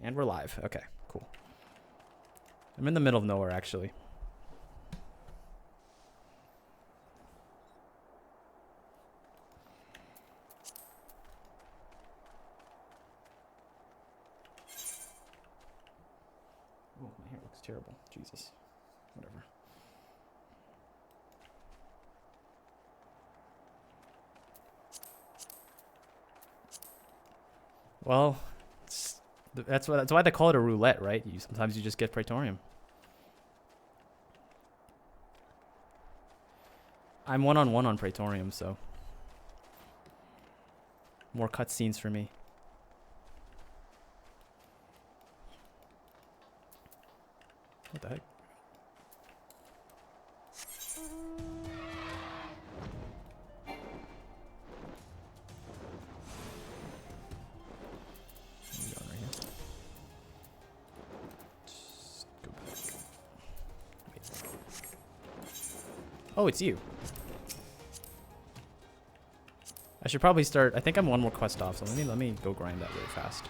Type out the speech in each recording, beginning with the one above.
And we're live. Okay, cool. I'm in the middle of nowhere, actually. Oh, my hair looks terrible. Jesus. Whatever. Well, that's why they call it a roulette, right? Sometimes you just get Praetorium. I'm one-on-one on Praetorium, so more cutscenes for me. What the heck? Oh, it's you. I should probably start. I think I'm one more quest off, so let me go grind that really fast.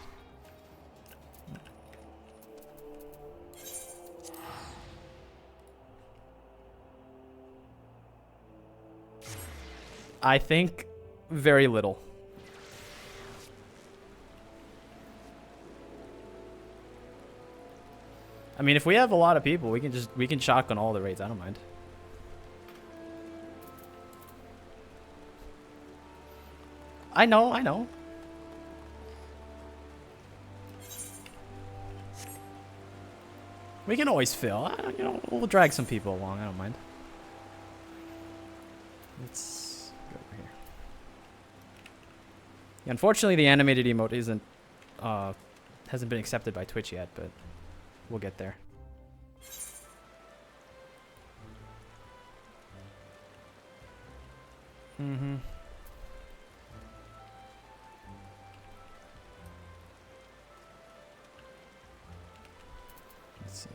I think very little. I mean, if we have a lot of people, we can shotgun all the raids. I don't mind. I know. We can always fill. You know, we'll drag some people along. I don't mind. Let's go over here. Yeah, unfortunately, the animated emote hasn't been accepted by Twitch yet, but we'll get there. Mm-hmm. Let's see.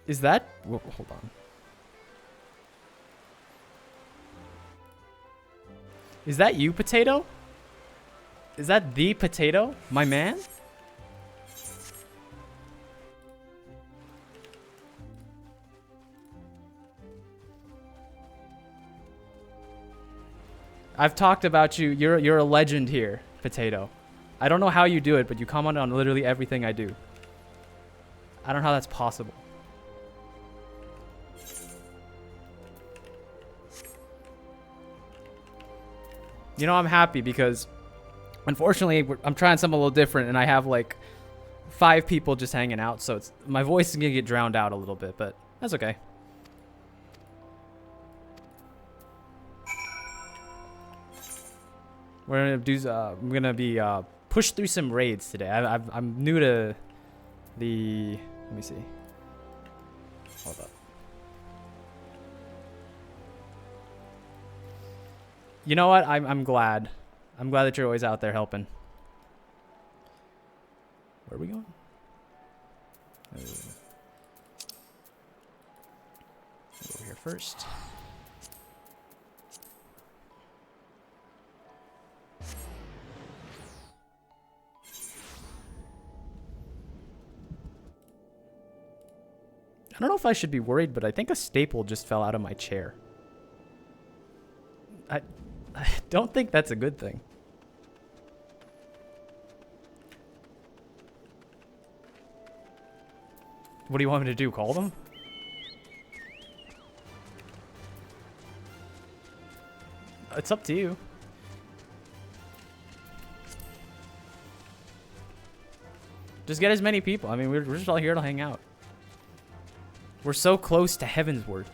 Is that... Whoa, hold on. Is that you, Potato? Is that the Potato? My man? I've talked about you. You're a legend here, Potato. I don't know how you do it, but you comment on literally everything I do. I don't know how that's possible. You know, I'm happy because, unfortunately, I'm trying something a little different, and I have like 5 people just hanging out, so my voice is gonna get drowned out a little bit, but that's okay. We're gonna be pushed through some raids today. I'm new to the. Let me see. Hold up. You know what? I'm glad. I'm glad that you're always out there helping. Where are we going? Over here first. I don't know if I should be worried, but I think a staple just fell out of my chair. I don't think that's a good thing. What do you want me to do? Call them? It's up to you. Just get as many people. I mean, we're just all here to hang out. We're so close to Heavensward.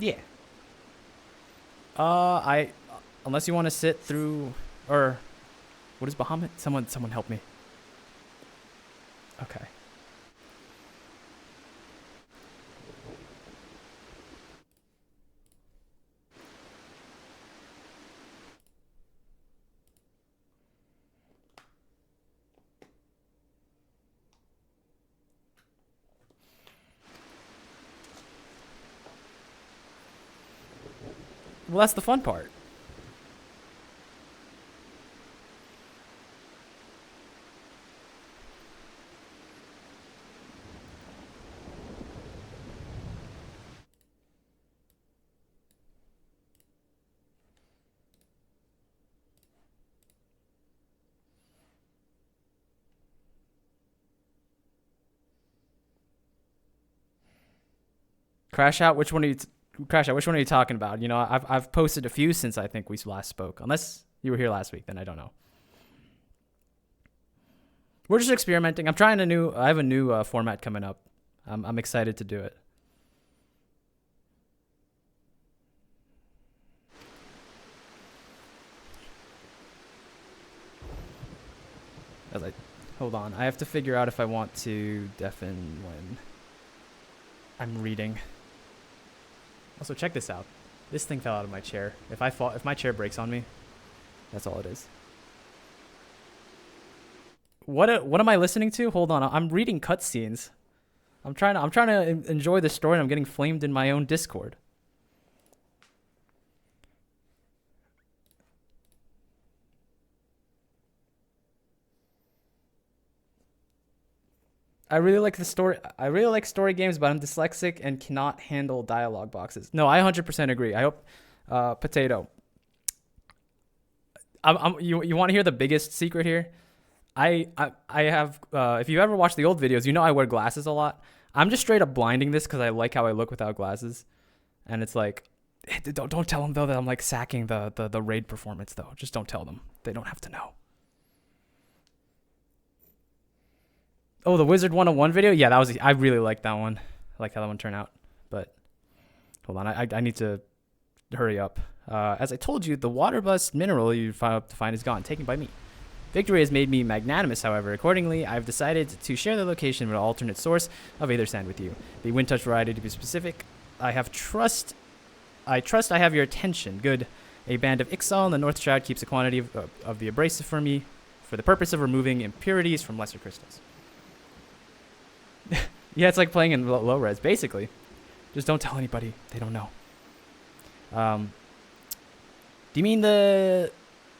Yeah. Unless you want to sit through, or what is Bahamut? Someone help me. Okay. Well, that's the fun part. Crash out. Which one are you? Crash out. Which one are you talking about? You know, I've posted a few since I think we last spoke. Unless you were here last week, then I don't know. We're just experimenting. I have a new format coming up. I'm excited to do it. Hold on. I have to figure out if I want to deafen when I'm reading. Also, check this out. This thing fell out of my chair. If my chair breaks on me, that's all it is. What am I listening to? Hold on. I'm reading cutscenes. I'm trying to enjoy the story, and I'm getting flamed in my own Discord. I really like story games, but I'm dyslexic and cannot handle dialogue boxes. No, I 100% agree. I hope Potato. You want to hear the biggest secret here? I have if you ever watched the old videos, you know I wear glasses a lot. I'm just straight up blinding this because I like how I look without glasses, and it's like, don't tell them though that I'm like sacking the raid performance though. Just don't tell them. They don't have to know. Oh, the Wizard 101 video? Yeah, I really liked that one. I like how that one turned out. But hold on, I need to hurry up. As I told you, the water bust mineral you found to find is gone, taken by me. Victory has made me magnanimous, however. Accordingly, I've decided to share the location of an alternate source of Aether Sand with you. The Wind Touch variety to be specific. I trust I have your attention. Good. A band of Ixal in the North Shroud keeps a quantity of the abrasive for me for the purpose of removing impurities from lesser crystals. Yeah, it's like playing in low res, basically. Just don't tell anybody. They don't know. Do you mean the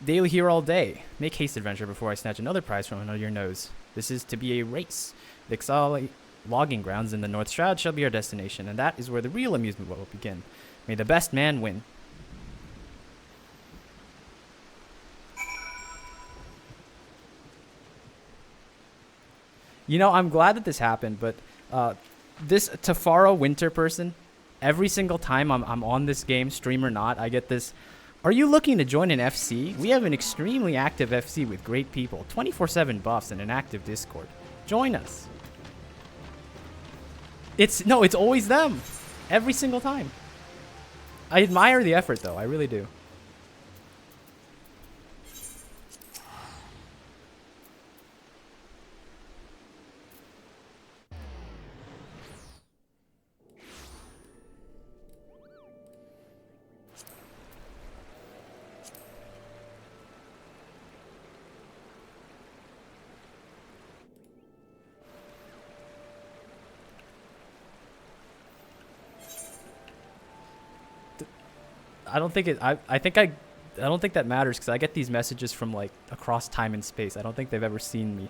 daily here all day? Make haste, adventure, before I snatch another prize from under your nose. This is to be a race. The Ixal logging grounds in the North Shroud shall be our destination, and that is where the real amusement will begin. May the best man win. You know, I'm glad that this happened, but this Tafaro Winter person, every single time I'm on this game, stream or not, I get this, are you looking to join an FC? We have an extremely active FC with great people, 24/7 buffs, and an active Discord. Join us. It's always them. Every single time. I admire the effort, though. I really do. I don't think that matters because I get these messages from like across time and space. I don't think they've ever seen me.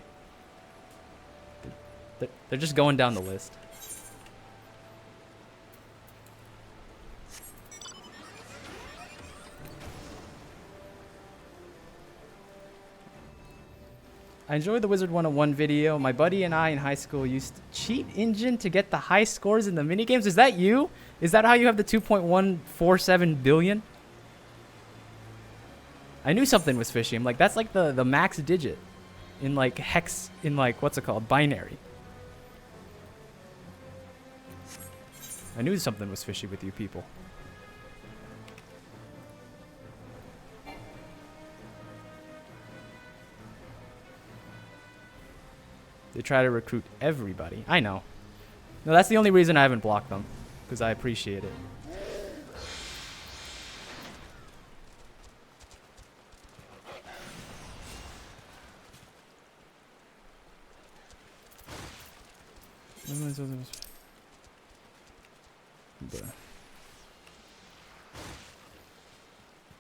They're just going down the list. I enjoyed the Wizard 101 video. My buddy and I in high school used Cheat Engine to get the high scores in the minigames. Is that you? Is that how you have the 2.147 billion? I knew something was fishy. I'm like, that's like the max digit in like hex, in like, what's it called? Binary. I knew something was fishy with you people. They try to recruit everybody. I know. No, that's the only reason I haven't blocked them. Because I appreciate it.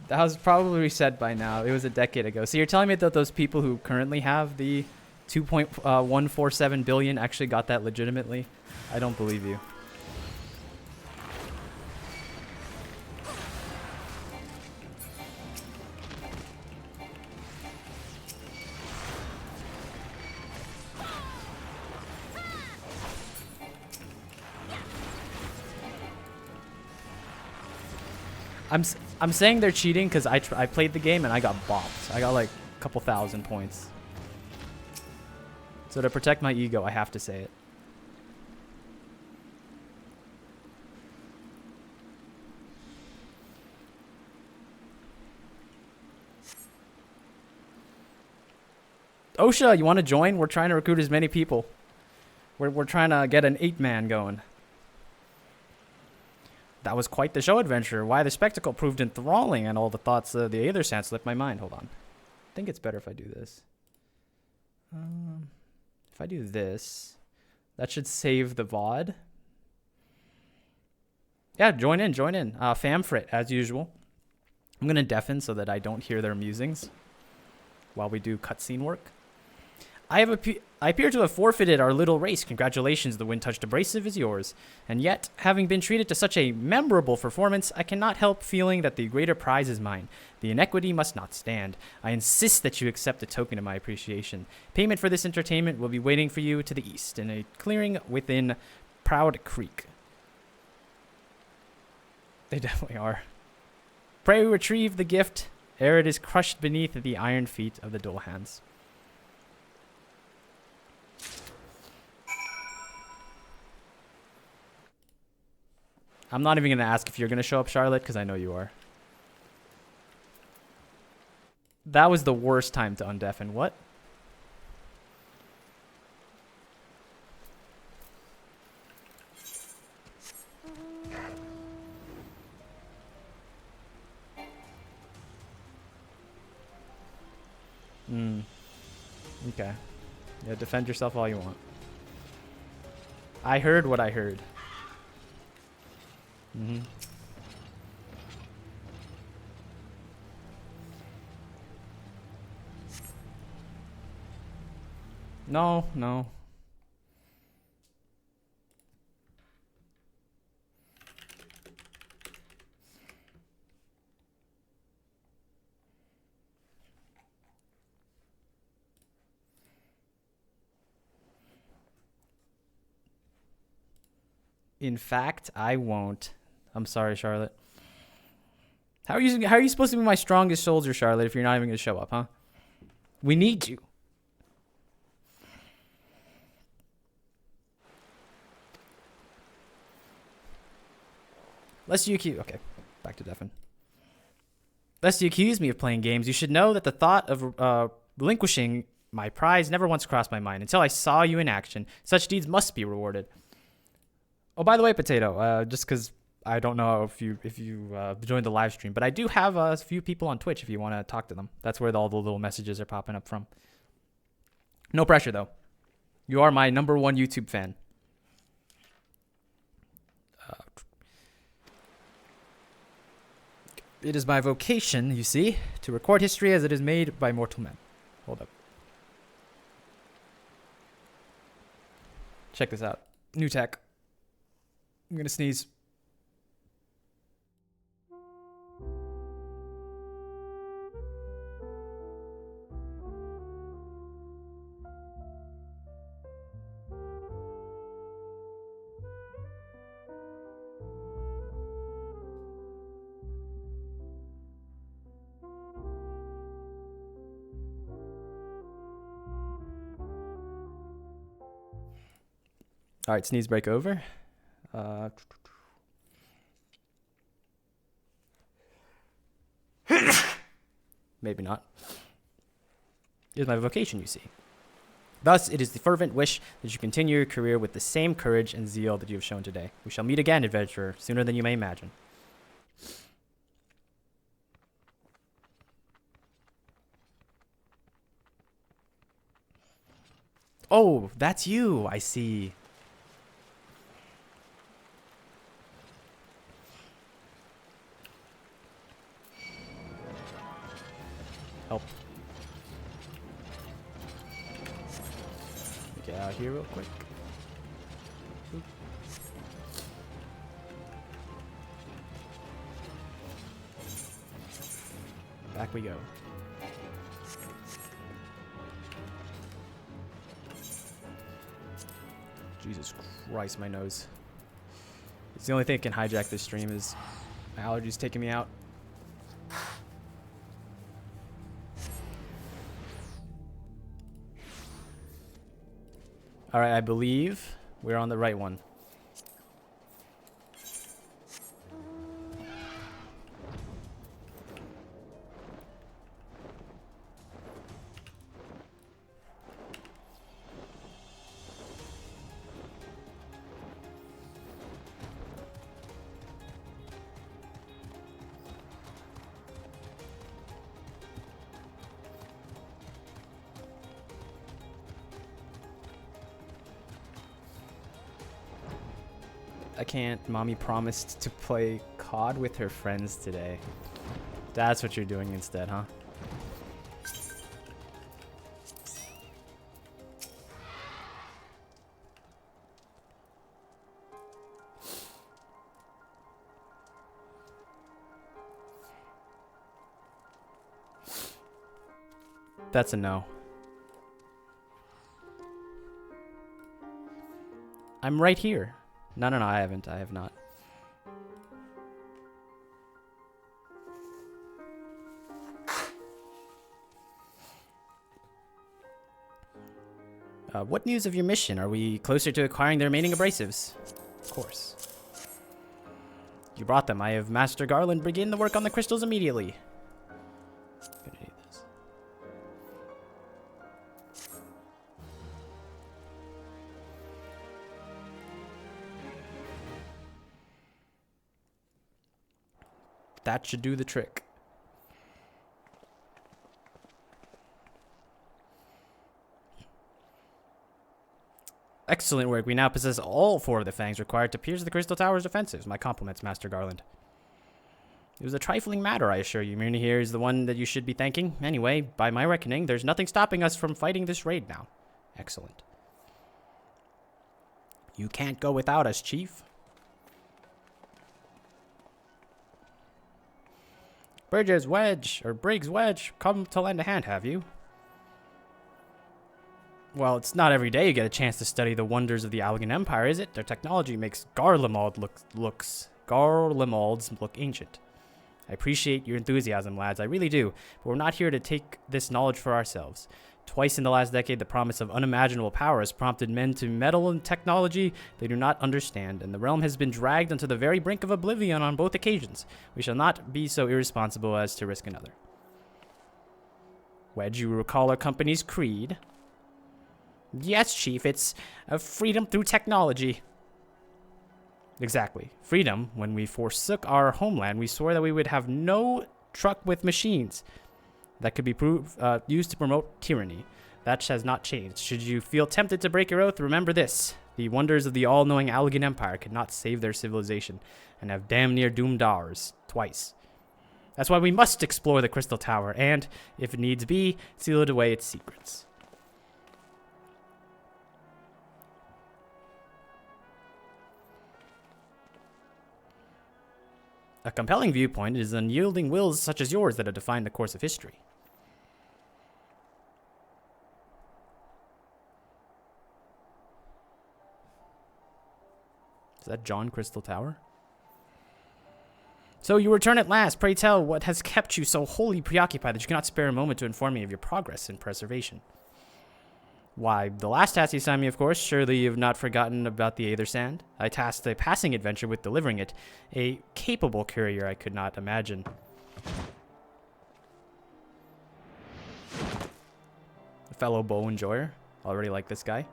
That was probably reset by now. It was a decade ago. So you're telling me that those people who currently have the 2.147 billion actually got that legitimately? I don't believe you. I'm saying they're cheating because I played the game and I got bopped. I got like a couple thousand points. So to protect my ego, I have to say it. OSHA, you want to join? We're trying to recruit as many people. We're trying to get an 8-man going. That was quite the show adventure. Why the spectacle proved enthralling, and all the thoughts of the other sand slipped my mind. Hold on. I think it's better if I do this. If I do this, that should save the VOD. Yeah, join in, join in. Famfrit, as usual. I'm going to deafen so that I don't hear their musings while we do cutscene work. I appear to have forfeited our little race. Congratulations, the wind-touched abrasive is yours. And yet, having been treated to such a memorable performance, I cannot help feeling that the greater prize is mine. The inequity must not stand. I insist that you accept a token of my appreciation. Payment for this entertainment will be waiting for you to the east, in a clearing within Proud Creek. They definitely are. Pray retrieve the gift, ere it is crushed beneath the iron feet of the dual hands. I'm not even going to ask if you're going to show up, Charlotte, because I know you are. That was the worst time to undeafen. What? Okay. Yeah, defend yourself all you want. I heard what I heard. No, no. In fact, I won't. I'm sorry, Charlotte. How are you supposed to be my strongest soldier, Charlotte, if you're not even going to show up, huh? We need you. Lest you accuse... Okay, back to Defen. Lest you accuse me of playing games, you should know that the thought of relinquishing my prize never once crossed my mind until I saw you in action. Such deeds must be rewarded. Oh, by the way, Potato, just because I don't know if you joined the live stream, but I do have a few people on Twitch if you want to talk to them. That's where all the little messages are popping up from. No pressure, though. You are my #1 YouTube fan. It is my vocation, you see, to record history as it is made by mortal men. Hold up. Check this out. New tech. I'm going to sneeze. All right, sneeze break over. Maybe not. It's my vocation, you see. Thus, it is the fervent wish that you continue your career with the same courage and zeal that you have shown today. We shall meet again, adventurer, sooner than you may imagine. Oh, that's you. I see. Help. Get out here real quick. Oop. Back we go. Jesus Christ, my nose. It's the only thing that can hijack this stream is my allergies taking me out. All right, I believe we're on the right one. I can't. Mommy promised to play COD with her friends today. That's what you're doing instead, huh? That's a no. I'm right here. No, I haven't. I have not. What news of your mission? Are we closer to acquiring the remaining abrasives? Of course. You brought them. I have Master Garland begin the work on the crystals immediately. Gonna need this. That should do the trick. Excellent work. We now possess all 4 of the fangs required to pierce the Crystal Tower's defenses. My compliments, Master Garland. It was a trifling matter, I assure you. Myrna here is the one that you should be thanking. Anyway, by my reckoning, there's nothing stopping us from fighting this raid now. Excellent. You can't go without us, Chief. Briggs Wedge, come to lend a hand, have you? Well, it's not every day you get a chance to study the wonders of the Allegan Empire, is it? Their technology makes Garlemalds look ancient. I appreciate your enthusiasm, lads, I really do, but we're not here to take this knowledge for ourselves. Twice in the last decade, the promise of unimaginable power has prompted men to meddle in technology they do not understand, and the realm has been dragged onto the very brink of oblivion on both occasions. We shall not be so irresponsible as to risk another. Wedge, you recall our company's creed? Yes, Chief, it's freedom through technology. Exactly. Freedom. When we forsook our homeland, we swore that we would have no truck with machines that could be used to promote tyranny. That has not changed. Should you feel tempted to break your oath, remember this. The wonders of the all-knowing Allegan Empire could not save their civilization and have damn near doomed ours twice. That's why we must explore the Crystal Tower and, if it needs be, seal it away its secrets. A compelling viewpoint is unyielding wills such as yours that have defined the course of history. Is that John Crystal Tower? So you return at last. Pray tell, what has kept you so wholly preoccupied that you cannot spare a moment to inform me of your progress in preservation? Why, the last task you assigned me, of course. Surely you've not forgotten about the Aether Sand. I tasked a passing adventure with delivering it. A capable courier I could not imagine. A fellow bow enjoyer. Already like this guy.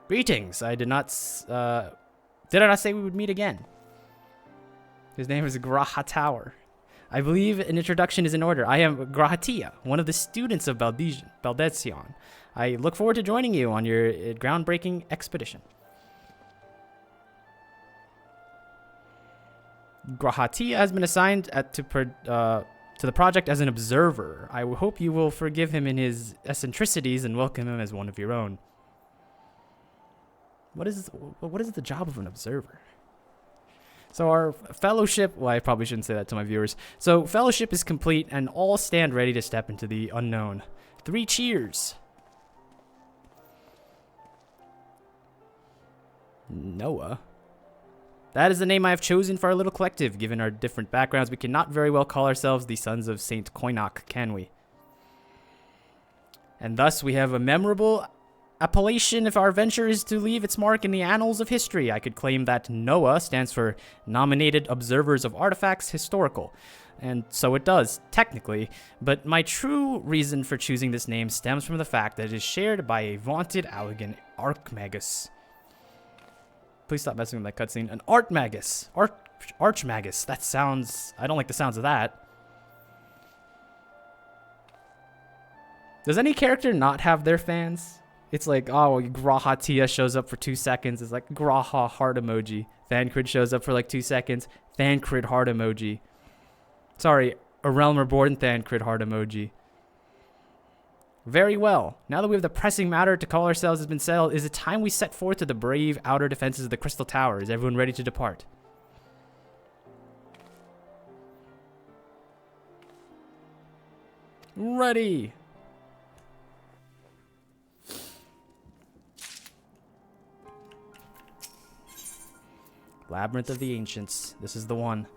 Greetings. Did I not say we would meet again? His name is Graha Tower. I believe an introduction is in order. I am Grahatia, one of the students of Baldesion. I look forward to joining you on your groundbreaking expedition. Grahatia has been assigned to the project as an observer. I hope you will forgive him in his eccentricities and welcome him as one of your own. What is the job of an observer? So our fellowship, well, I probably shouldn't say that to my viewers. So fellowship is complete and all stand ready to step into the unknown. 3 cheers. Noah. That is the name I have chosen for our little collective. Given our different backgrounds, we cannot very well call ourselves the sons of Saint Koinok, can we? And thus we have a memorable appellation if our venture is to leave its mark in the annals of history. I could claim that NOAA stands for Nominated Observers of Artifacts Historical. And so it does, technically, but my true reason for choosing this name stems from the fact that it is shared by a vaunted Allegan Archmagus. Please stop messing with that cutscene. An Archmagus. Archmagus. That sounds... I don't like the sounds of that. Does any character not have their fans? It's like, oh, Graha Tia shows up for 2 seconds. It's like Graha heart emoji. Thancred shows up for like 2 seconds. Thancred heart emoji. Sorry, A Realm Reborn Thancred heart emoji. Very well. Now that we have the pressing matter to call ourselves has been settled, is it time we set forth to the brave outer defenses of the Crystal Tower? Is everyone ready to depart? Ready. Labyrinth of the Ancients. This is the one.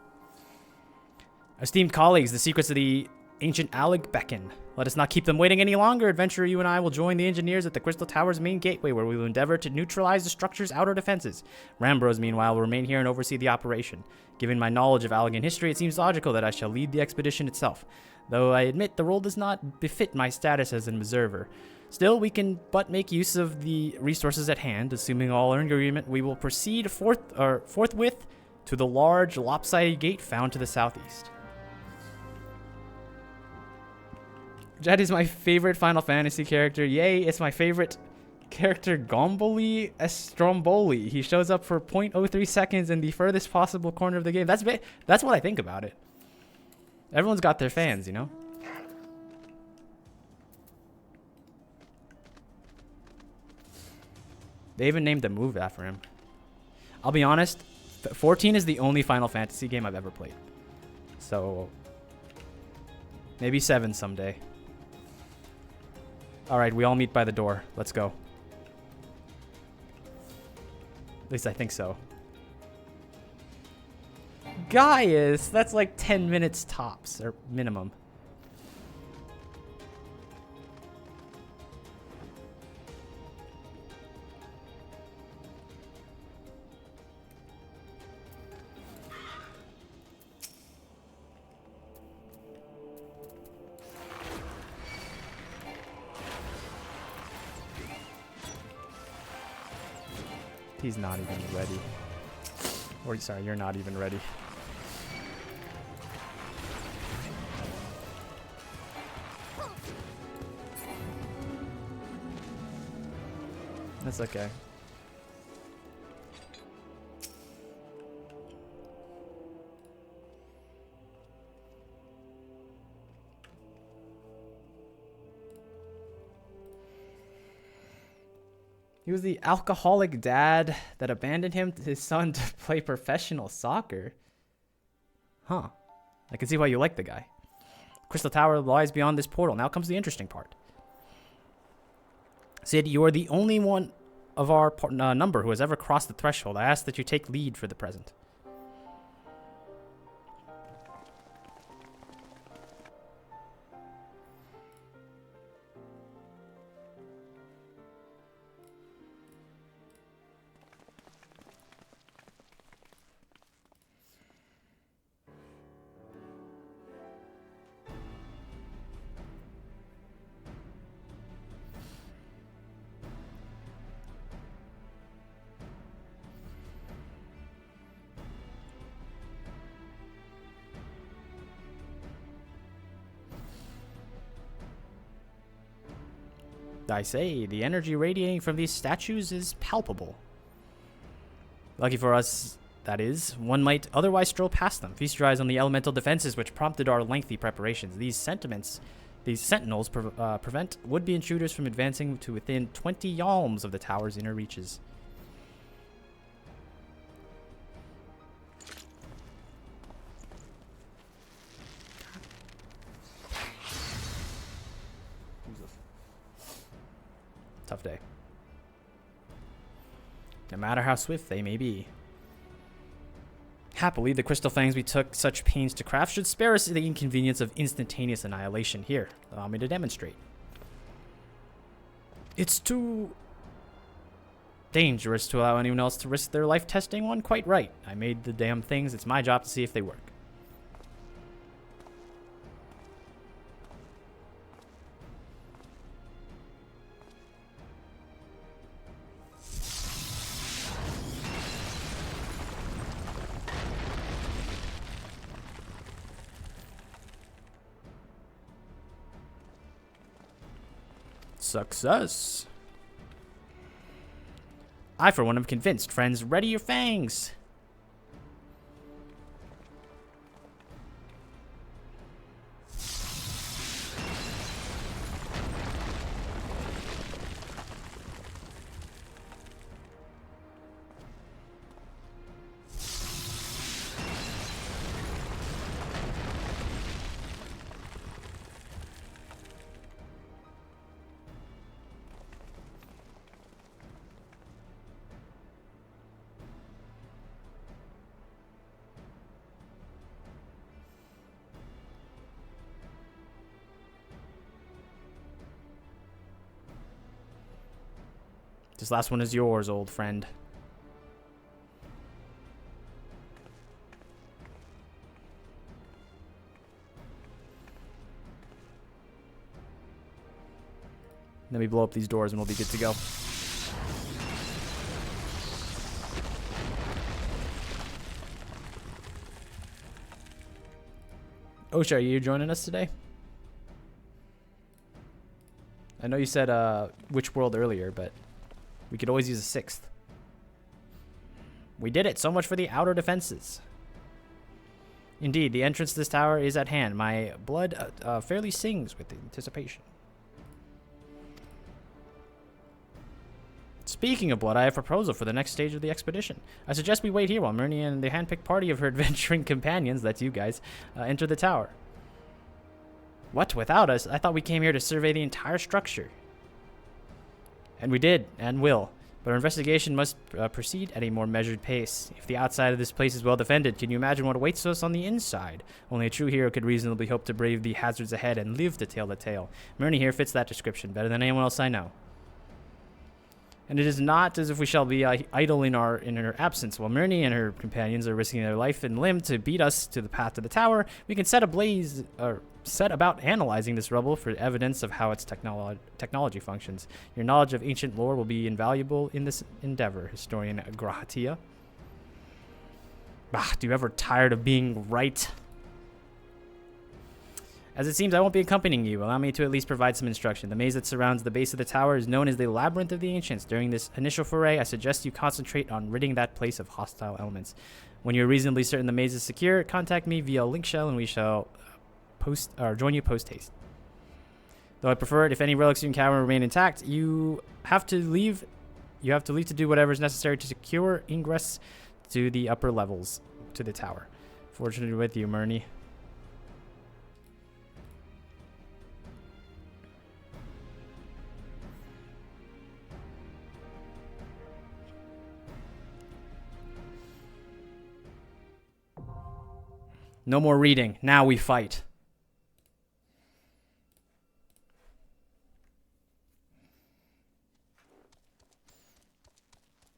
Esteemed colleagues, the secrets of the ancient Alec beckon. Let us not keep them waiting any longer. Adventurer, you and I will join the engineers at the Crystal Tower's main gateway, where we will endeavor to neutralize the structure's outer defenses. Rambros, meanwhile, will remain here and oversee the operation. Given my knowledge of Allegan history, it seems logical that I shall lead the expedition itself, though I admit the role does not befit my status as an observer. Still, we can but make use of the resources at hand. Assuming all are in agreement, we will proceed forthwith to the large, lopsided gate found to the southeast. Jed is my favorite Final Fantasy character. Yay, it's my favorite character, Gomboli Estromboli. He shows up for 0.03 seconds in the furthest possible corner of the game. That's what I think about it. Everyone's got their fans, you know? They even named the move after him. I'll be honest, 14 is the only Final Fantasy game I've ever played. So, maybe 7 someday. Alright, we all meet by the door. Let's go. At least I think so. Gaius! That's like 10 minutes tops, or minimum. He's not even ready. Or, sorry, you're not even ready. That's okay. He was the alcoholic dad that abandoned his son to play professional soccer. Huh. I can see why you like the guy. Crystal Tower lies beyond this portal. Now comes the interesting part. Sid, you are the only one of our number who has ever crossed the threshold. I ask that you take lead for the present. I say, the energy radiating from these statues is palpable. Lucky for us, that is, one might otherwise stroll past them. Feast your eyes on the elemental defenses which prompted our lengthy preparations. These sentinels prevent would-be intruders from advancing to within 20 yalms of the tower's inner reaches. Tough day. No matter how swift they may be. Happily, the crystal fangs we took such pains to craft should spare us the inconvenience of instantaneous annihilation. Here, allow me to demonstrate. It's too dangerous to allow anyone else to risk their life testing one. Quite right. I made the damn things. It's my job to see if they work. Success. I, for one, am convinced. Friends, ready your fangs. This last one is yours, old friend. Let me blow up these doors and we'll be good to go. Osha, are you joining us today? I know you said which world earlier, but we could always use a sixth. We did it. So much for the outer defenses. Indeed, the entrance to this tower is at hand. My blood fairly sings with anticipation. Speaking of blood, I have a proposal for the next stage of the expedition. I suggest we wait here while Myrnie and the handpicked party of her adventuring companions, that's you guys, enter the tower. What? Without us? I thought we came here to survey the entire structure. And we did, and will. But our investigation must proceed at a more measured pace. If the outside of this place is well defended, can you imagine what awaits us on the inside? Only a true hero could reasonably hope to brave the hazards ahead and live to tell the tale. Myrnie here fits that description better than anyone else I know. And it is not as if we shall be idle in her absence. While Myrnie and her companions are risking their life and limb to beat us to the path to the tower, we can set about analyzing this rubble for evidence of how its technology functions. Your knowledge of ancient lore will be invaluable in this endeavor, historian Gratia. Bah, do you ever tired of being right? As it seems, I won't be accompanying you. Allow me to at least provide some instruction. The maze that surrounds the base of the tower is known as the Labyrinth of the Ancients. During this initial foray, I suggest you concentrate on ridding that place of hostile elements. When you're reasonably certain the maze is secure, contact me via link shell and we shall join you post-haste. Though I prefer it if any relics you encounter remain intact, you have to leave to do whatever is necessary to secure ingress to the upper levels to the tower. Fortunately with you, Myrnie. No more reading. Now we fight.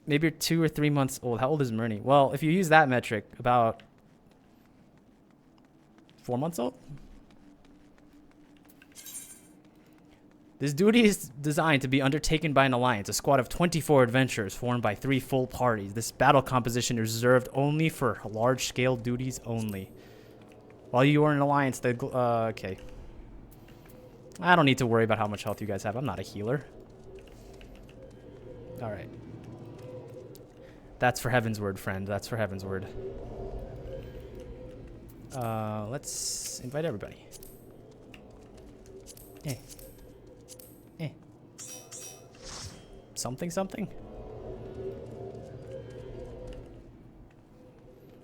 Maybe you're 2 or 3 months old. How old is Myrnie? Well, if you use that metric, about 4 months old? This duty is designed to be undertaken by an alliance, a squad of 24 adventurers formed by 3 full parties. This battle composition is reserved only for large-scale duties only. While you are in an alliance, okay. I don't need to worry about how much health you guys have. I'm not a healer. Alright. That's for heaven's word, friend. That's for heaven's word. Let's invite everybody. Eh. Eh. Something, something?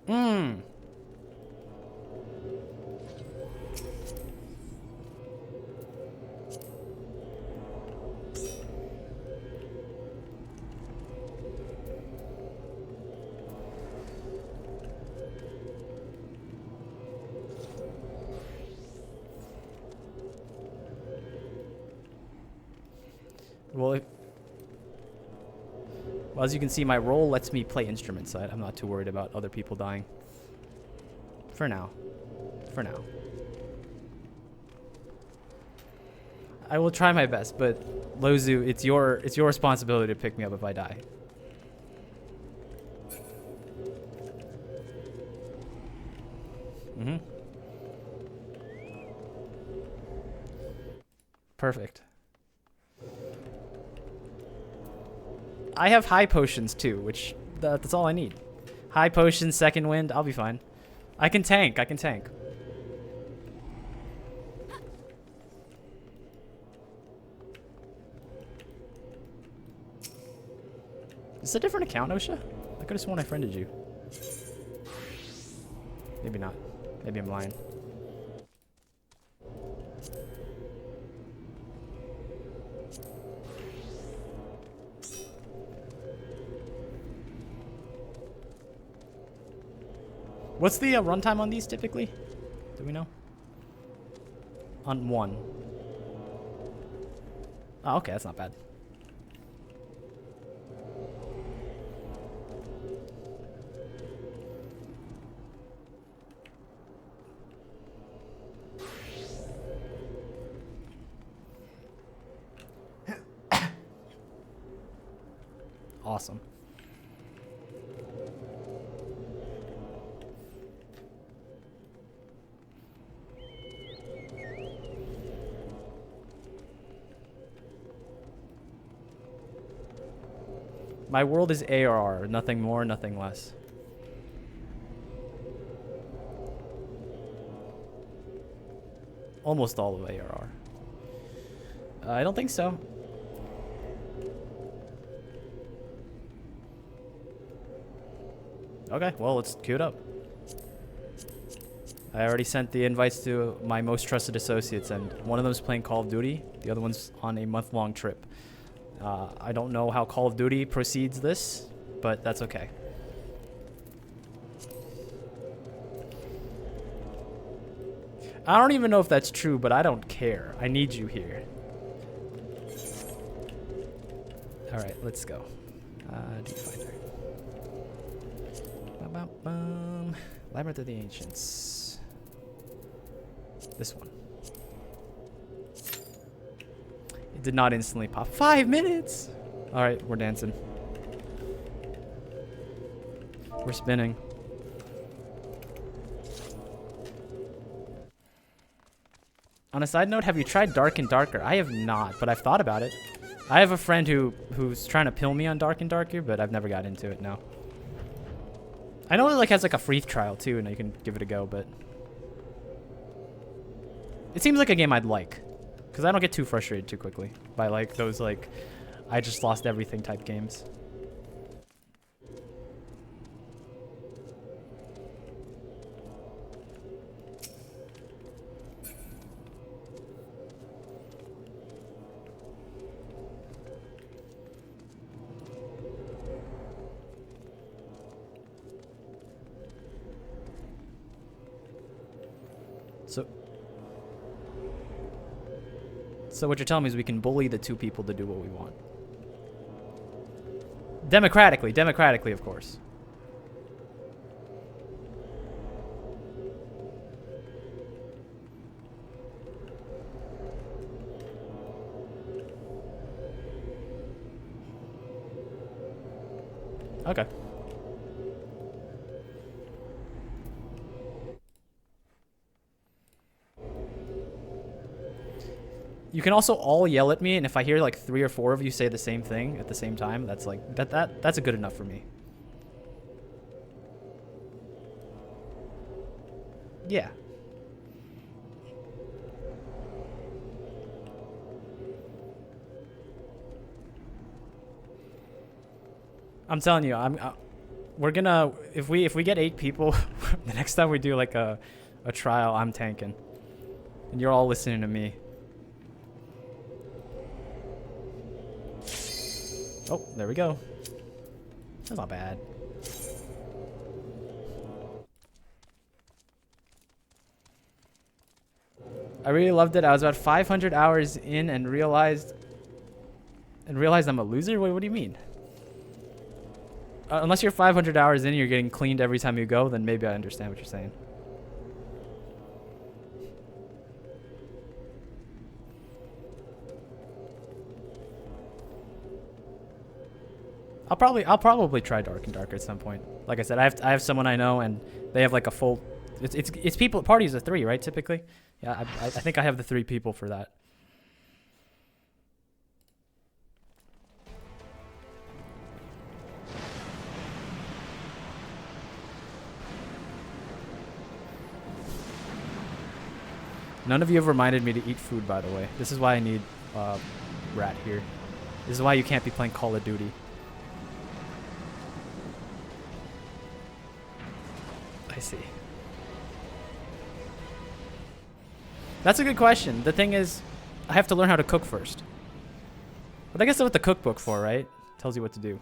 Mmm. Well, as you can see, my role lets me play instruments, so I'm not too worried about other people dying. For now. For now. I will try my best, but Lozu, it's your responsibility to pick me up if I die. Mm-hmm. Perfect. I have high potions too, which that's all I need. High potions, second wind, I'll be fine. I can tank, I can tank. Is this a different account, Osha? I could have sworn I friended you. Maybe not. Maybe I'm lying. What's the runtime on these typically? Do we know? On one. Oh, okay, that's not bad. Awesome. My world is ARR, nothing more, nothing less. Almost all of ARR. I don't think so. Okay, well, let's queue it up. I already sent the invites to my most trusted associates, and one of them is playing Call of Duty. The other one's on a month-long trip. I don't know how Call of Duty proceeds this, but that's okay. I don't even know if that's true, but I don't care. I need you here. Alright, let's go. Finder. Labyrinth of the Ancients. This one. It did not instantly pop. 5 minutes! Alright, we're dancing. We're spinning. On a side note, have you tried Dark and Darker? I have not, but I've thought about it. I have a friend who's trying to pill me on Dark and Darker, but I've never got into it, no. I know it has a free trial too, and you can give it a go, but it seems like a game I'd like, because I don't get too frustrated too quickly by those I just lost everything type games. So what you're telling me is we can bully the two people to do what we want. Democratically, of course. Okay. You can also all yell at me, and if I hear like 3 or 4 of you say the same thing at the same time, that's like that's a good enough for me. Yeah. I'm telling you, we're gonna if we get 8 people, the next time we do like a trial, I'm tanking, and you're all listening to me. Oh, there we go. That's not bad. I really loved it. I was about 500 hours in and realized I'm a loser. Wait, what do you mean? Unless you're 500 hours in and you're getting cleaned every time you go, then maybe I understand what you're saying. I'll probably try Dark and Darker at some point. Like I said, I have someone I know, and they have like a full. It's people. Parties of 3, right? Typically. Yeah, I think I have the 3 people for that. None of you have reminded me to eat food, by the way. This is why I need Rat here. This is why you can't be playing Call of Duty. I see. That's a good question. The thing is, I have to learn how to cook first. But I guess that's what the cookbook for, right? Tells you what to do.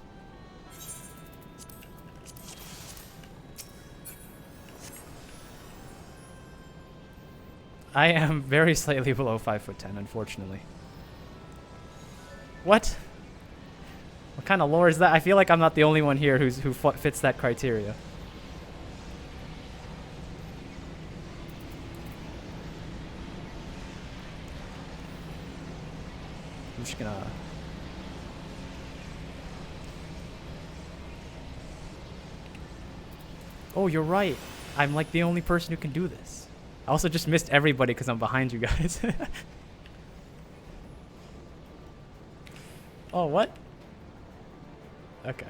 I am very slightly below 5'10", unfortunately. What? What kind of lore is that? I feel like I'm not the only one here who fits that criteria. I'm just gonna... Oh, you're right. I'm like the only person who can do this. I also just missed everybody because I'm behind you guys. Oh, what? Okay.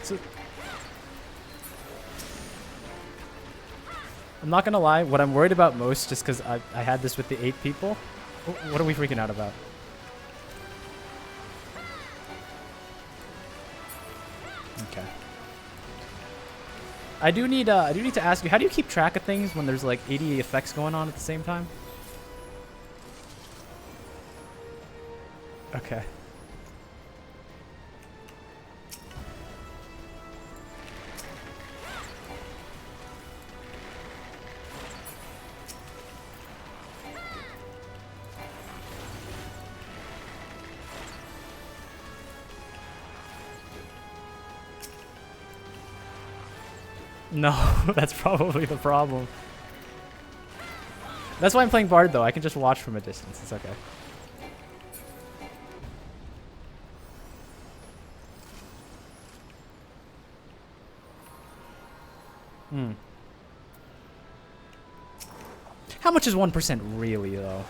So, I'm not gonna lie, what I'm worried about most, just because I had this with the 8 people. What are we freaking out about? Okay. I do need to ask you, how do you keep track of things when there's like 80 effects going on at the same time? Okay. No, that's probably the problem. That's why I'm playing Bard, though. I can just watch from a distance. It's okay. Hmm. How much is 1% really, though?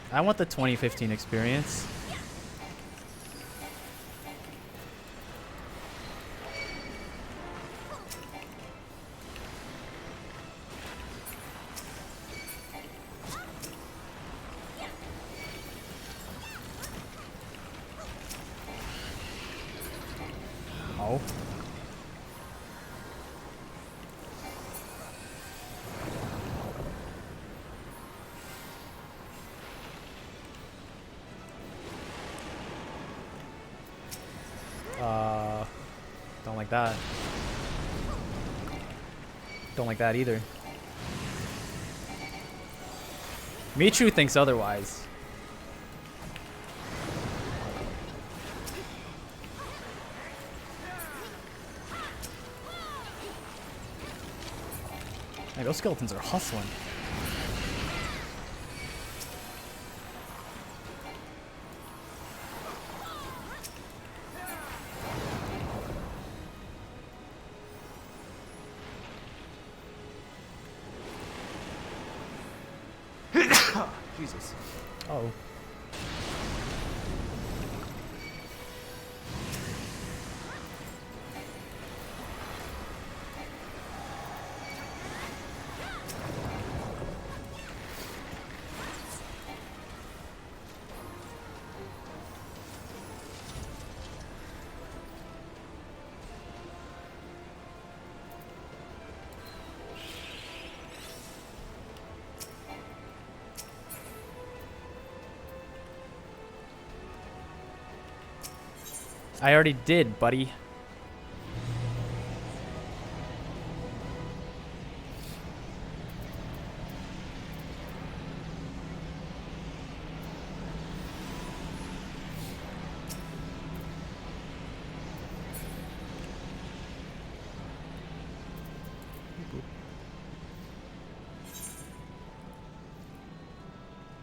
I want the 2015 experience. like that. Don't like that either. Michu thinks otherwise. Hey, those skeletons are hustling. Jesus. Oh. I already did, buddy.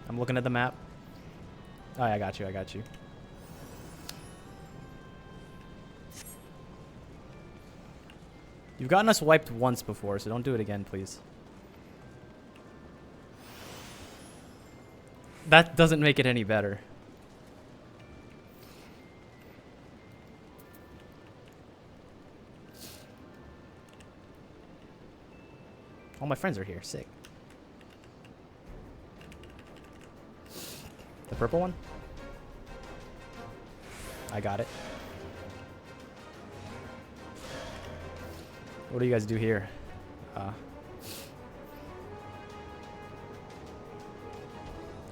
I'm looking at the map. Oh, yeah, I got you. I got you. You've gotten us wiped once before, so don't do it again, please. That doesn't make it any better. All my friends are here. Sick. The purple one? I got it. What do you guys do here? You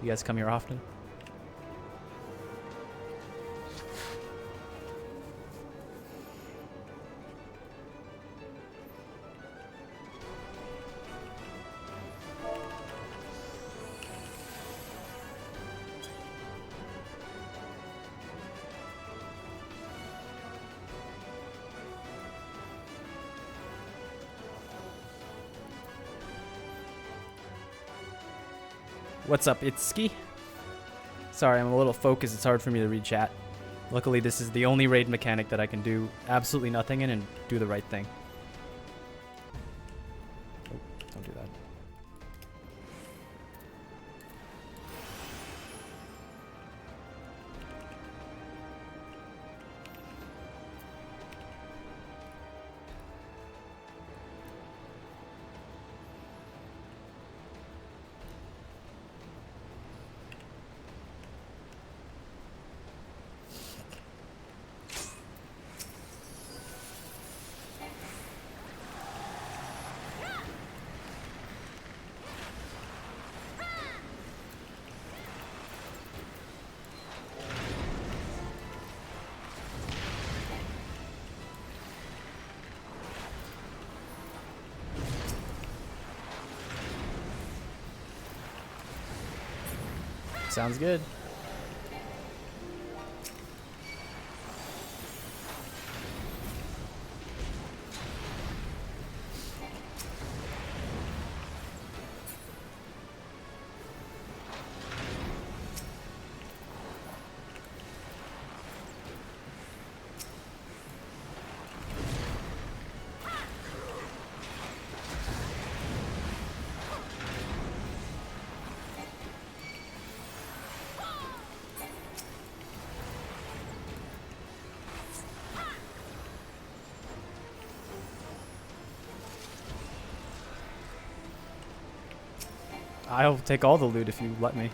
guys come here often? What's up, Itsuki? Sorry, I'm a little focused. It's hard for me to read chat. Luckily, this is the only raid mechanic that I can do absolutely nothing in and do the right thing. Oh, don't do that. Sounds good. I'll take all the loot if you let me.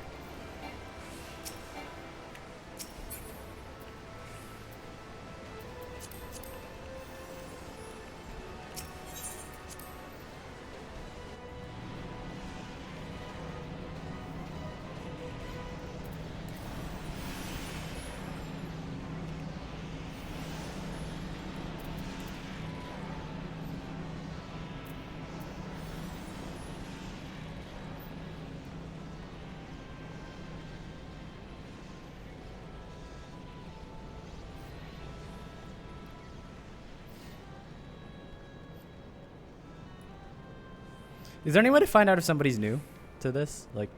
Is there any way to find out if somebody's new to this? Like,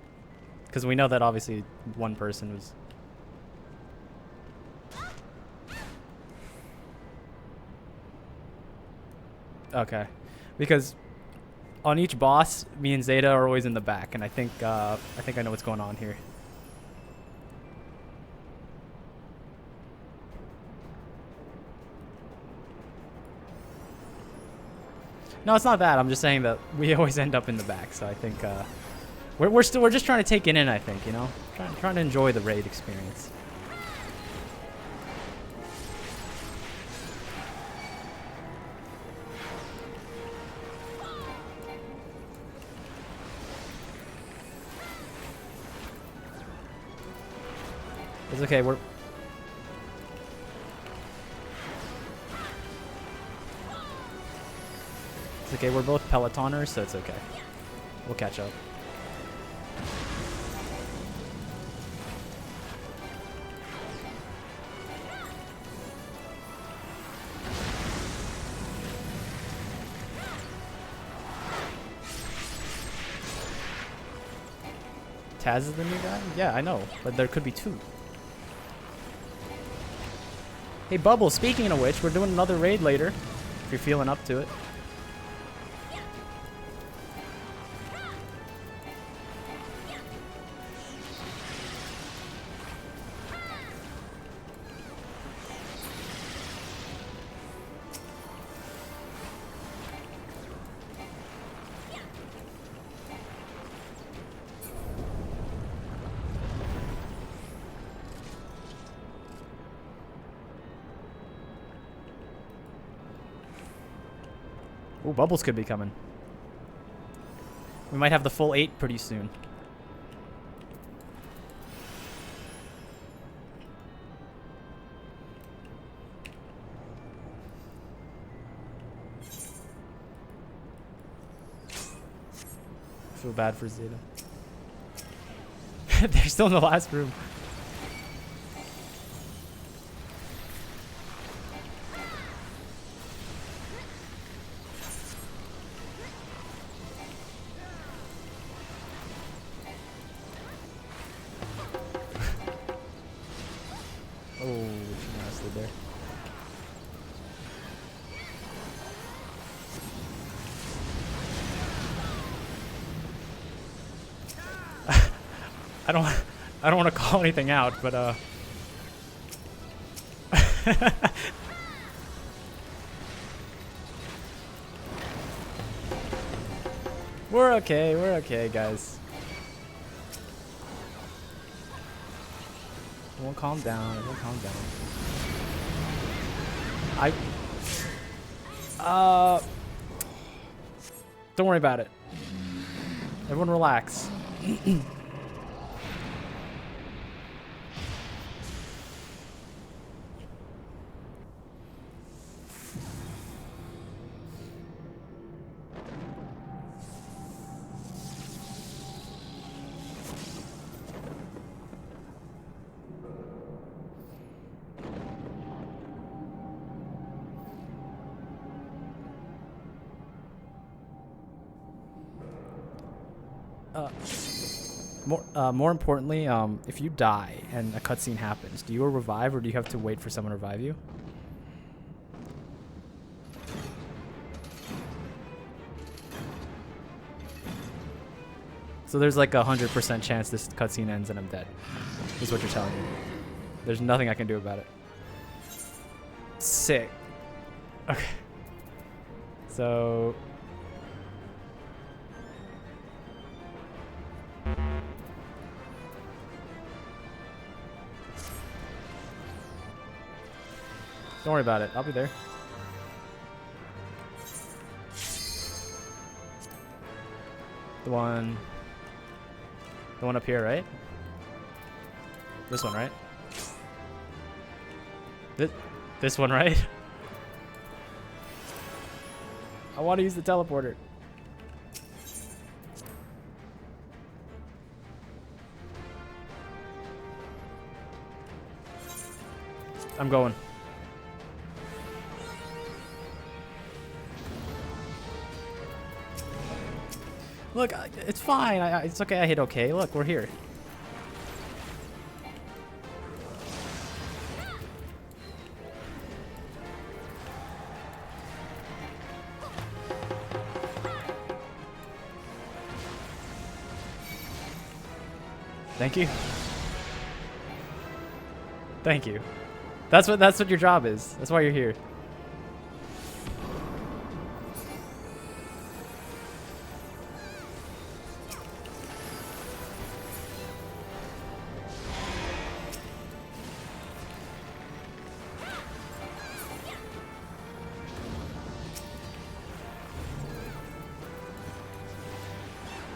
because we know that obviously one person was. Okay, because on each boss, me and Zeta are always in the back, and I think I know what's going on here. No, it's not that. I'm just saying that we always end up in the back, so I think we're just trying to take it in. I think, you know, trying to enjoy the raid experience. It's okay. It's okay. We're both Pelotoners, so it's okay. We'll catch up. Taz is the new guy? Yeah, I know, but there could be two. Hey, Bubble, speaking of which, we're doing another raid later, if you're feeling up to it. Ooh, Bubbles could be coming. We might have the full 8 pretty soon. I feel bad for Zeta. They're still in the last room. I don't want to call anything out, but we're okay, guys. Everyone calm down, don't worry about it. Everyone relax. More importantly, if you die and a cutscene happens, do you revive or do you have to wait for someone to revive you? So there's like 100% chance this cutscene ends and I'm dead, is what you're telling me. There's nothing I can do about it. Sick. Okay. So... don't worry about it. I'll be there. The one up here, right? This one, right? This one, right? I want to use the teleporter. I'm going. Look, it's fine. It's okay. I hit okay. Look, we're here. Thank you. Thank you. That's what your job is. That's why you're here.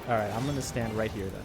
All right, I'm gonna stand right here then.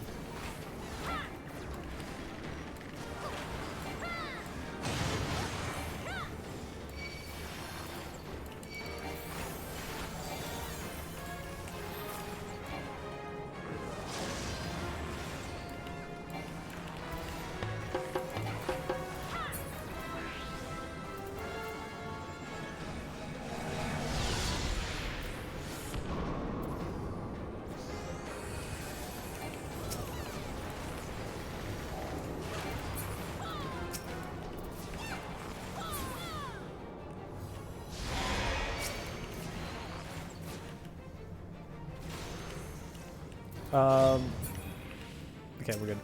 Okay, we're good.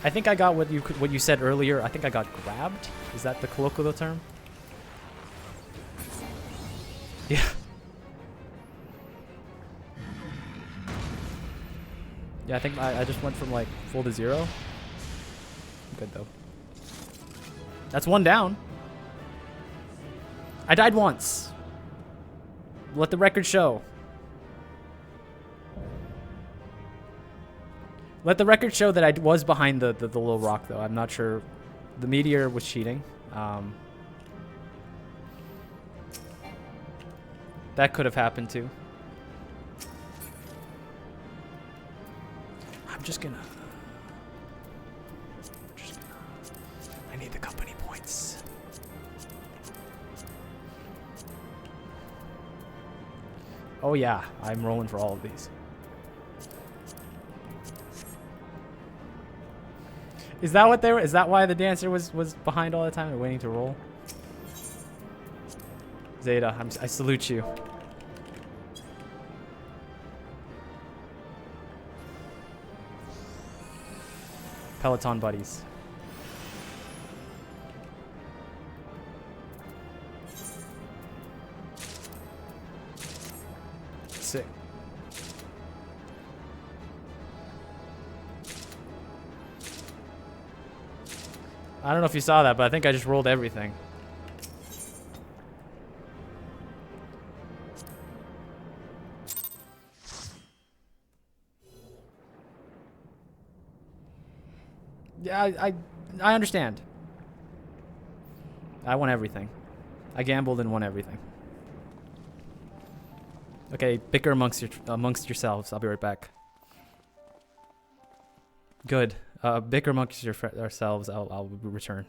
I think I got what you said earlier. I think I got grabbed. Is that the colloquial term? Yeah. Yeah, I think I just went from like full to 0. I'm good though. That's 1 down. I died once. Let the record show. Let the record show that I was behind the little rock, though. I'm not sure. The meteor was cheating. That could have happened, too. I'm just gonna... I need the company points. Oh, yeah. I'm rolling for all of these. Is that what they were? Is that why the dancer was behind all the time and waiting to roll? Zeta, I salute you. Peloton buddies. Sick. I don't know if you saw that, but I think I just rolled everything. Yeah, I understand. I won everything. I gambled and won everything. Okay, bicker amongst yourselves. I'll be right back. Good. Bicker amongst yourselves. I'll return.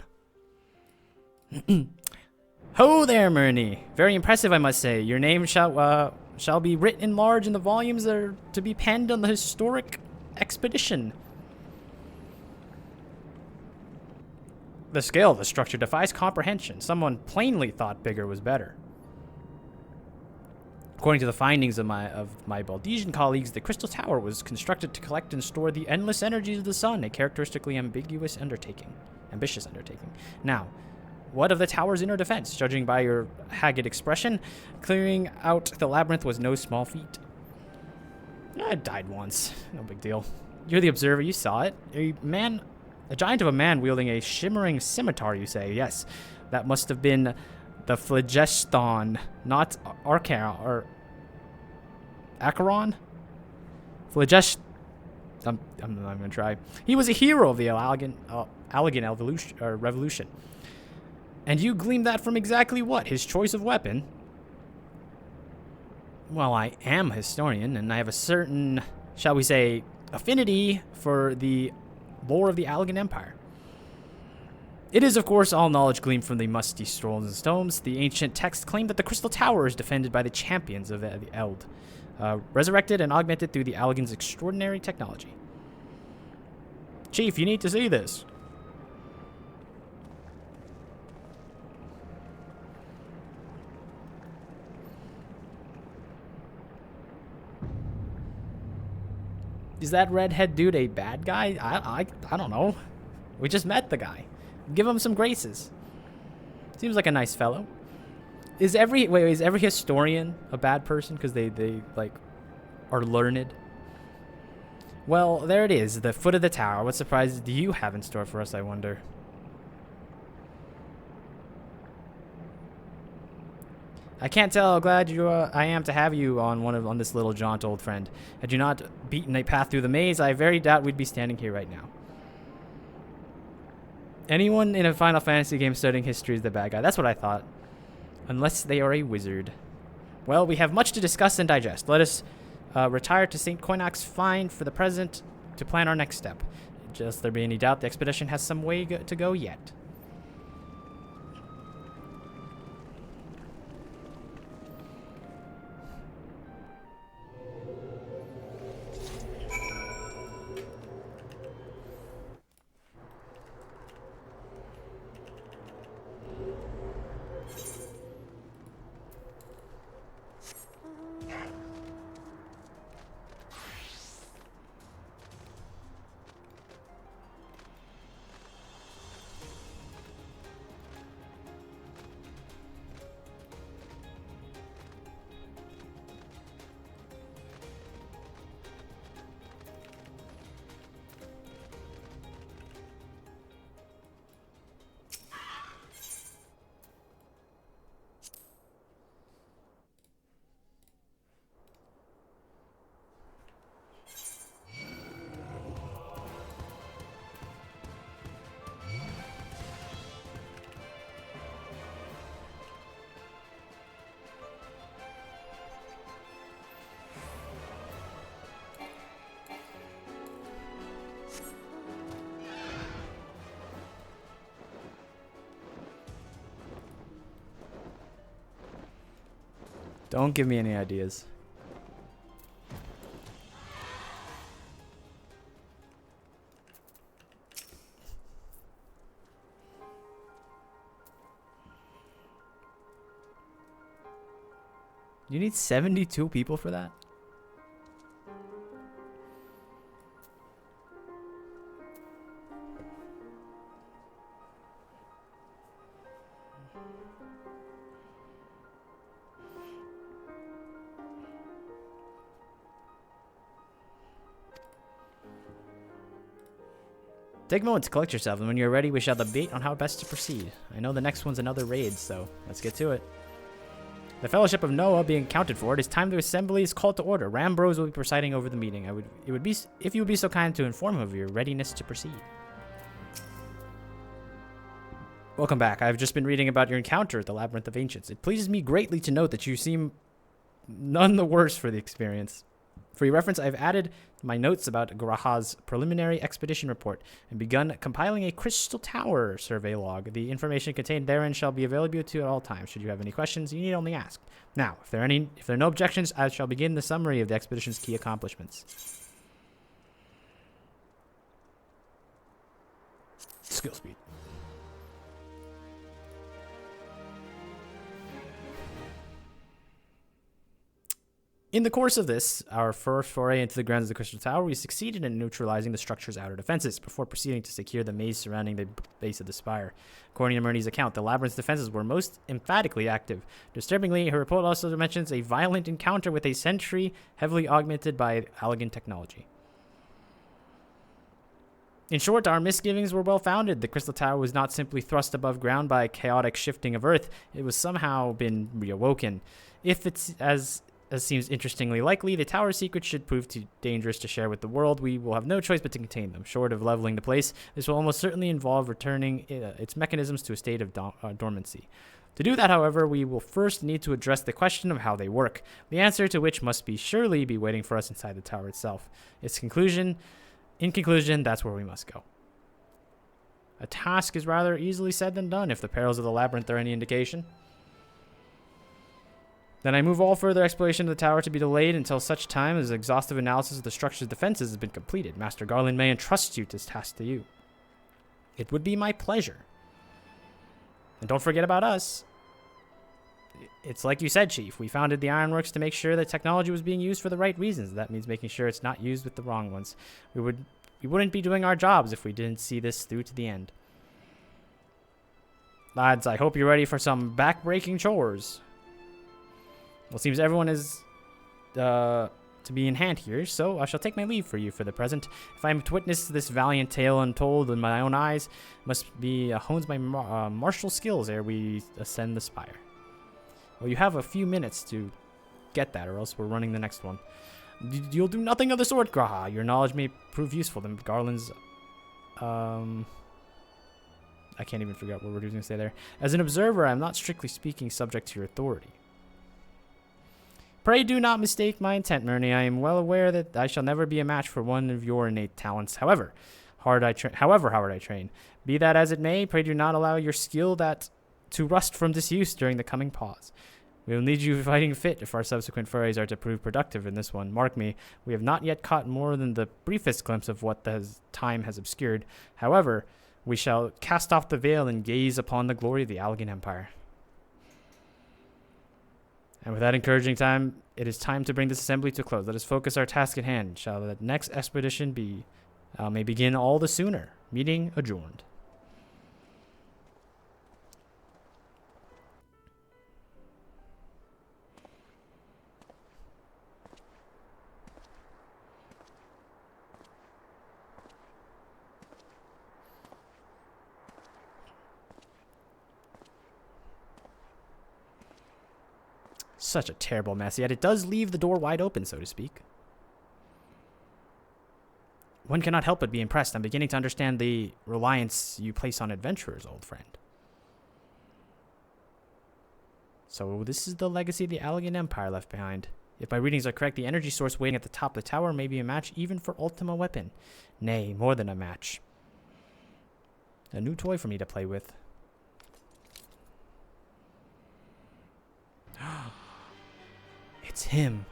Ho there, Murney. Very impressive, I must say. Your name shall be written large in the volumes that are to be penned on the historic expedition. The scale of the structure defies comprehension. Someone plainly thought bigger was better. According to the findings of my Baldesian colleagues, the Crystal Tower was constructed to collect and store the endless energies of the sun, a characteristically ambitious undertaking. Now, what of the tower's inner defense? Judging by your haggard expression, clearing out the labyrinth was no small feat. I died once. No big deal. You're the observer. You saw it. A giant of a man wielding a shimmering scimitar, you say. Yes, that must have been the Phlegeston, not Archaron, or Acheron? Phlegest... I'm not going to try. He was a hero of the Allegan Revolution. And you gleaned that from exactly what? His choice of weapon? Well, I am a historian, and I have a certain, shall we say, affinity for the lore of the Allegan Empire. It is, of course, all knowledge gleaned from the musty scrolls and stones. The ancient text claimed that the Crystal Tower is defended by the champions of the Eld. resurrected and augmented through the Allagan's extraordinary technology. Chief, you need to see this. Is that redhead dude a bad guy? I don't know. We just met the guy. Give him some graces. Seems like a nice fellow. Is every historian a bad person because they like are learned? Well, there it is, the foot of the tower. What surprises do you have in store for us, I wonder? I can't tell how glad I am to have you on this little jaunt, old friend. Had you not beaten a path through the maze, I very doubt we'd be standing here right now. Anyone in a Final Fantasy game studying history is the bad guy. That's what I thought. Unless they are a wizard. Well, we have much to discuss and digest. Let us retire to St. Coinach's Fine for the present to plan our next step. Just there be any doubt, the expedition has some way to go yet. Don't give me any ideas. You need 72 people for that? Take a moment to collect yourself, and when you're ready, we shall debate on how best to proceed. I know the next one's another raid, so let's get to it. The Fellowship of Noah being accounted for, it is time the assembly is called to order. Rambros will be presiding over the meeting. If you would be so kind to inform him of your readiness to proceed. Welcome back. I've just been reading about your encounter at the Labyrinth of Ancients. It pleases me greatly to note that you seem none the worse for the experience. For your reference, I've added my notes about Graha's preliminary expedition report and begun compiling a Crystal Tower survey log. The information contained therein shall be available to you at all times. Should you have any questions, you need only ask. Now, if there are no objections, I shall begin the summary of the expedition's key accomplishments. Skill speed. In the course of this, our first foray into the grounds of the Crystal Tower, we succeeded in neutralizing the structure's outer defenses before proceeding to secure the maze surrounding the base of the spire. According to Murney's account, the labyrinth's defenses were most emphatically active. Disturbingly, her report also mentions a violent encounter with a sentry heavily augmented by Allagan technology. In short, our misgivings were well founded. The Crystal Tower was not simply thrust above ground by a chaotic shifting of Earth. It was somehow been reawoken. If it's as seems interestingly likely, the tower's secrets should prove too dangerous to share with the world. We will have no choice but to contain them. Short of leveling the place, this will almost certainly involve returning its mechanisms to a state of dormancy. To do that, however, we will first need to address the question of how they work, the answer to which must surely be waiting for us inside the tower itself. In conclusion, that's where we must go. A task is rather easily said than done, if the perils of the labyrinth are any indication. Then I move all further exploration of the tower to be delayed until such time as exhaustive analysis of the structure's defenses has been completed. Master Garland may entrust you this task to you. It would be my pleasure. And don't forget about us. It's like you said, Chief. We founded the Ironworks to make sure that technology was being used for the right reasons. That means making sure it's not used with the wrong ones. We wouldn't be doing our jobs if we didn't see this through to the end. Lads, I hope you're ready for some back-breaking chores. Well, it seems everyone is to be in hand here, so I shall take my leave for you for the present. If I am to witness this valiant tale untold in my own eyes, must be hones my martial skills ere we ascend the spire. Well, you have a few minutes to get that, or else we're running the next one. You'll do nothing of the sort, Graha. Your knowledge may prove useful. Then Garland's... I can't even figure out what we're going to say there. As an observer, I'm not strictly speaking subject to your authority. Pray do not mistake my intent, Murney. I am well aware that I shall never be a match for one of your innate talents. However hard I train. Be that as it may, pray do not allow your skill to rust from disuse during the coming pause. We will need you fighting fit if our subsequent forays are to prove productive in this one. Mark me, we have not yet caught more than the briefest glimpse of what time has obscured. However, we shall cast off the veil and gaze upon the glory of the Allegan Empire. And with that encouraging time, it is time to bring this assembly to a close. Let us focus our task at hand. Shall the next expedition may begin all the sooner. Meeting adjourned. Such a terrible mess, yet it does leave the door wide open, so to speak. One cannot help but be impressed. I'm beginning to understand the reliance you place on adventurers, old friend. So this is the legacy the Allegan Empire left behind. If my readings are correct, the energy source waiting at the top of the tower may be a match even for Ultima Weapon. Nay, more than a match. A new toy for me to play with. It's him.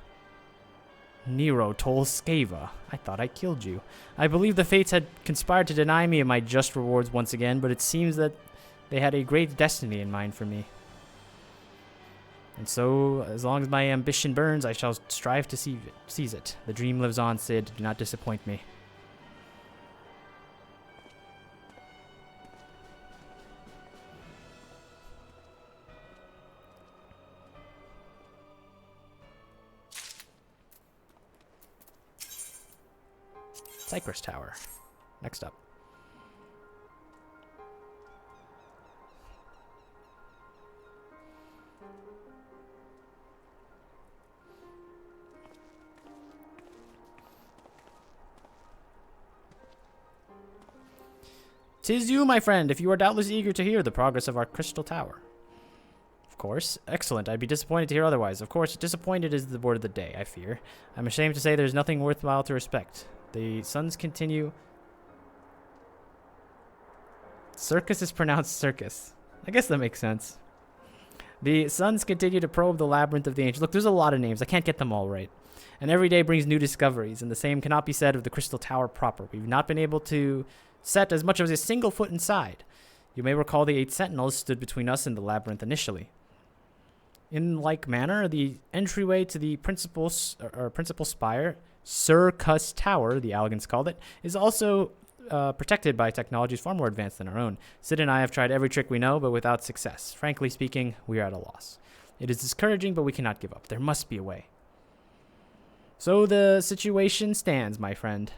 Nero Tolskava. I thought I killed you. I believe the fates had conspired to deny me of my just rewards once again, but it seems that they had a great destiny in mind for me. And so, as long as my ambition burns, I shall strive to seize it. The dream lives on, Cid. Do not disappoint me. Cypress Tower. Next up. "'Tis you, my friend, if you are doubtless eager to hear the progress of our crystal tower." Of course. Excellent. I'd be disappointed to hear otherwise. Of course, disappointed is the word of the day, I fear. I'm ashamed to say there's nothing worthwhile to respect. The suns continue... Circus is pronounced circus. I guess that makes sense. The suns continue to probe the labyrinth of the ancients. Look, there's a lot of names. I can't get them all right. And every day brings new discoveries, and the same cannot be said of the Crystal Tower proper. We've not been able to set as much as a single foot inside. You may recall the 8 sentinels stood between us and the labyrinth initially. In like manner, the entryway to the principal spire, Circus Tower, the Allegans called it, is also protected by technologies far more advanced than our own. Sid and I have tried every trick we know, but without success. Frankly speaking, we are at a loss. It is discouraging, but we cannot give up. There must be a way. So the situation stands, my friend.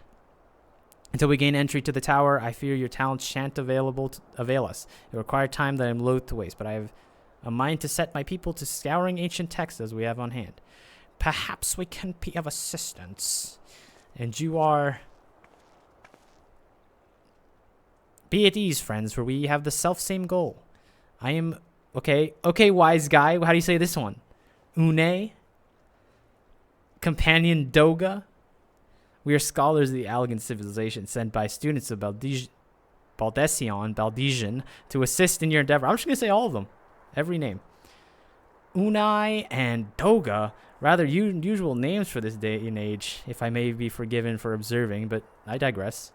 Until we gain entry to the tower, I fear your talents shan't avail us. It requires time that I am loath to waste, but I have a mind to set my people to scouring ancient texts as we have on hand. Perhaps we can be of assistance. And you are... Be at ease, friends, for we have the self-same goal. I am... Okay, wise guy. How do you say this one? Une? Companion Doga? We are scholars of the Allegan civilization sent by students of Baldesian to assist in your endeavor. I'm just going to say all of them. Every name. Unai and Doga. Rather unusual names for this day and age, if I may be forgiven for observing, but I digress.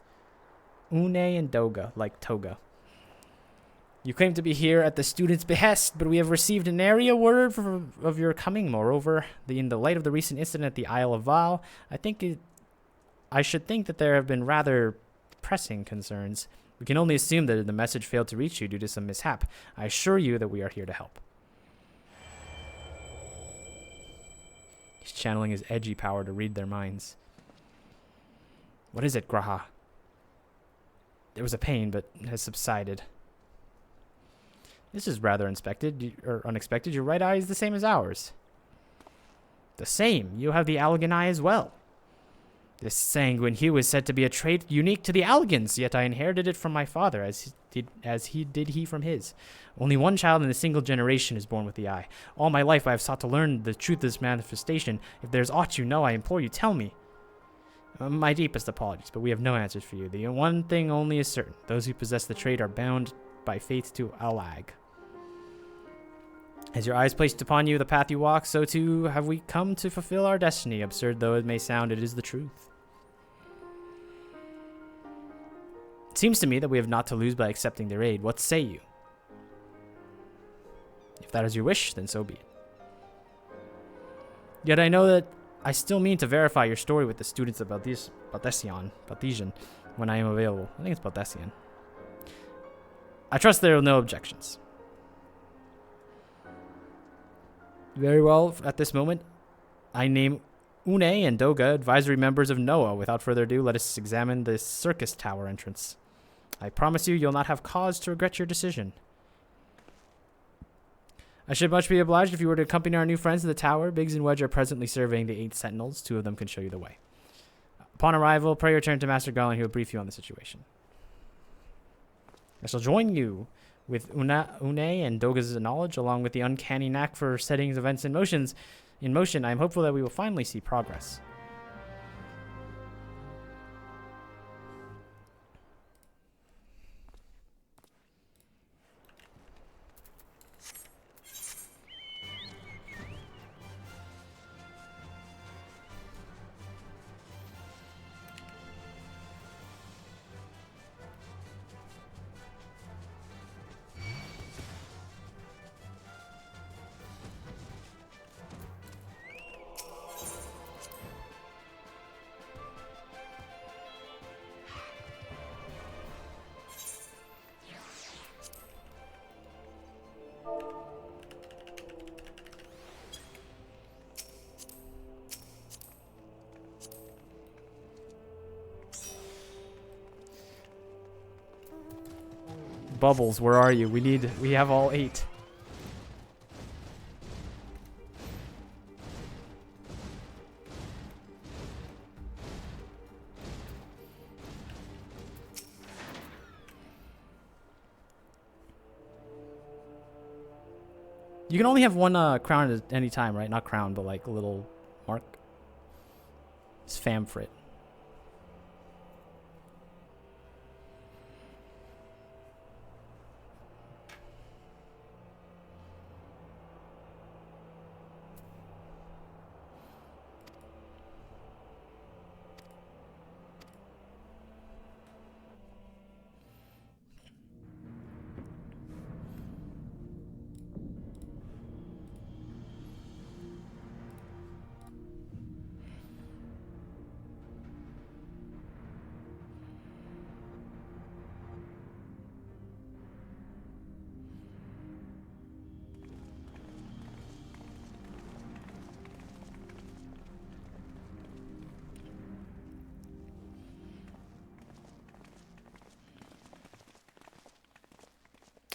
Une and Doga, like toga. You claim to be here at the student's behest, but we have received an area word of your coming. Moreover, in the light of the recent incident at the Isle of Val, I should think that there have been rather pressing concerns. We can only assume that the message failed to reach you due to some mishap. I assure you that we are here to help. He's channeling his edgy power to read their minds. What is it, Graha? There was a pain, but it has subsided. This is rather unexpected. Your right eye is the same as ours. The same? You have the Allegan eye as well. This sanguine hue is said to be a trait unique to the Allegans, yet I inherited it from my father, as he did from his. Only one child in a single generation is born with the eye. All my life I have sought to learn the truth of this manifestation. If there is aught you know, I implore you, tell me. My deepest apologies, but we have no answers for you. The one thing only is certain. Those who possess the trait are bound by fate to Alag. As your eyes placed upon you the path you walk, so too have we come to fulfill our destiny. Absurd though it may sound, it is the truth. It seems to me that we have not to lose by accepting their aid. What say you? If that is your wish, then so be it. Yet I know that I still mean to verify your story with the students of Baltesian, when I am available. I think it's Baltesian. I trust there are no objections. Very well, at this moment, I name Une and Doga advisory members of NOAA. Without further ado, let us examine the circus tower entrance. I promise you'll not have cause to regret your decision. I should much be obliged if you were to accompany our new friends to the tower. Biggs and Wedge are presently surveying the 8 sentinels. 2 of them can show you the way. Upon arrival, pray return to Master Garland. He will brief you on the situation. I shall join you with Une and Doga's knowledge, along with the uncanny knack for setting events in motion. I am hopeful that we will finally see progress. Bubbles, where are you? We have all 8. You can only have one crown at any time, right? Not crown, but like a little mark. It's Famfrit.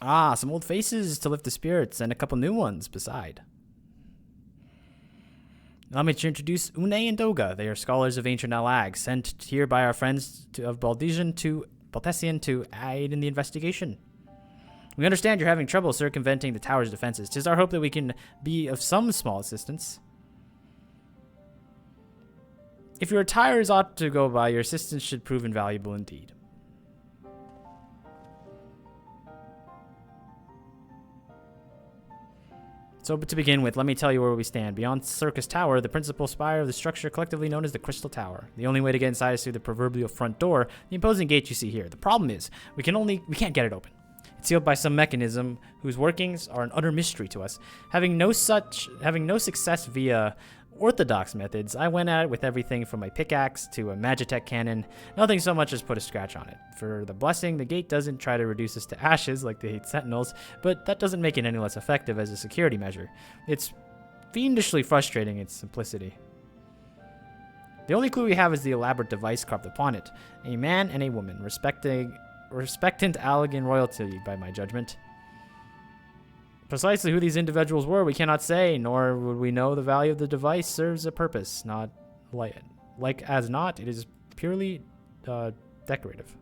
Ah, some old faces to lift the spirits, and a couple new ones beside. Allow me to introduce Une and Doga. They are scholars of ancient Alag, sent here by our friends of Baltesian to aid in the investigation. We understand you're having trouble circumventing the tower's defenses. 'Tis our hope that we can be of some small assistance. If your attires ought to go by, your assistance should prove invaluable indeed. So to begin with, let me tell you where we stand. Beyond Circus Tower, the principal spire of the structure collectively known as the Crystal Tower. The only way to get inside is through the proverbial front door, the imposing gate you see here. The problem is, we can't get it open. It's sealed by some mechanism whose workings are an utter mystery to us. Having no success via orthodox methods, I went at it with everything from my pickaxe to a Magitech cannon. Nothing so much as put a scratch on it. For the blessing, the gate doesn't try to reduce us to ashes like the 8 sentinels, but that doesn't make it any less effective as a security measure. It's fiendishly frustrating in its simplicity. The only clue we have is the elaborate device carved upon it. A man and a woman, respectant Allegan royalty by my judgment. Precisely who these individuals were, we cannot say, nor would we know the value of the device serves a purpose. Not like as not, it is purely decorative.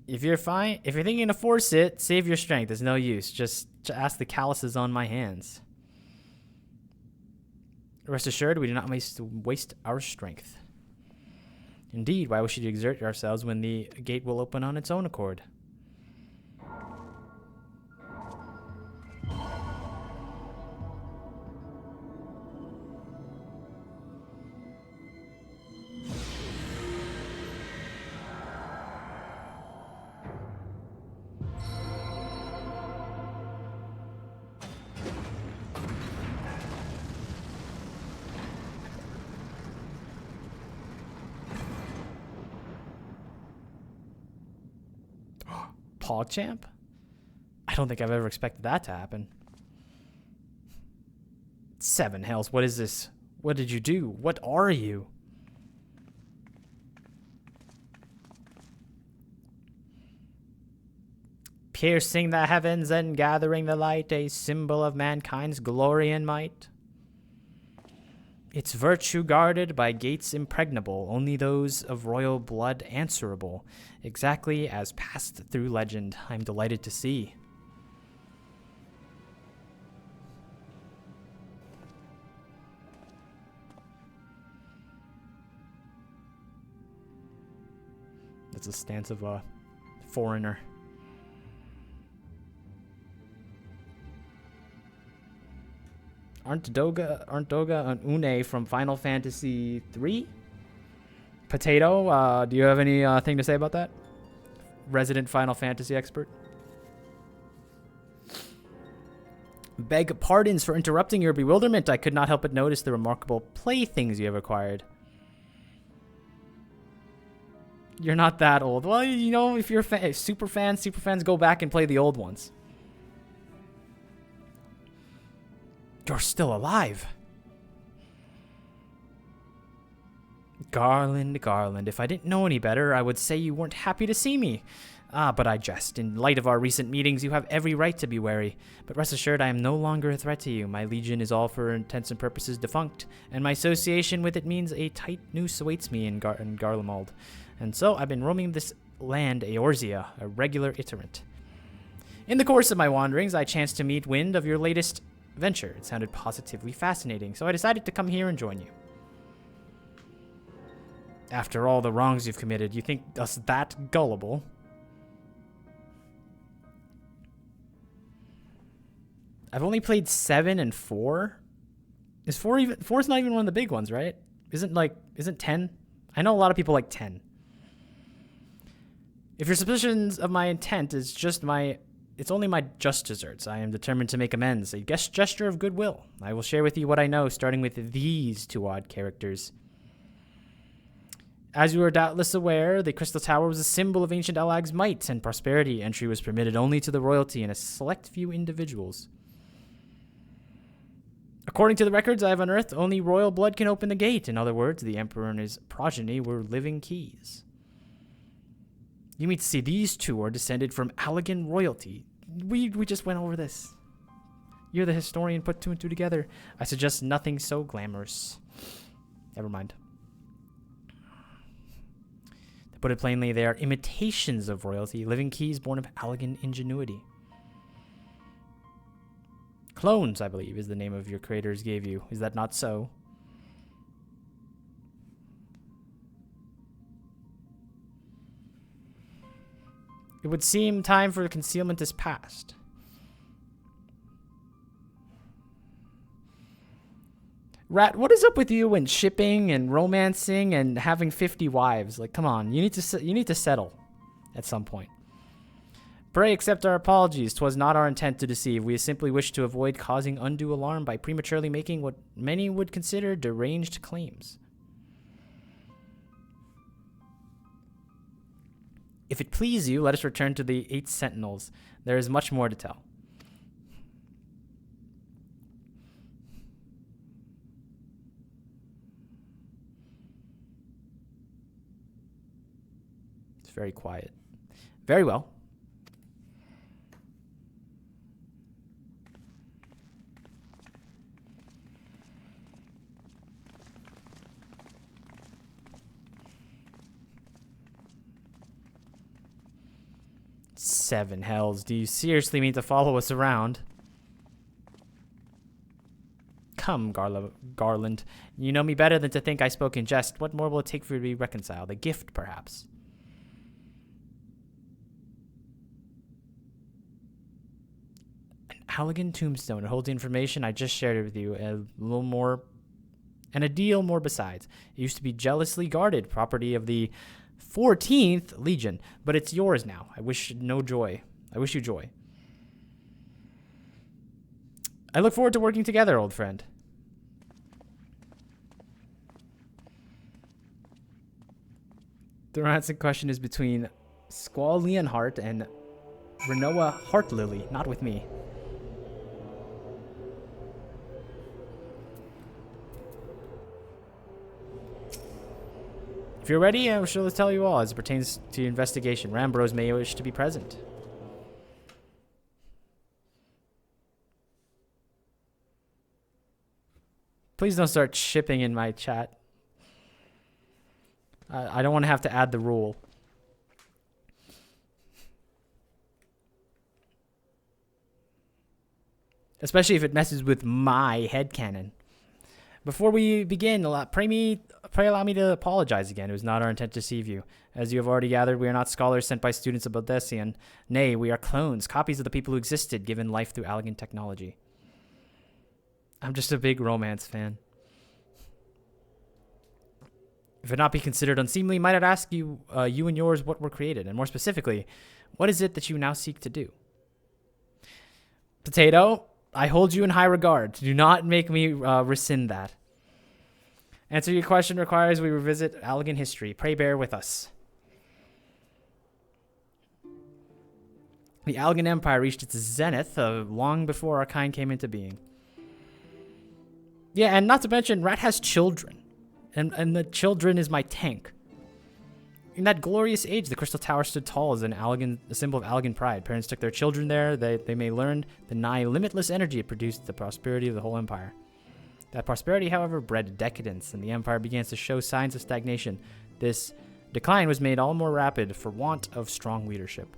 If you're thinking to force it, save your strength. There's no use. Just ask the calluses on my hands. Rest assured, we do not waste our strength. Indeed, why should we exert ourselves when the gate will open on its own accord? PogChamp? I don't think I've ever expected that to happen. 7 hells, what is this? What did you do? What are you? Piercing the heavens and gathering the light, a symbol of mankind's glory and might. Its virtue guarded by gates impregnable, only those of royal blood answerable, exactly as passed through legend, I'm delighted to see. That's a stance of a foreigner. Aren't Doga and Une from Final Fantasy III? Potato, do you have any thing to say about that? Resident Final Fantasy expert. Beg pardons for interrupting your bewilderment. I could not help but notice the remarkable playthings you have acquired. You're not that old. Well, you know, if you're super fans go back and play the old ones. You're still alive. Garland, if I didn't know any better, I would say you weren't happy to see me. But I jest. In light of our recent meetings, you have every right to be wary. But rest assured, I am no longer a threat to you. My legion is all for intents and purposes defunct, and my association with it means a tight noose awaits me in Garlemald. And so I've been roaming this land, Eorzea, a regular iterant. In the course of my wanderings, I chanced to meet wind of your latest venture. It sounded positively fascinating, so I decided to come here and join you. After all the wrongs you've committed, you think us that gullible? I've only played 7 and 4. Is 4 even? 4's not even one of the big ones, right? Isn't 10? I know a lot of people like 10. If your suspicions of my intent is it's only my just desserts. I am determined to make amends, a gesture of goodwill. I will share with you what I know, starting with these 2 odd characters. As you are doubtless aware, the Crystal Tower was a symbol of ancient Alag's might and prosperity. Entry was permitted only to the royalty and a select few individuals. According to the records I have unearthed, only royal blood can open the gate. In other words, the Emperor and his progeny were living keys. You mean to see these 2 are descended from Allegan royalty? We just went over this. You're the historian, put 2 and 2 together. I suggest nothing so glamorous. Never mind. The Put it plainly, they are imitations of royalty, living keys born of elegant ingenuity. Clones, I believe, is the name of your creators gave you. Is that not so? It would seem time for concealment is past. Rat, what is up with you and shipping and romancing and having 50 wives? Like, come on, you need to settle at some point. Pray accept our apologies. 'Twas not our intent to deceive. We simply wish to avoid causing undue alarm by prematurely making what many would consider deranged claims. If it please you, let us return to the 8 sentinels. There is much more to tell. It's very quiet. Very well. Seven hells. Do you seriously mean to follow us around? Come, Garland. You know me better than to think I spoke in jest. What more will it take for you to be reconciled? A gift, perhaps? An elegant tombstone. It holds the information I just shared with you. A little more, and a deal more besides. It used to be jealously guarded, property of the 14th Legion, but it's yours now. I wish you joy. I look forward to working together, old friend. The romance in question is between Squall Leonhart and Renoa Heartlily, not with me. If you're ready, I shall tell you all as it pertains to your investigation. Rambros may wish to be present. Please don't start shipping in my chat. I don't want to have to add the rule. Especially if it messes with my headcanon. Before we begin, pray allow me to apologize again. It was not our intent to deceive you. As you have already gathered, we are not scholars sent by students of Baldessian. Nay, we are clones, copies of the people who existed, given life through elegant technology. I'm just a big romance fan. If it not be considered unseemly, might I ask you, you and yours, what were created? And more specifically, what is it that you now seek to do? Potato, I hold you in high regard. Do not make me rescind that. Answer your question requires we revisit elegant history. Pray bear with us. The Allegan Empire reached its zenith long before our kind came into being. Yeah, and not to mention, Rat has children. And the children is my tank. In that glorious age, the Crystal Tower stood tall as a symbol of Allegan pride. Parents took their children there. They may learn the nigh limitless energy it produced, the prosperity of the whole empire. That prosperity, however, bred decadence, and the empire began to show signs of stagnation. This decline was made all more rapid for want of strong leadership.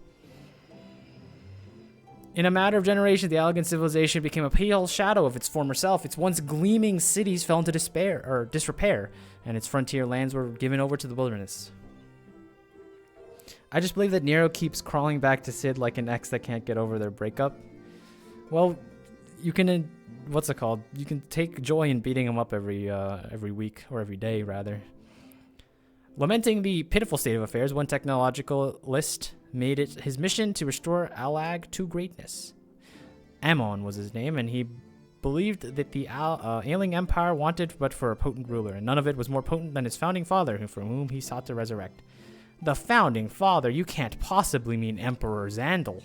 In a matter of generations, the Allegan civilization became a pale shadow of its former self. Its once gleaming cities fell into disrepair, and its frontier lands were given over to the wilderness. I just believe that Nero keeps crawling back to Sid like an ex that can't get over their breakup. Well, you can, what's it called? You can take joy in beating him up every week, or every day, rather. Lamenting the pitiful state of affairs, one technologicalist made it his mission to restore Allag to greatness. Ammon was his name, and he believed that the ailing empire wanted but for a potent ruler, and none of it was more potent than his founding father, from whom he sought to resurrect. The founding father? You can't possibly mean Emperor Xandal.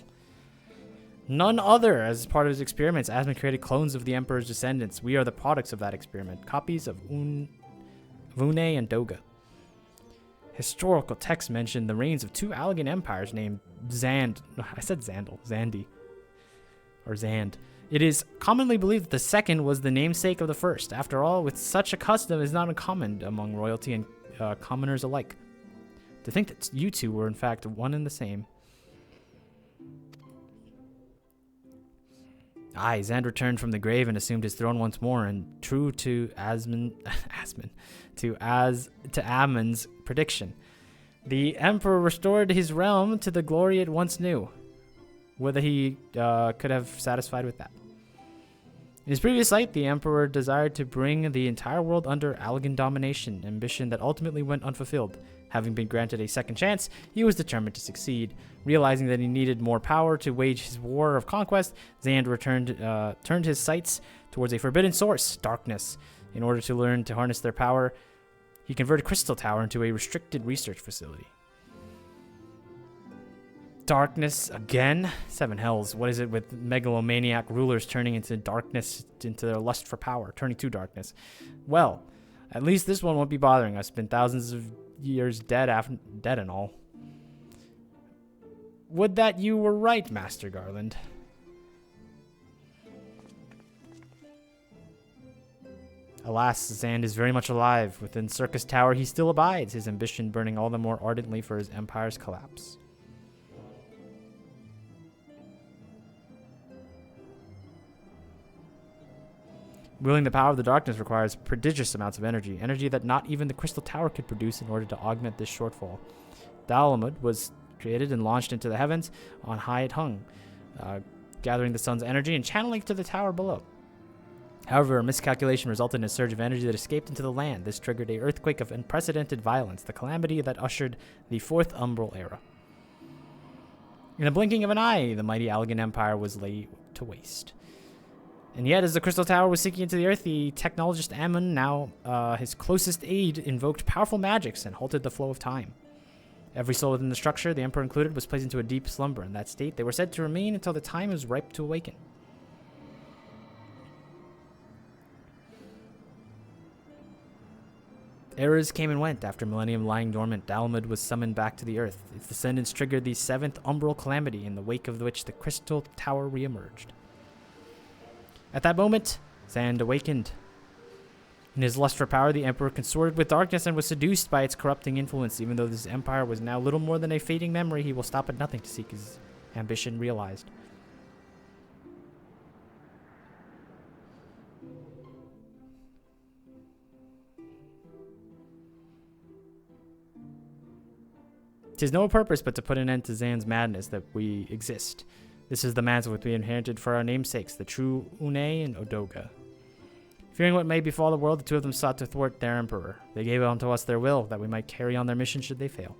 None other. As part of his experiments, Asmund created clones of the Emperor's descendants. We are the products of that experiment, copies of Vune and Doga. Historical texts mention the reigns of 2 Allegan empires named Zand. I said Xandal. Zandi. Or Zand. It is commonly believed that the second was the namesake of the first. After all, with such a custom is not uncommon among royalty and commoners alike. To think that you two were in fact one and the same. Aye, Zand returned from the grave and assumed his throne once more, and true to Ammon's prediction, the emperor restored his realm to the glory it once knew. Whether he could have satisfied with that. In his previous life, the emperor desired to bring the entire world under Allegan domination, ambition that ultimately went unfulfilled. Having been granted a second chance, he was determined to succeed. Realizing that he needed more power to wage his war of conquest, Zand turned his sights towards a forbidden source, darkness. In order to learn to harness their power, he converted Crystal Tower into a restricted research facility. Darkness again? Seven hells. What is it with megalomaniac rulers turning into darkness, into their lust for power, turning to darkness? Well, at least this one won't be bothering us. Been thousands of years dead and all. Would that you were right, Master Garland. Alas, Zand is very much alive. Within Circus Tower, he still abides, his ambition burning all the more ardently for his empire's collapse. Wielding the power of the darkness requires prodigious amounts of energy that not even the Crystal Tower could produce in order to augment this shortfall. Dalamud was created and launched into the heavens. On high it hung, gathering the sun's energy and channeling it to the tower below. However, a miscalculation resulted in a surge of energy that escaped into the land. This triggered an earthquake of unprecedented violence, the calamity that ushered the Fourth Umbral Era. In a blinking of an eye, the mighty Allegan Empire was laid to waste. And yet, as the Crystal Tower was sinking into the earth, the technologist Ammon, now his closest aide, invoked powerful magics and halted the flow of time. Every soul within the structure, the Emperor included, was placed into a deep slumber. In that state, they were said to remain until the time was ripe to awaken. Eras came and went. After millennium lying dormant, Dalamud was summoned back to the earth. Its descendants triggered the seventh umbral calamity, in the wake of which the Crystal Tower re-emerged. At that moment, Zand awakened. In his lust for power, the Emperor consorted with darkness and was seduced by its corrupting influence. Even though this empire was now little more than a fading memory, he will stop at nothing to seek his ambition realized. "'Tis no purpose but to put an end to Zand's madness that we exist. This is the mantle which we inherited for our namesakes, the true Une and Odoga. Fearing what may befall the world, the two of them sought to thwart their emperor. They gave unto us their will, that we might carry on their mission should they fail.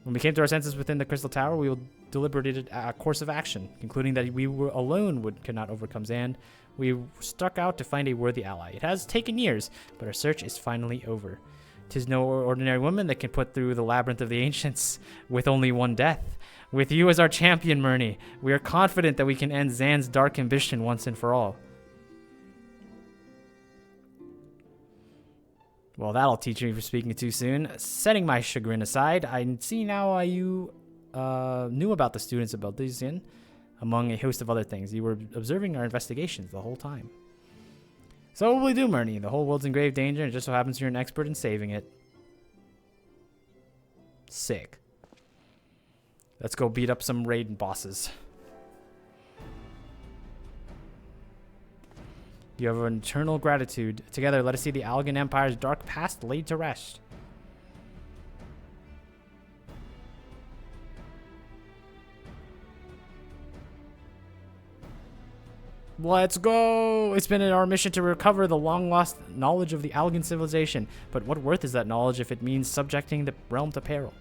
When we came to our senses within the Crystal Tower, we deliberated a course of action, concluding that we were alone could not overcome Zand. We struck out to find a worthy ally. It has taken years, but our search is finally over. 'Tis no ordinary woman that can put through the labyrinth of the ancients with only one death. With you as our champion, Myrni, we are confident that we can end Zand's dark ambition once and for all." Well, that'll teach me for speaking too soon. Setting my chagrin aside, I see now you knew about the students of Beldizian, among a host of other things. You were observing our investigations the whole time. "So what will we do, Myrni? The whole world's in grave danger, and it just so happens you're an expert in saving it." Sick. Let's go beat up some raid bosses. You have an eternal gratitude. Together, let us see the Allegan Empire's dark past laid to rest. Let's go! It's been our mission to recover the long-lost knowledge of the Allegan civilization. But what worth is that knowledge if it means subjecting the realm to peril?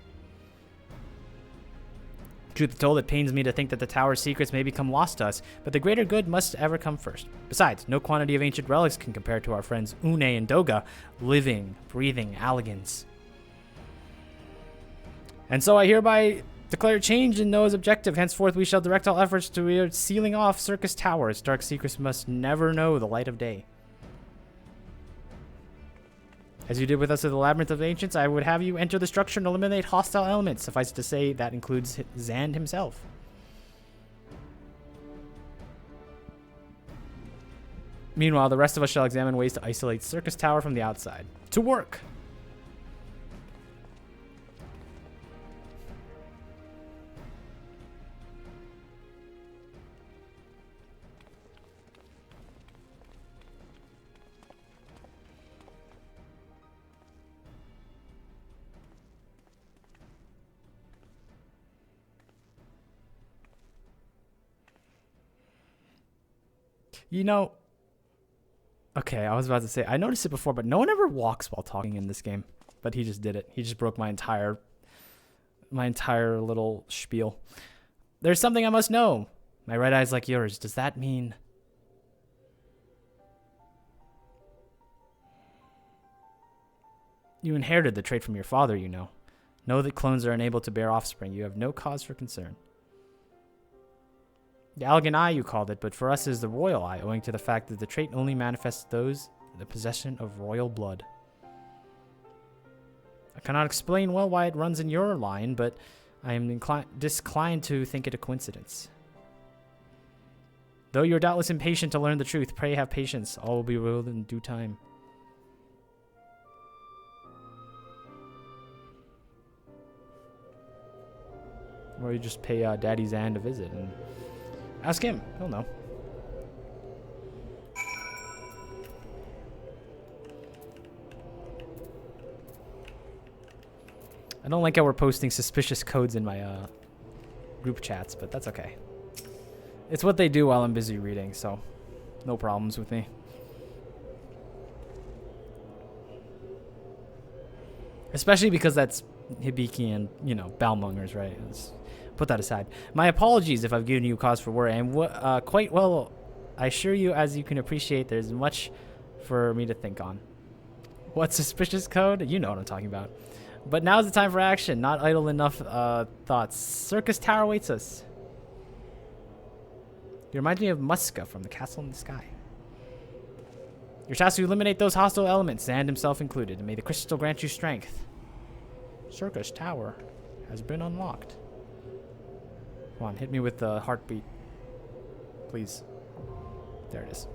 Truth be told, it pains me to think that the tower's secrets may become lost to us, but the greater good must ever come first. Besides, no quantity of ancient relics can compare to our friends Une and Doga, living, breathing Allegans. And so I hereby declare change in Noah's objective. Henceforth, we shall direct all efforts to sealing off Circus Tower. Its dark secrets must never know the light of day. As you did with us at the Labyrinth of the Ancients, I would have you enter the structure and eliminate hostile elements. Suffice it to say, that includes Zand himself. Meanwhile, the rest of us shall examine ways to isolate Circus Tower from the outside. To work! You know, okay, I was about to say, I noticed it before, but no one ever walks while talking in this game. But he just did it. He just broke my entire little spiel. There's something I must know. My red eye's like yours. Does that mean... You inherited the trait from your father, you know. Know that clones are unable to bear offspring. You have no cause for concern. The elegant eye, you called it, but for us it is the royal eye, owing to the fact that the trait only manifests those in the possession of royal blood. I cannot explain well why it runs in your line, but I am disinclined to think it a coincidence. Though you are doubtless impatient to learn the truth, pray have patience. All will be revealed in due time. Or you just pay Daddy Zan to visit and ask him. He'll know. I don't like how we're posting suspicious codes in my group chats, but that's okay. It's what they do while I'm busy reading, so no problems with me. Especially because that's Hibiki and, you know, Balmongers, right? Let's put that aside. My apologies if I've given you cause for worry. I'm quite well. I assure you, as you can appreciate, there's much for me to think on. What suspicious code? You know what I'm talking about. But now's the time for action. Not idle enough thoughts. Circus Tower awaits us. You remind me of Muska from the Castle in the Sky. Your task to eliminate those hostile elements, Zand himself included, and may the crystal grant you strength. Circus Tower has been unlocked. Come on, hit me with the heartbeat. Please. There it is.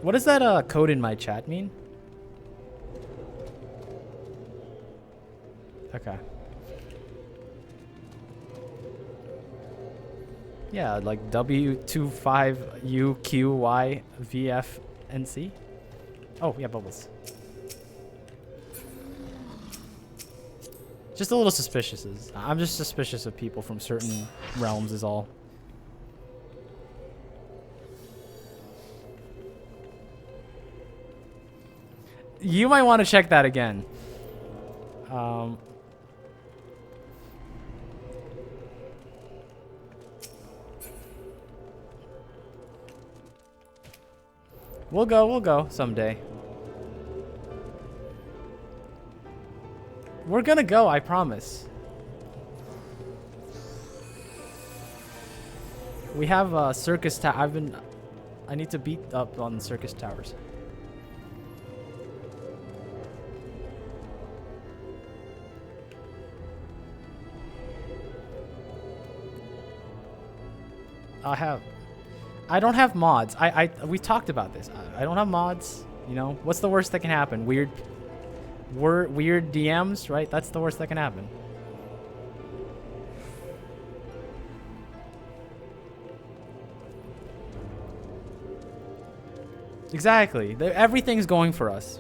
What does that code in my chat mean? Okay. Yeah, like W25UQYVFNC. Oh, yeah, bubbles. Just a little suspicious. I'm just suspicious of people from certain realms is all. You might want to check that again. We'll go someday. We're gonna go, I promise. We have a circus tower. I need to beat up on circus towers. I don't have mods. We talked about this. I don't have mods. You know, what's the worst that can happen? Weird DMs, right? That's the worst that can happen. Exactly. Everything's going for us.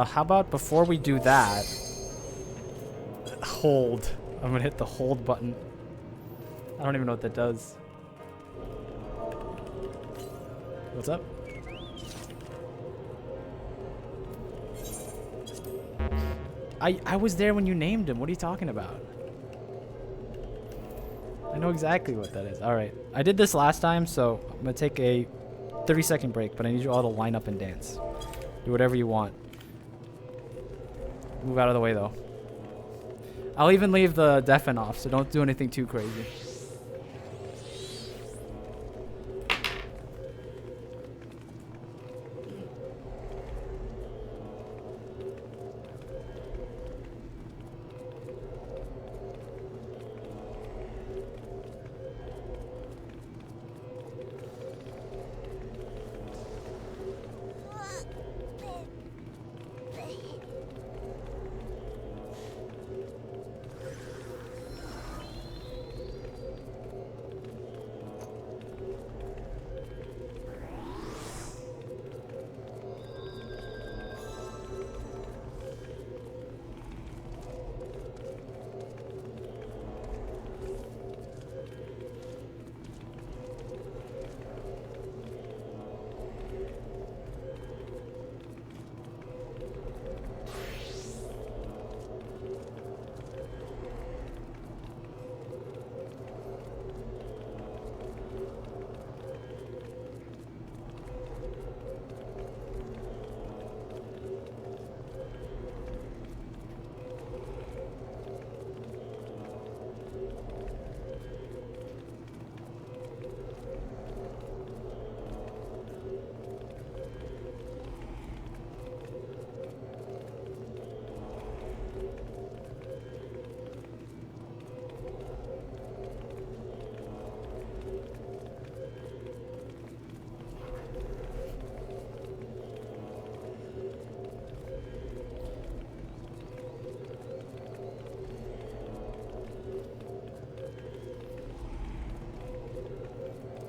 How about before we do that, hold. I'm gonna hit the hold button. I don't even know what that does. What's up? I was there when you named him. What are you talking about? I know exactly what that is. All right. I did this last time, so I'm gonna take a 30-second break, but I need you all to line up and dance. Do whatever you want. Move out of the way, though. I'll even leave the deafen off, so don't do anything too crazy.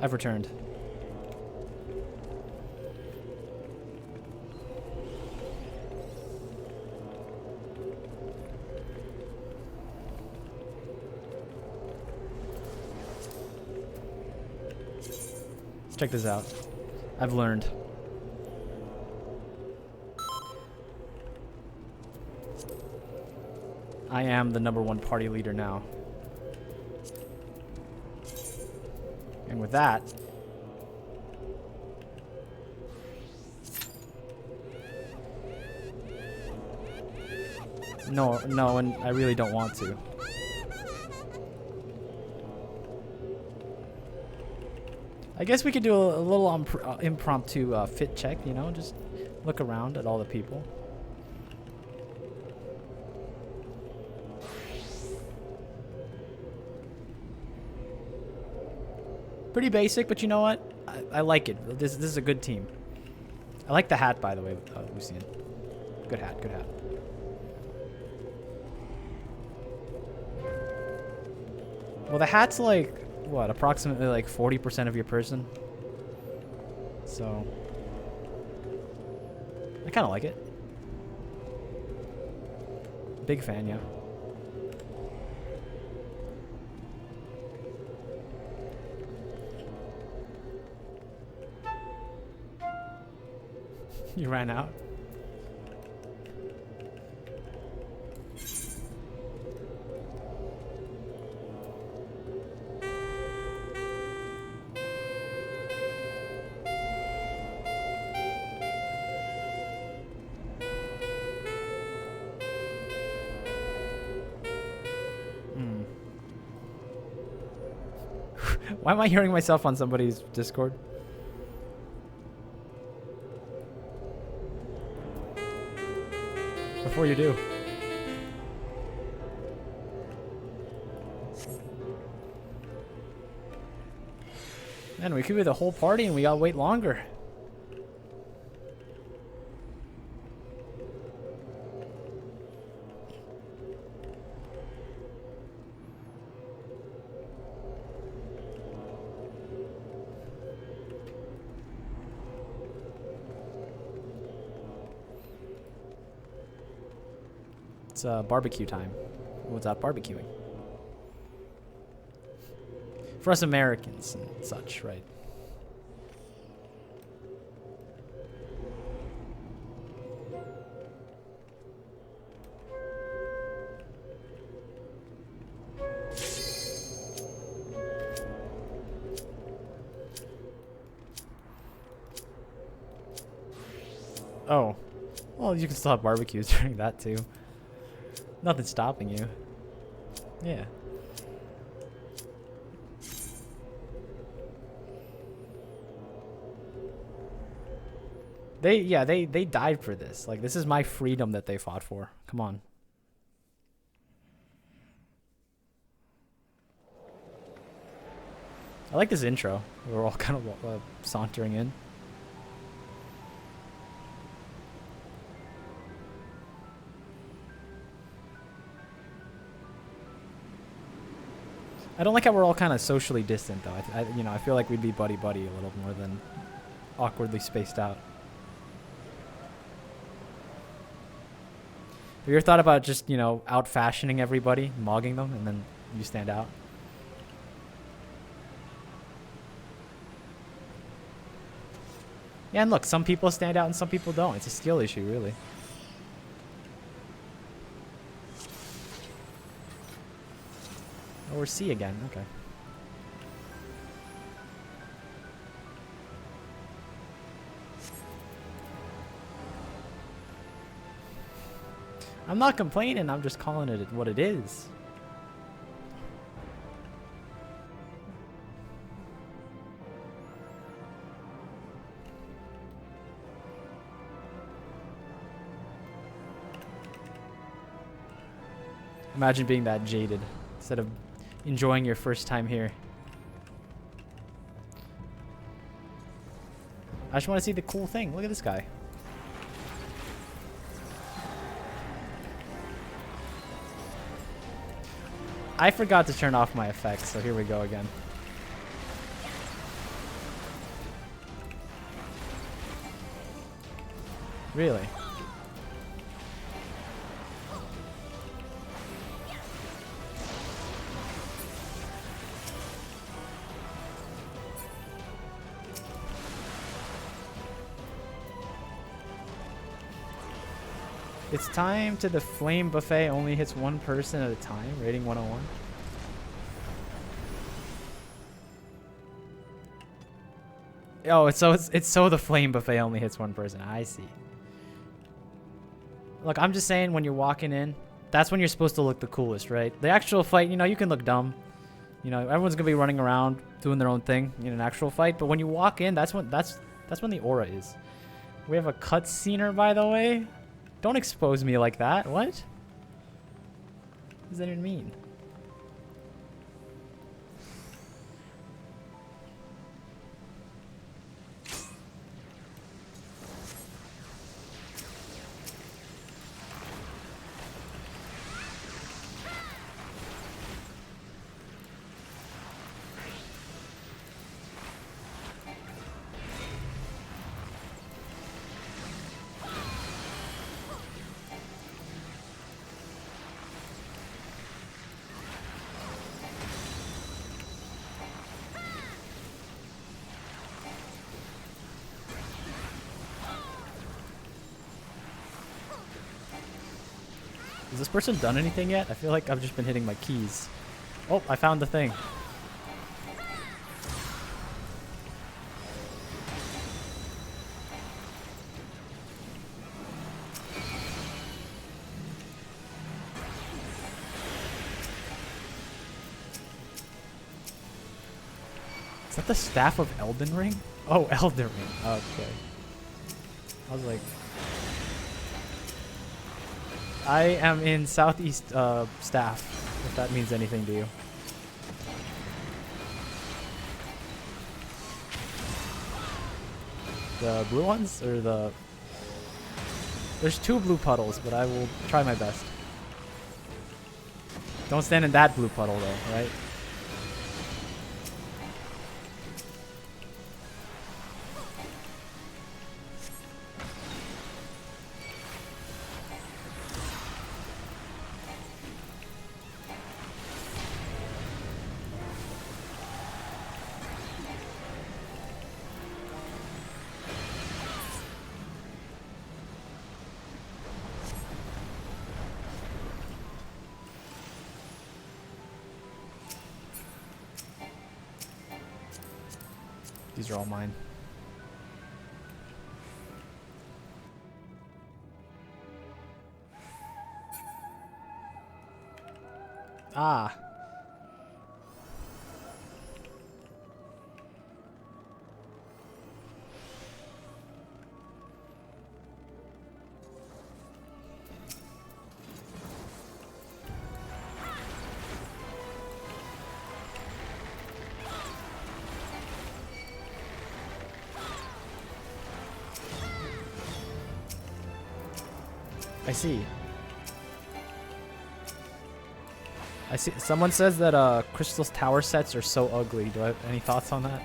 I've returned. Let's check this out. I've learned. I am the #1 party leader now. And with that, no, and I really don't want to. I guess we could do a little impromptu fit check, you know, just look around at all the people. Pretty basic, but you know what? I like it. This is a good team. I like the hat, by the way, Lucian. Good hat, good hat. Well, the hat's like, what, approximately like 40% of your person. So, I kind of like it. Big fan, yeah. You ran out? Why am I hearing myself on somebody's Discord? Before you do. Man, we could be the whole party and we gotta wait longer. It's barbecue time. What's up, barbecuing? For us Americans and such, right? Oh. Well, you can still have barbecues during that too. Nothing's stopping you. Yeah. They died for this. Like, this is my freedom that they fought for. Come on. I like this intro. We're all kind of sauntering in. I don't like how we're all kind of socially distant, though. I feel like we'd be buddy-buddy a little more than awkwardly spaced out. Have you ever thought about just, out-fashioning everybody, mogging them, and then you stand out? Yeah, and look, some people stand out and some people don't. It's a skill issue, really. Oh, we're C again. Okay. I'm not complaining. I'm just calling it what it is. Imagine being that jaded instead of enjoying your first time here. I just want to see the cool thing. Look at this guy. I forgot to turn off my effects, so here we go again. Really? It's time to the flame buffet only hits one person at a time. Rating 101. Oh, it's so the flame buffet only hits one person. I see. Look, I'm just saying when you're walking in, that's when you're supposed to look the coolest, right? The actual fight, you know, you can look dumb. You know, everyone's gonna be running around doing their own thing in an actual fight, but when you walk in, that's when the aura is. We have a cutscener, by the way. Don't expose me like that. What? What does that even mean? Has this person done anything yet? I feel like I've just been hitting my keys. Oh, I found the thing. Is that the Staff of Elden Ring? Oh, Elden Ring. Okay. I was like... I am in Southeast Staff, if that means anything to you. The blue ones? Or the... There's 2 blue puddles, but I will try my best. Don't stand in that blue puddle, though, right? These are all mine. Ah. I see. I see. Someone says that Crystal's tower sets are so ugly. Do I have any thoughts on that?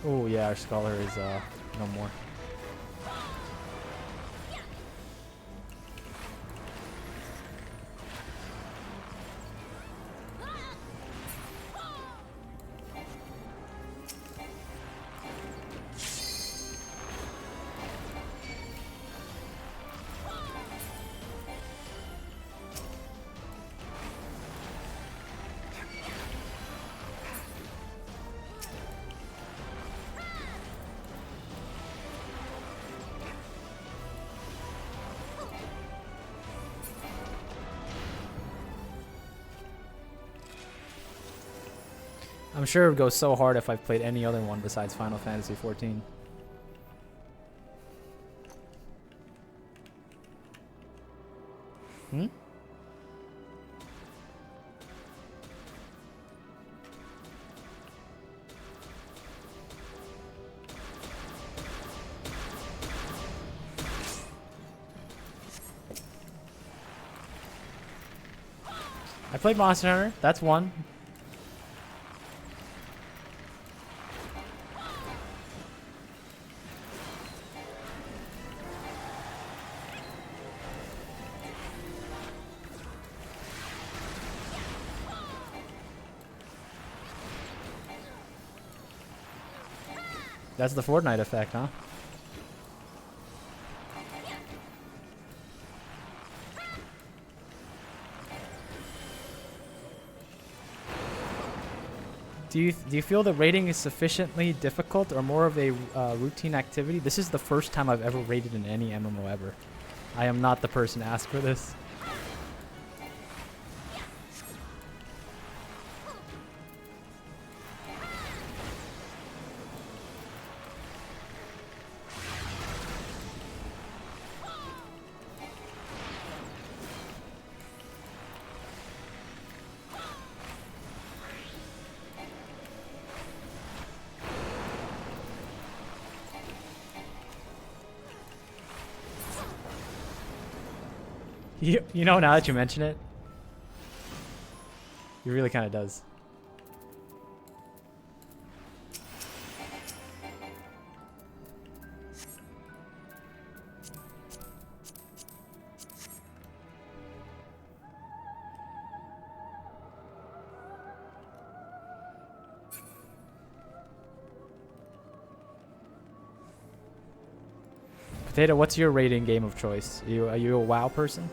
Oh yeah, our scholar is no more. I'm sure it would go so hard if I've played any other one besides Final Fantasy XIV. Hmm? I played Monster Hunter. That's one. That's the Fortnite effect, huh? Do you feel the raiding is sufficiently difficult or more of a routine activity? This is the first time I've ever raided in any MMO ever. I am not the person to ask for this. You know, now that you mention it, he really kind of does. Potato, what's your raiding game of choice? Are you a WoW person?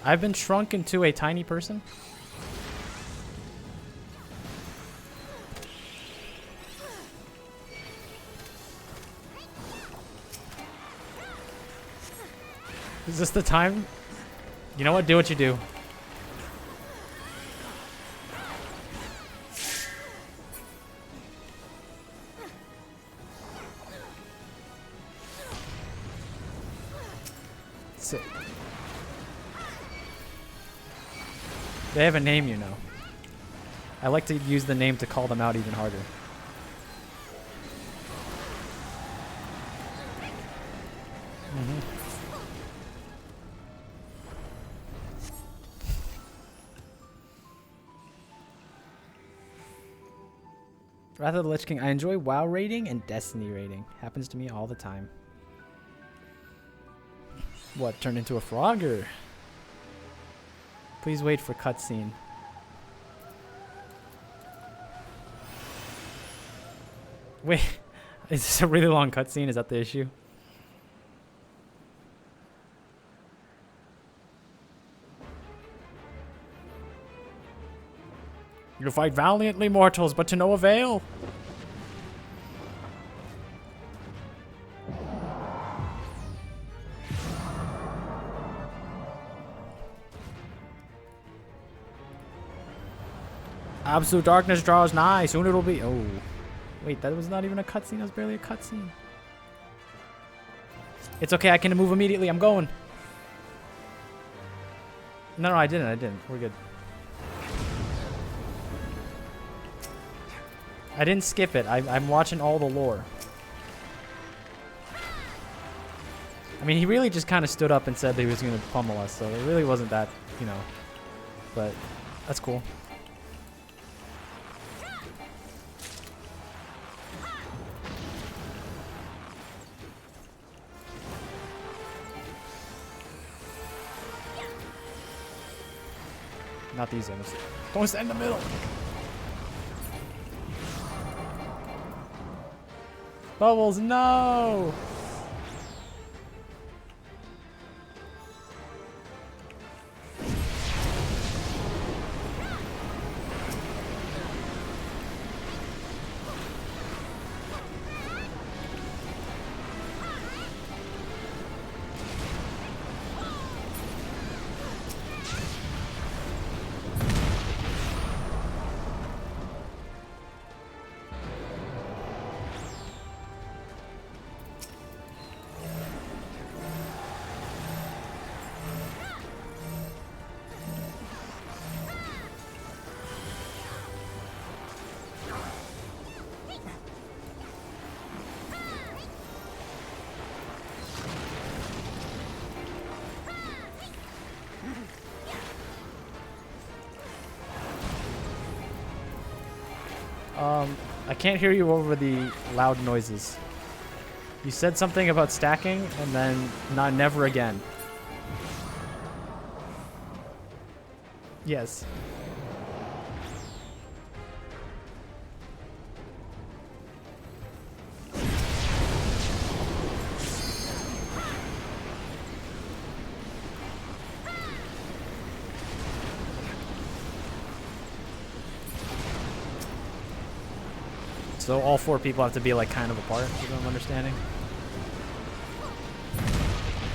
I've been shrunk into a tiny person. Is this the time? You know what? Do what you do. Sit. They have a name, you know. I like to use the name to call them out even harder. Wrath of the Lich King. I enjoy WoW raiding and Destiny raiding. Happens to me all the time. What, turned into a frogger? Please wait for cutscene. Wait, is this a really long cutscene? Is that the issue? You fight valiantly, mortals, but to no avail. Absolute darkness draws nigh. Soon it'll be. Oh, wait, that was not even a cutscene. That was barely a cutscene. It's okay. I can move immediately. I'm going. No, I didn't. We're good. I didn't skip it. I'm watching all the lore. I mean, he really just kind of stood up and said that he was going to pummel us, so it really wasn't that, you know. But that's cool. Not these enemies. Don't stand in the middle. Bubbles, no! I can't hear you over the loud noises. You said something about stacking and then never again. Yes. So all four people have to be like kind of apart, is what I'm understanding.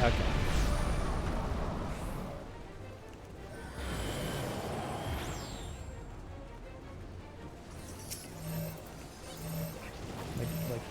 Okay. Like.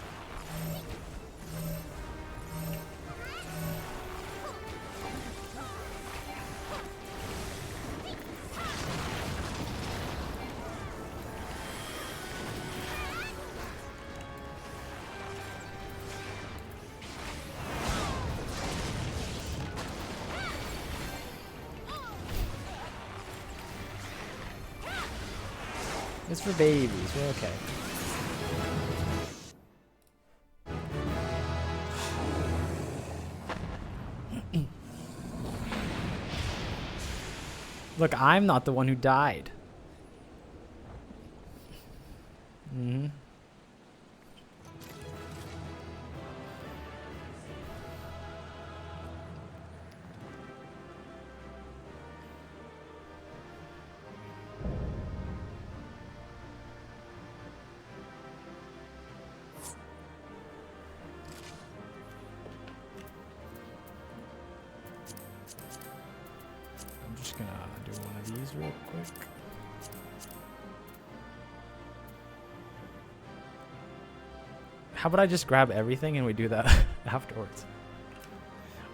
It's for babies. We're okay. Look, I'm not the one who died. Mm-hmm. I'm just gonna do one of these real quick. How about I just grab everything and we do that afterwards?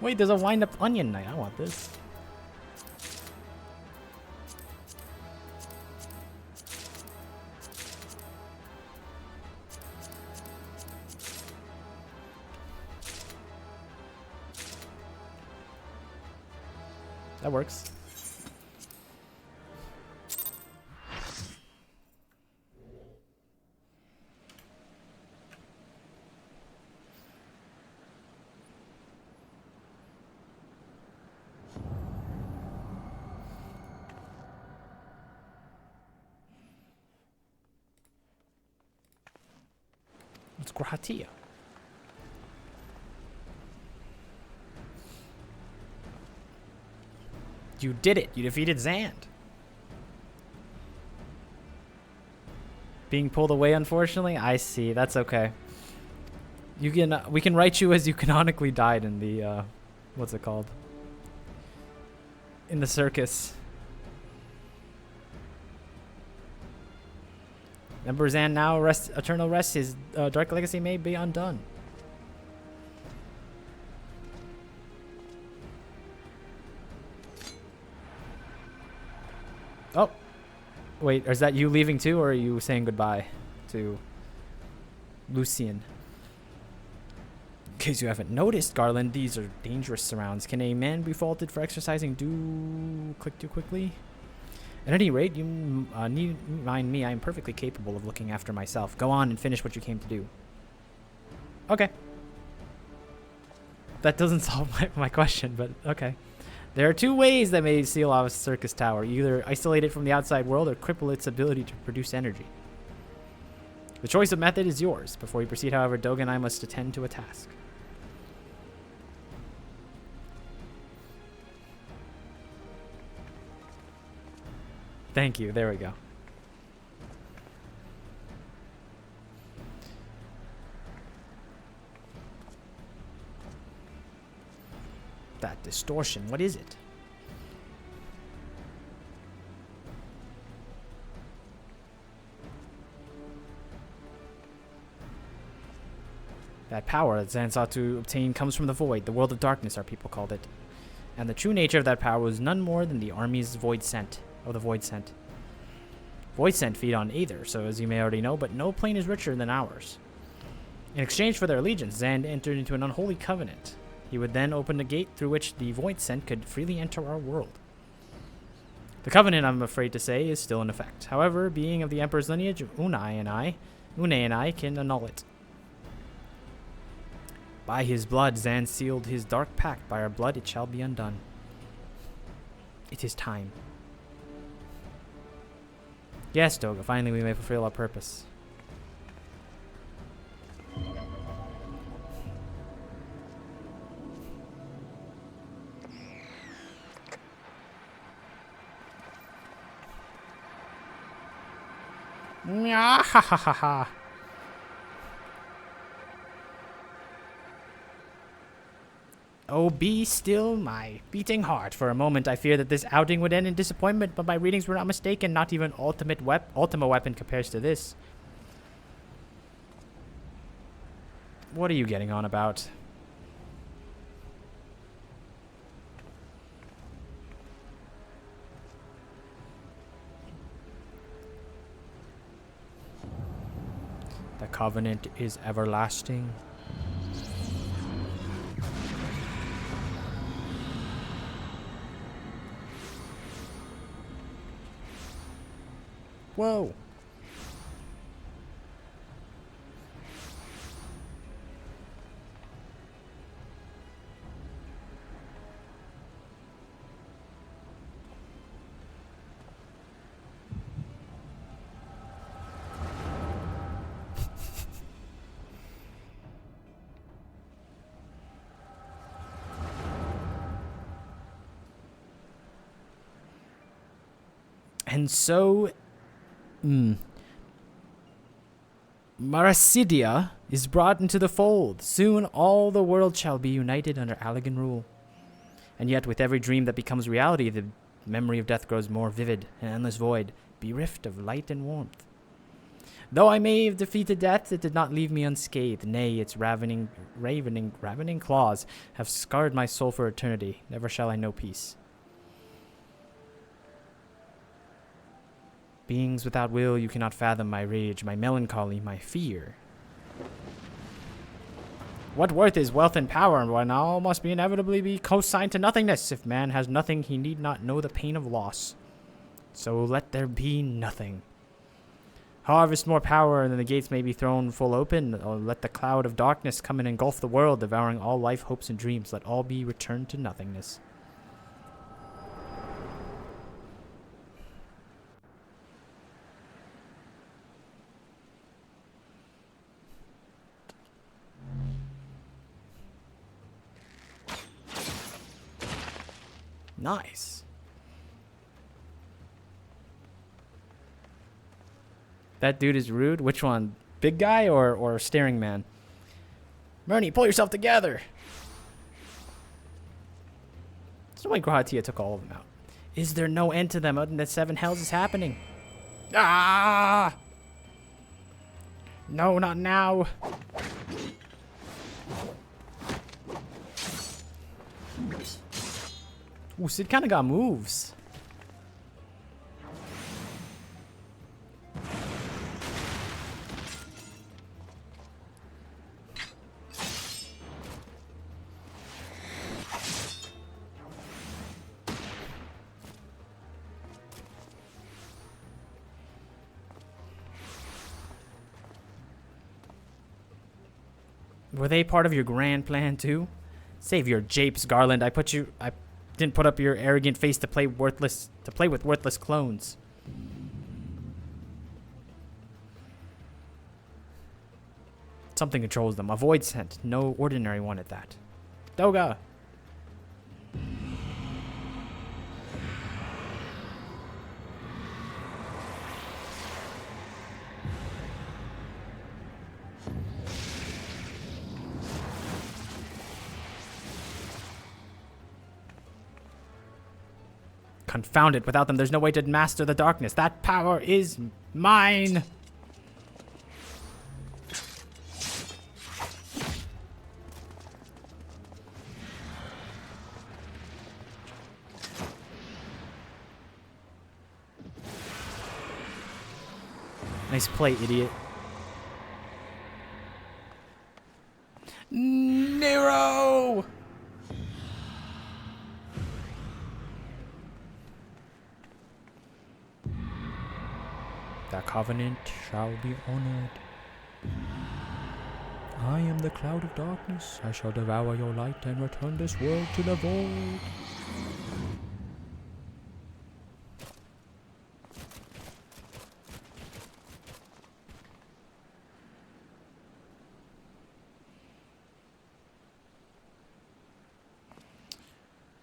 Wait, there's a wind-up onion knight. I want this. That works. What's Grahatia? You did it. You defeated Zand. Being pulled away, unfortunately? I see. That's okay. You can we can write you as you canonically died in the what's it called? In the circus. Emperor Zand now rest eternal rest. His dark legacy may be undone. Oh, wait. Is that you leaving too, or are you saying goodbye to Lucian? In case you haven't noticed, Garland, these are dangerous surrounds. Can a man be faulted for exercising due click too quickly? At any rate, you need mind me. I am perfectly capable of looking after myself. Go on and finish what you came to do. Okay. That doesn't solve my question, but okay. There are two ways that may seal off a circus tower. Either isolate it from the outside world or cripple its ability to produce energy. The choice of method is yours. Before we proceed, however, Doga and I must attend to a task. Thank you. There we go. That distortion, what is it? That power that Zan sought to obtain comes from the void, the world of darkness, our people called it. And the true nature of that power was none more than the army's void scent. Oh, the void scent. Void scent feed on Aether, so as you may already know, but no plane is richer than ours. In exchange for their allegiance, Zand entered into an unholy covenant. He would then open the gate through which the void scent could freely enter our world. The covenant, I'm afraid to say, is still in effect. However, being of the Emperor's lineage, Une and I can annul it. By his blood, Zan sealed his dark pact. By our blood, it shall be undone. It is time. Yes, Doga, finally we may fulfill our purpose. Nyah-ha-ha-ha-ha. Oh, be still my beating heart. For a moment, I fear that this outing would end in disappointment, but my readings were not mistaken. Not even Ultima Weapon compares to this. What are you getting on about? The covenant is everlasting. Whoa. And so, Marasidia is brought into the fold. Soon all the world shall be united under Allagan rule. And yet with every dream that becomes reality, the memory of death grows more vivid, an endless void, bereft of light and warmth. Though I may have defeated death, it did not leave me unscathed. Nay, its ravening claws have scarred my soul for eternity. Never shall I know peace. Beings without will, you cannot fathom my rage, my melancholy, my fear. What worth is wealth and power, when all must be inevitably be consigned to nothingness? If man has nothing, he need not know the pain of loss. So let there be nothing. Harvest more power, and then the gates may be thrown full open, or let the cloud of darkness come and engulf the world, devouring all life, hopes, and dreams. Let all be returned to nothingness. Nice. That dude is rude. Which one? Big guy or staring man? Murney, pull yourself together. There's no way Grahatia took all of them out. Is there no end to them other than that 7 hells is happening? Ah! No, not now. Ooh, Sid kind of got moves. Were they part of your grand plan too? Save your japes, Garland. I didn't put up your arrogant face to play with worthless clones. Something controls them. A void scent. No ordinary one at that. Doga! Confound it. Without them, there's no way to master the darkness. That power is mine. Nice play, idiot. Nero! The covenant shall be honored. I am the cloud of darkness. I shall devour your light and return this world to the void.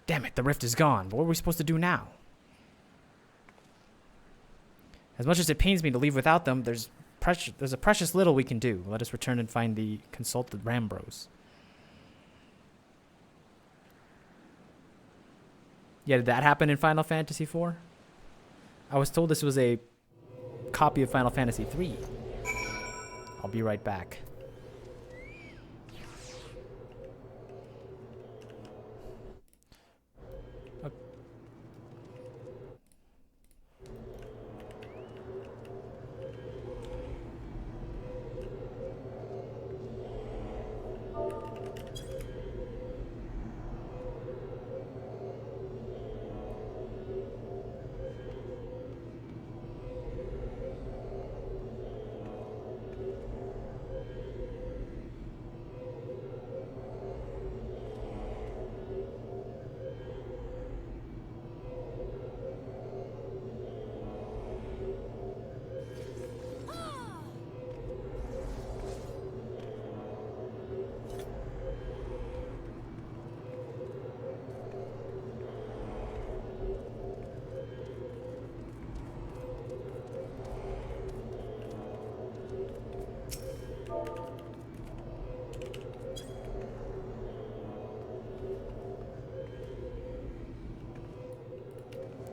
Damn it, the rift is gone. What are we supposed to do now? As much as it pains me to leave without them, there's a precious little we can do. Let us return and find the consulted Rambros. Yeah, did that happen in Final Fantasy IV? I was told this was a copy of Final Fantasy III. I'll be right back.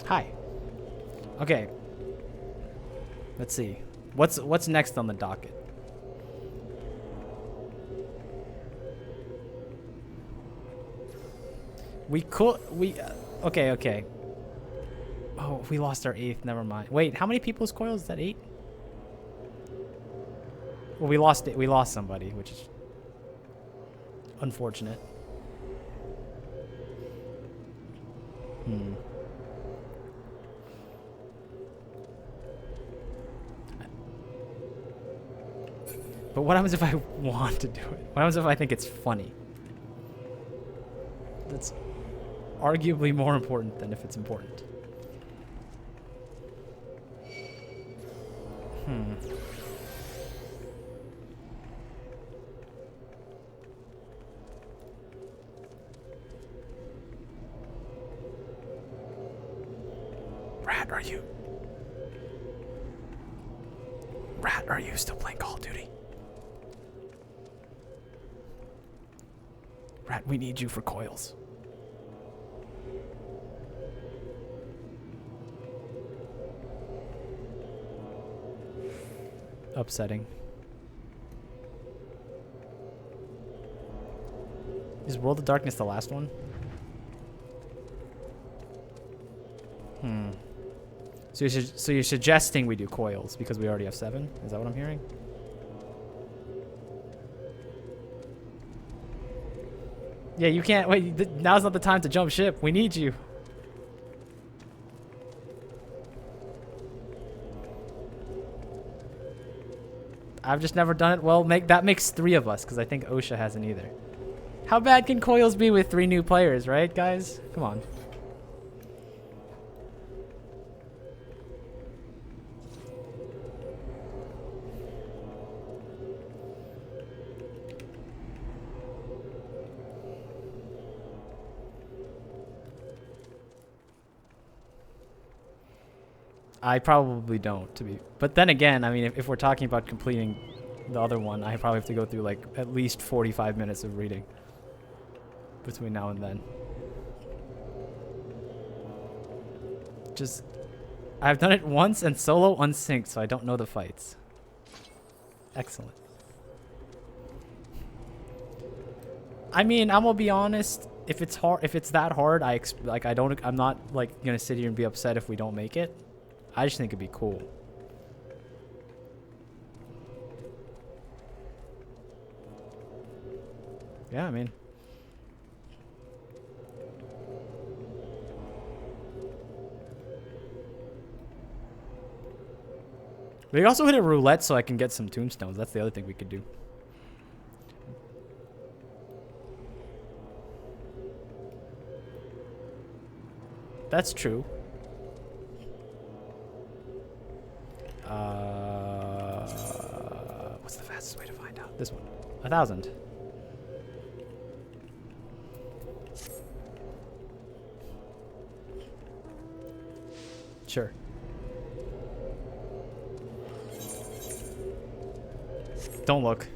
Hi. Okay. Let's see. What's next on the docket? Okay. Oh, we lost our 8th. Never mind. Wait, how many people's coils is that? 8? Well, we lost it. We lost somebody, which is unfortunate. But what happens if I want to do it? What happens if I think it's funny? That's arguably more important than if it's important. Rat, are you... Rat, are you still playing Call of Duty? Rat, we need you for coils. Upsetting. Is World of Darkness the last one? So you're suggesting we do coils because we already have 7? Is that what I'm hearing? Yeah, you can't wait. Now's not the time to jump ship. We need you. I've just never done it. Well, that makes 3 of us because I think OSHA hasn't either. How bad can coils be with 3 new players, right, guys? Come on. I probably don't, but then again, I mean, if we're talking about completing the other one, I probably have to go through like at least 45 minutes of reading between now and then. I've done it once and solo unsynced, so I don't know the fights. Excellent. I mean, I'm gonna be honest. If it's hard, if it's that hard, I'm not like gonna sit here and be upset if we don't make it. I just think it'd be cool. Yeah, I mean. We could also hit a roulette so I can get some tombstones. That's the other thing we could do. That's true. What's the fastest way to find out? This one. 1,000. Sure. Don't look.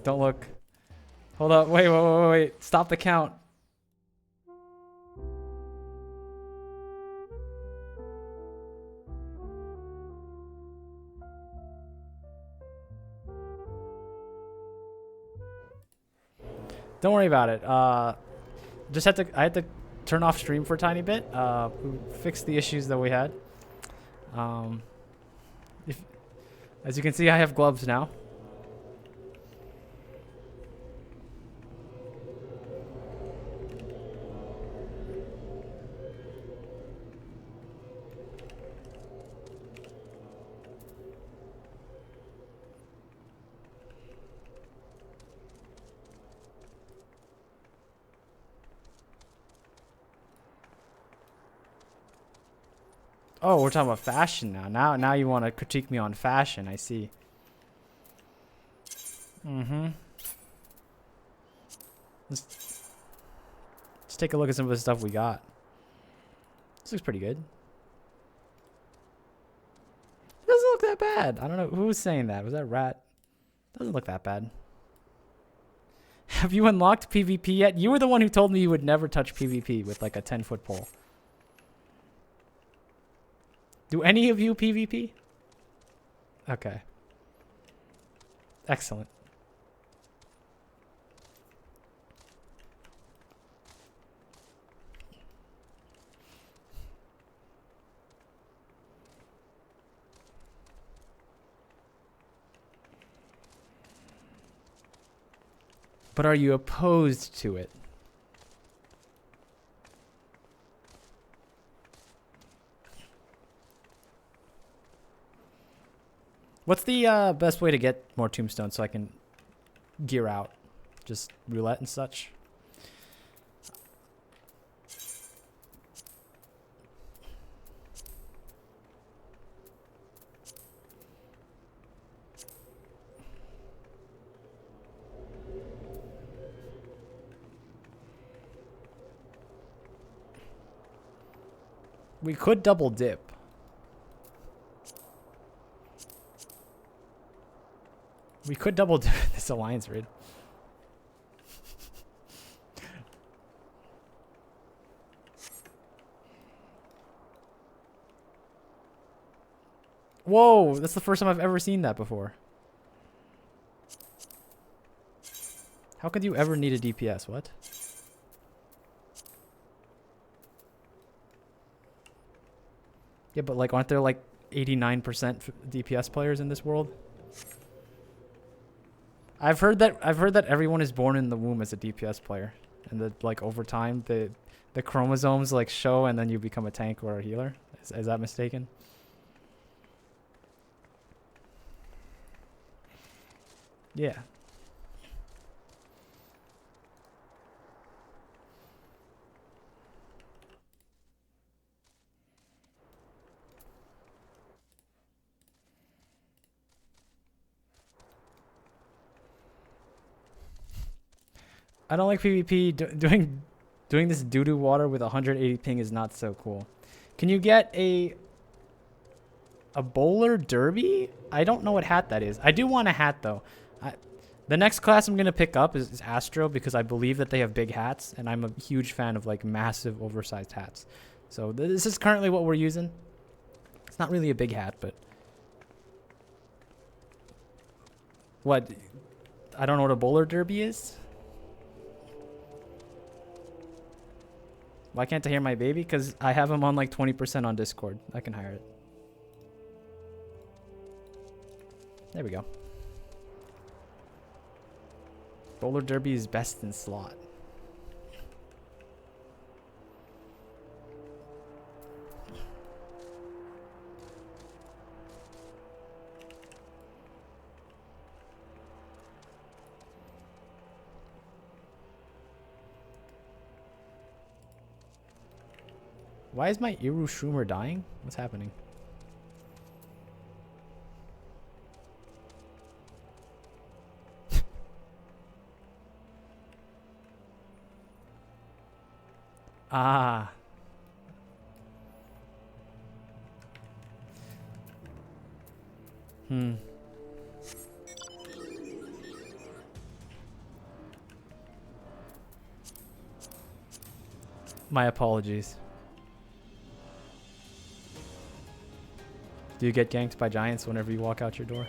Don't look. Hold up. Wait. Stop the count. Don't worry about it. I had to turn off stream for a tiny bit. Fix the issues that we had. As you can see, I have gloves now. Oh, we're talking about fashion now. Now you want to critique me on fashion. I see. Let's take a look at some of the stuff we got. This looks pretty good. It doesn't look that bad. I don't know. Who was saying that? Was that Rat? Doesn't look that bad. Have you unlocked PvP yet? You were the one who told me you would never touch PvP with like a 10-foot pole. Do any of you PvP? Okay. Excellent. But are you opposed to it? What's the best way to get more tombstones so I can gear out? Just roulette and such? We could double dip. We could double dip this alliance raid. Whoa, that's the first time I've ever seen that before. How could you ever need a DPS? What? Yeah, but like, aren't there like 89% DPS players in this world? I've heard that everyone is born in the womb as a DPS player, and that like over time the chromosomes like show, and then you become a tank or a healer. Is that mistaken? Yeah. I don't like PvP. Doing this doo-doo water with 180 ping is not so cool. Can you get a bowler derby? I don't know what hat that is. I do want a hat though. The next class I'm gonna pick up is Astro, because I believe that they have big hats, and I'm a huge fan of like massive oversized hats. So this is currently what we're using. It's not really a big hat, but what? I don't know what a bowler derby is. Why can't I hear my baby? Because I have him on like 20% on Discord. I can hire it. There we go. Bowler derby is best in slot. Why is my Iru Shroomer dying? What's happening? Ah. My apologies. Do you get ganked by giants whenever you walk out your door?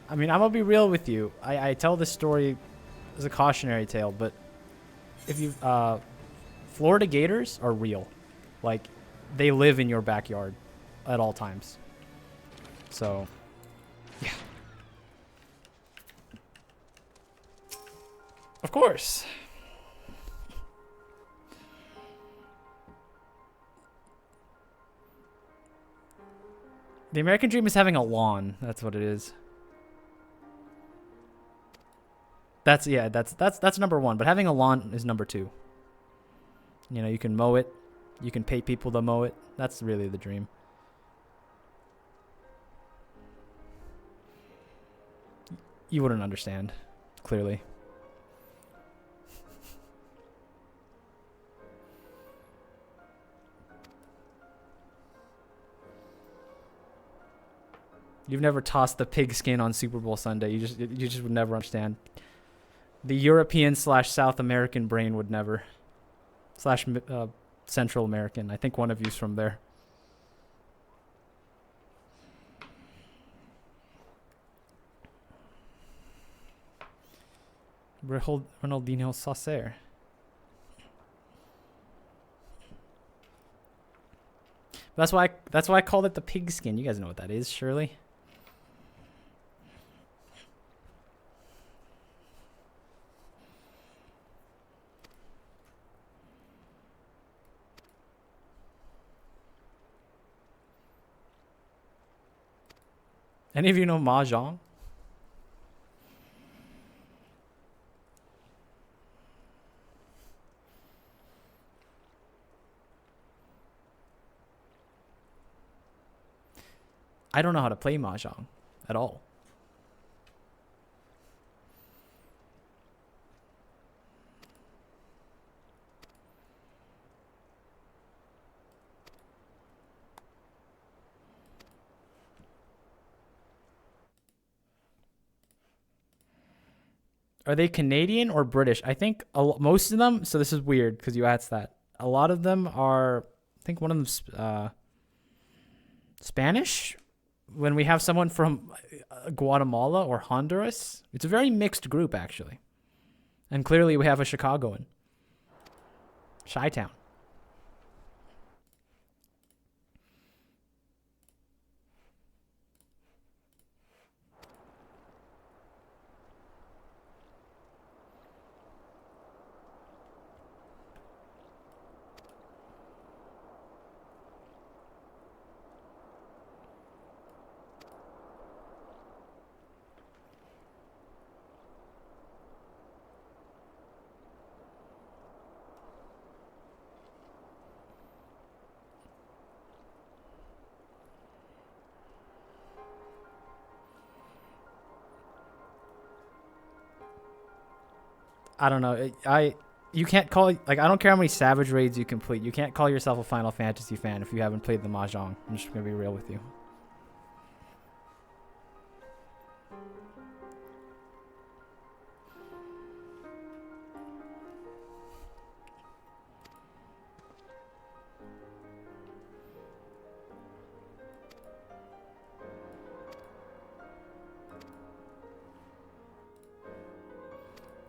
I mean, I'm gonna be real with you. I tell this story as a cautionary tale, but if you Florida gators are real. Like, they live in your backyard at all times. So, yeah. Of course. The American dream is having a lawn. That's what it is. That's number one, but having a lawn is number two. You know, you can mow it. You can pay people to mow it. That's really the dream. You wouldn't understand, clearly. You've never tossed the pigskin on Super Bowl Sunday. You just would never understand. The European / South American brain would never. / Central American. I think one of you's from there. Ronaldinho Saucer. That's why I called it the pigskin. You guys know what that is, surely. Any of you know Mahjong? I don't know how to play mahjong at all. Are they Canadian or British? I think most of them. So this is weird because you asked that. A lot of them are. I think one of them's Spanish. When we have someone from Guatemala or Honduras, it's a very mixed group actually. And clearly we have a Chicagoan. Chi-town. I don't know. You can't call like I don't care how many Savage raids you complete. You can't call yourself a Final Fantasy fan if you haven't played the mahjong. I'm just gonna be real with you.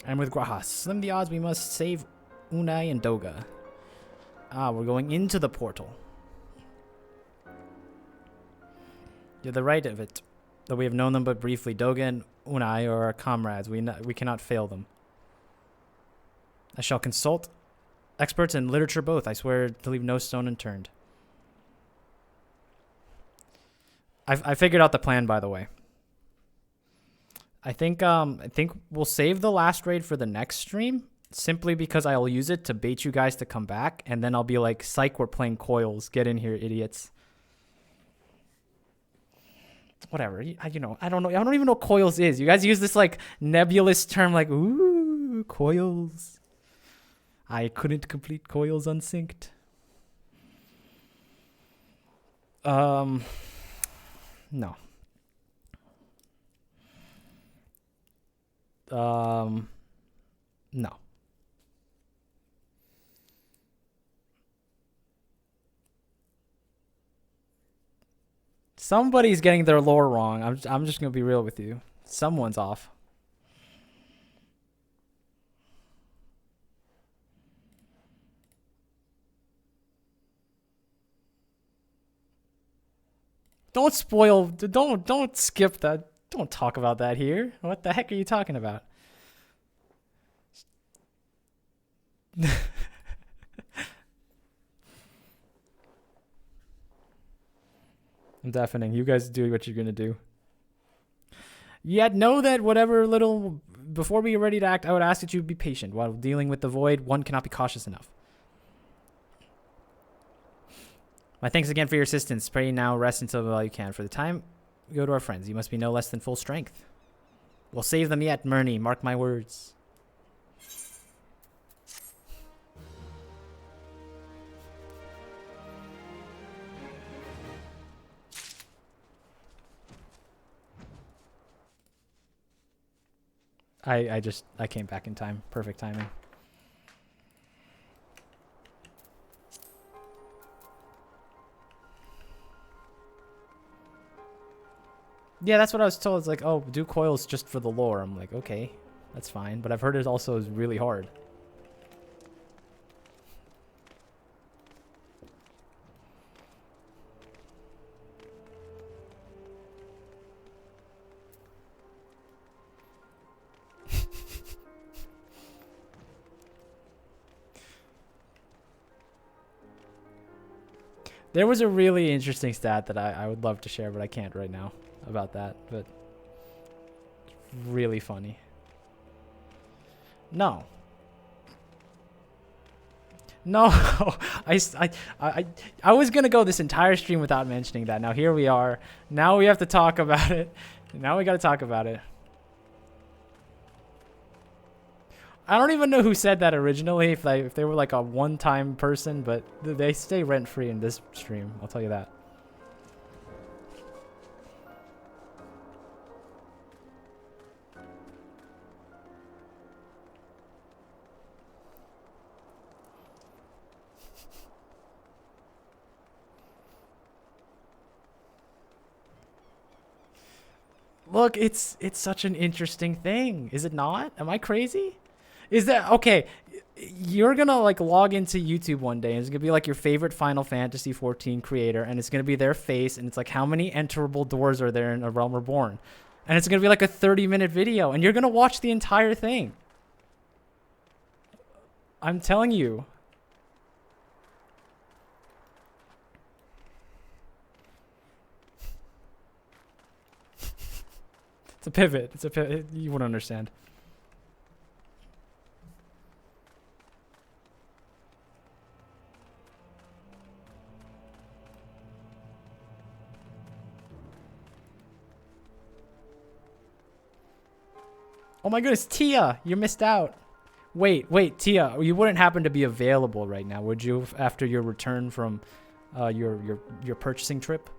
And with Graha, slim the odds we must save Unai and Doga. Ah, we're going into the portal. You're the right of it. Though we have known them but briefly, Doga and Unai are our comrades. We cannot fail them. I shall consult experts in literature both. I swear to leave no stone unturned. I figured out the plan, by the way. I think we'll save the last raid for the next stream simply because I'll use it to bait you guys to come back, and then I'll be like, "Psych, we're playing coils. Get in here, idiots." Whatever. I don't know. I don't even know what coils is. You guys use this like nebulous term like, "Ooh, coils." I couldn't complete coils unsynced. No. No. Somebody's getting their lore wrong. I'm just gonna be real with you. Someone's off. Don't spoil. Don't skip that. Don't talk about that here. What the heck are you talking about? I'm deafening. You guys do what you're gonna do. Yet know that whatever little before we are ready to act, I would ask that you be patient. While dealing with the void, one cannot be cautious enough. My thanks again for your assistance. Pray now, rest until all you can. For the time, we go to our friends. You must be no less than full strength. We'll save them yet, Murney. Mark my words. I came back in time. Perfect timing. Yeah, that's what I was told. It's like, oh, do coils just for the lore. I'm like, okay, that's fine. But I've heard it also is really hard. There was a really interesting stat that I would love to share, but I can't right now about that. But really funny. No. No, I was gonna go this entire stream without mentioning that. Now here we are. Now we have to talk about it. Now we gotta talk about it. I don't even know who said that originally, if they were like a one-time person, but they stay rent-free in this stream. I'll tell you that. Look, it's such an interesting thing, is it not? Am I crazy? Is that okay? You're gonna like log into YouTube one day, and it's gonna be like your favorite Final Fantasy 14 creator, and it's gonna be their face, and it's like, how many enterable doors are there in A Realm Reborn? And it's gonna be like a 30-minute video, and you're gonna watch the entire thing. I'm telling you. It's a pivot. It's a pivot. You wouldn't understand. Oh my goodness, Tia, you missed out. Wait, Tia, you wouldn't happen to be available right now, would you? After your return from your purchasing trip?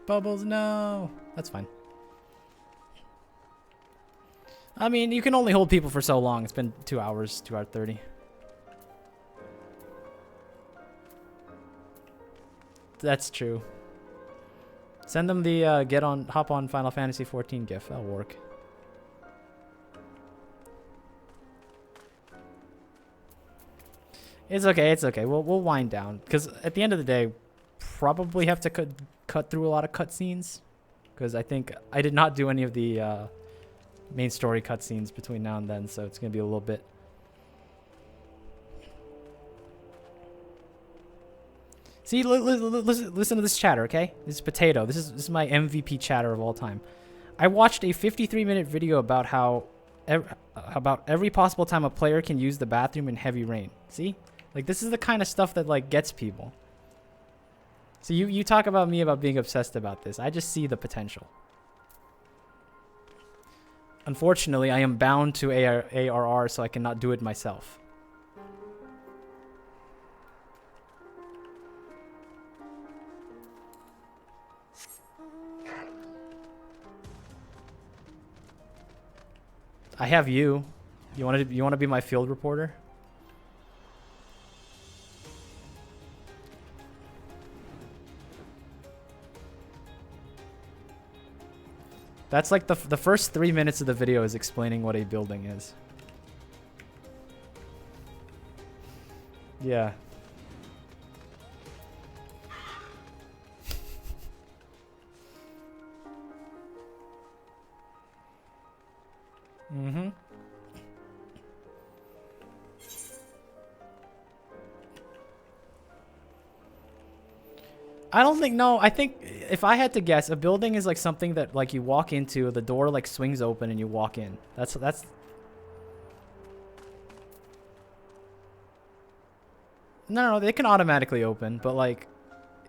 Bubbles, no. That's fine. I mean, you can only hold people for so long. It's been 2 hours, 2 hours 30. That's true. Send them the hop on Final Fantasy 14 GIF. That'll work. It's okay. It's okay. We'll wind down, because at the end of the day, probably have to cut through a lot of cutscenes, because I think I did not do any of the main story cutscenes between now and then, so it's gonna be a little bit. See, listen to this chatter, okay? This is Potato. This is my MVP chatter of all time. I watched a 53-minute video about how about every possible time a player can use the bathroom in heavy rain. See? Like, this is the kind of stuff that like gets people. So you talk about me about being obsessed about this. I just see the potential. Unfortunately, I am bound to ARR, so I cannot do it myself. I have you. You want to be my field reporter? That's like the first 3 minutes of the video is explaining what a building is. Yeah. Mm-hmm. I don't think, no, I think if I had to guess, a building is like something that like you walk into, the door like swings open and you walk in. That's No, they can automatically open, but like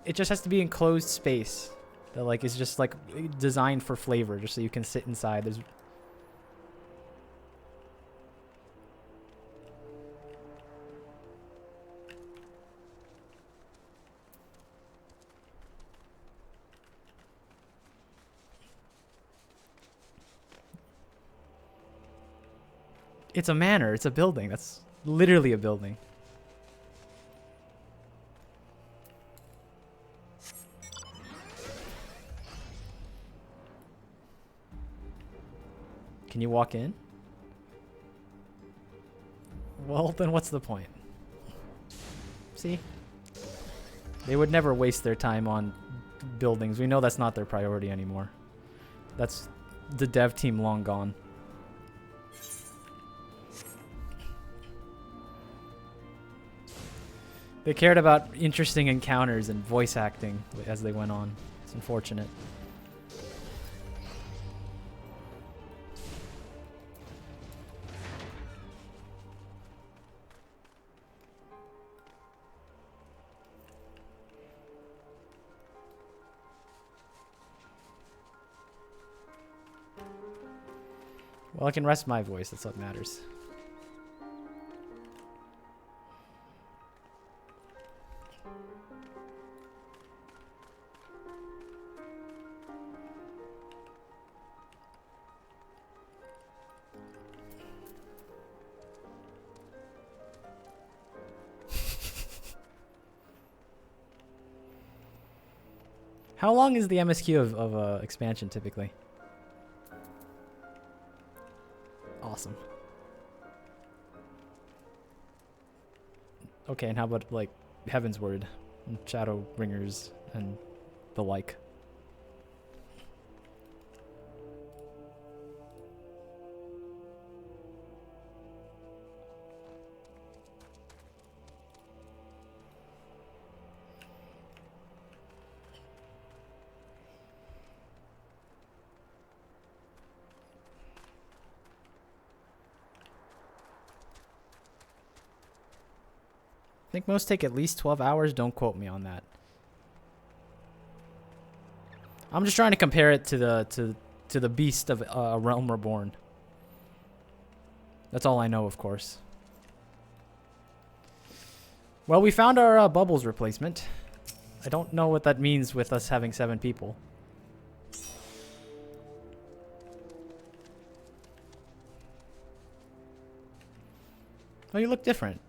it just has to be enclosed space that like is just like designed for flavor, just so you can sit inside. There's It's a manor. It's a building. That's literally a building. Can you walk in? Well, then what's the point? See? They would never waste their time on buildings. We know that's not their priority anymore. That's the dev team long gone. They cared about interesting encounters and voice acting as they went on. It's unfortunate. Well, I can rest my voice. That's what matters. How long is the MSQ of expansion typically? Awesome. Okay, and how about like Heaven's Word and Shadow Bringers and the like? I think most take at least 12 hours. Don't quote me on that. I'm just trying to compare it to the beast of A Realm Reborn. That's all I know, of course. Well, we found our bubbles replacement. I don't know what that means with us having 7 people. Oh, you look different.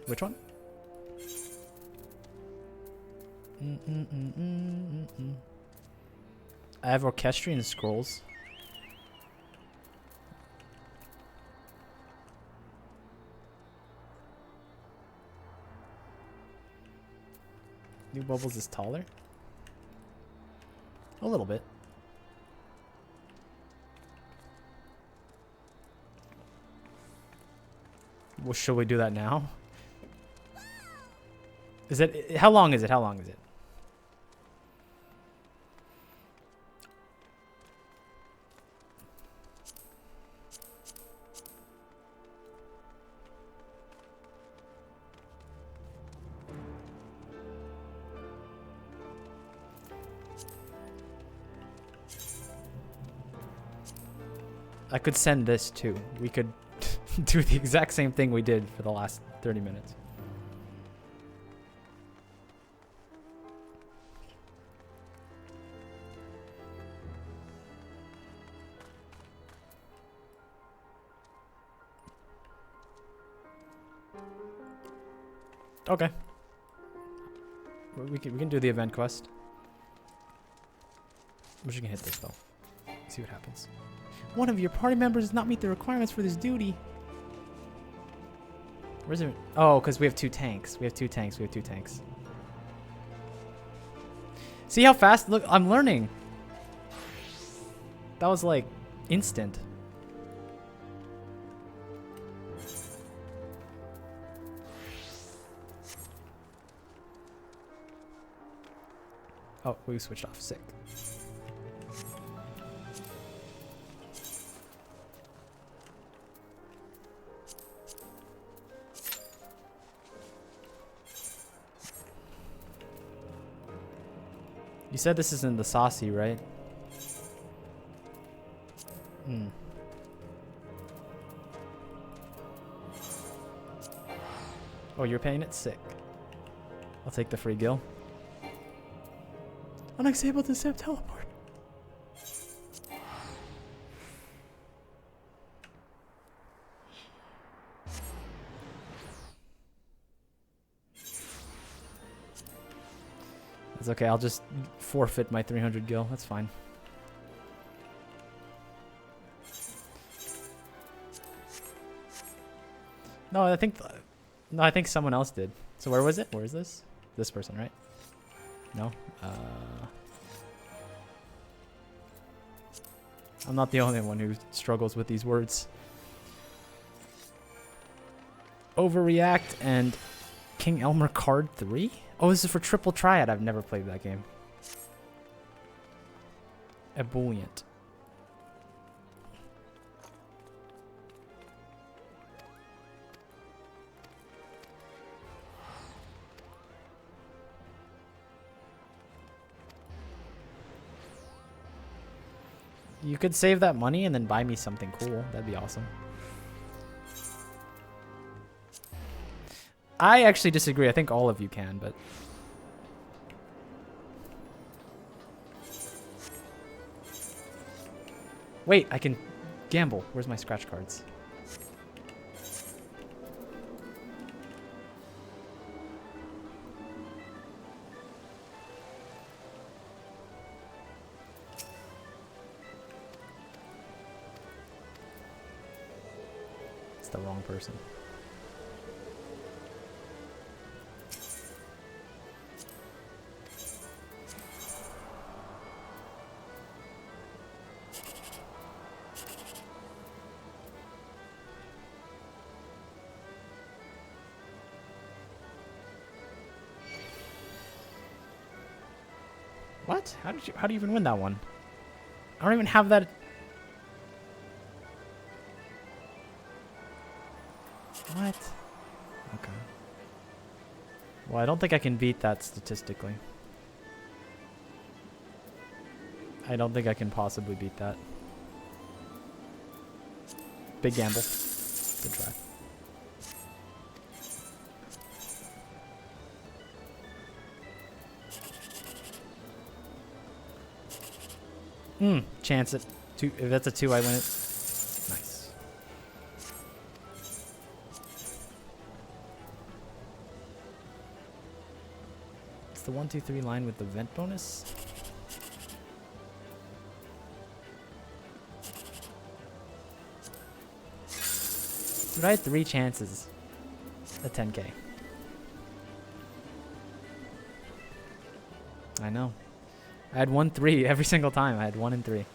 Which one? I have Orchestrion Scrolls. New Bubbles is taller? A little bit. Well, should we do that now? Is it, how long is it? How long is it? I could send this too. We could do the exact same thing we did for the last 30 minutes. Okay. We can do the event quest. We're just gonna hit this though. See what happens. One of your party members does not meet the requirements for this duty. Where's it? Oh, because we have 2 tanks. We have 2 tanks. We have 2 tanks. See how fast? Look, I'm learning. That was like instant. Oh, we switched off. Sick. You said this is in the saucy, right? Hmm. Oh, you're paying it? Sick. I'll take the free gil. Unable to accept teleport. It's okay, I'll just forfeit my 300 gil. That's fine. No, I think someone else did. So where was it? Where is this? This person, right? No? I'm not the only one who struggles with these words. Overreact and King Elmer Card 3? Oh, this is for Triple Triad. I've never played that game. Ebullient. You could save that money and then buy me something cool. That'd be awesome. I actually disagree. I think all of you can, but... Wait, I can gamble. Where's my scratch cards? It's the wrong person. What? How do you even win that one? I don't even have that. What? Okay. Well, I don't think I can beat that statistically. I don't think I can possibly beat that. Big gamble. Good try. Chance it. Two. If that's a 2, I win it. Nice. It's the 1, 2, 3 line with the vent bonus. Dude, I had 3 chances at 10K. I know. I had 1, 3 every single time. I had 1 and 3.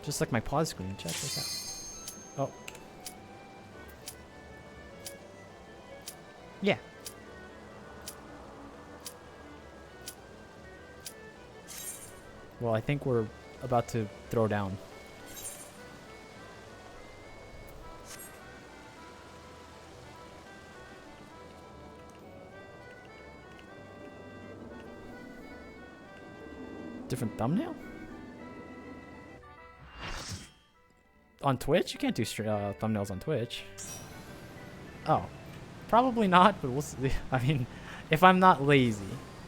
Just like my pause screen. Check this out. Oh. Yeah. Well, I think we're about to throw down. Different thumbnail? On Twitch? You can't do thumbnails on Twitch. Oh. Probably not, but we'll see. I mean, if I'm not lazy,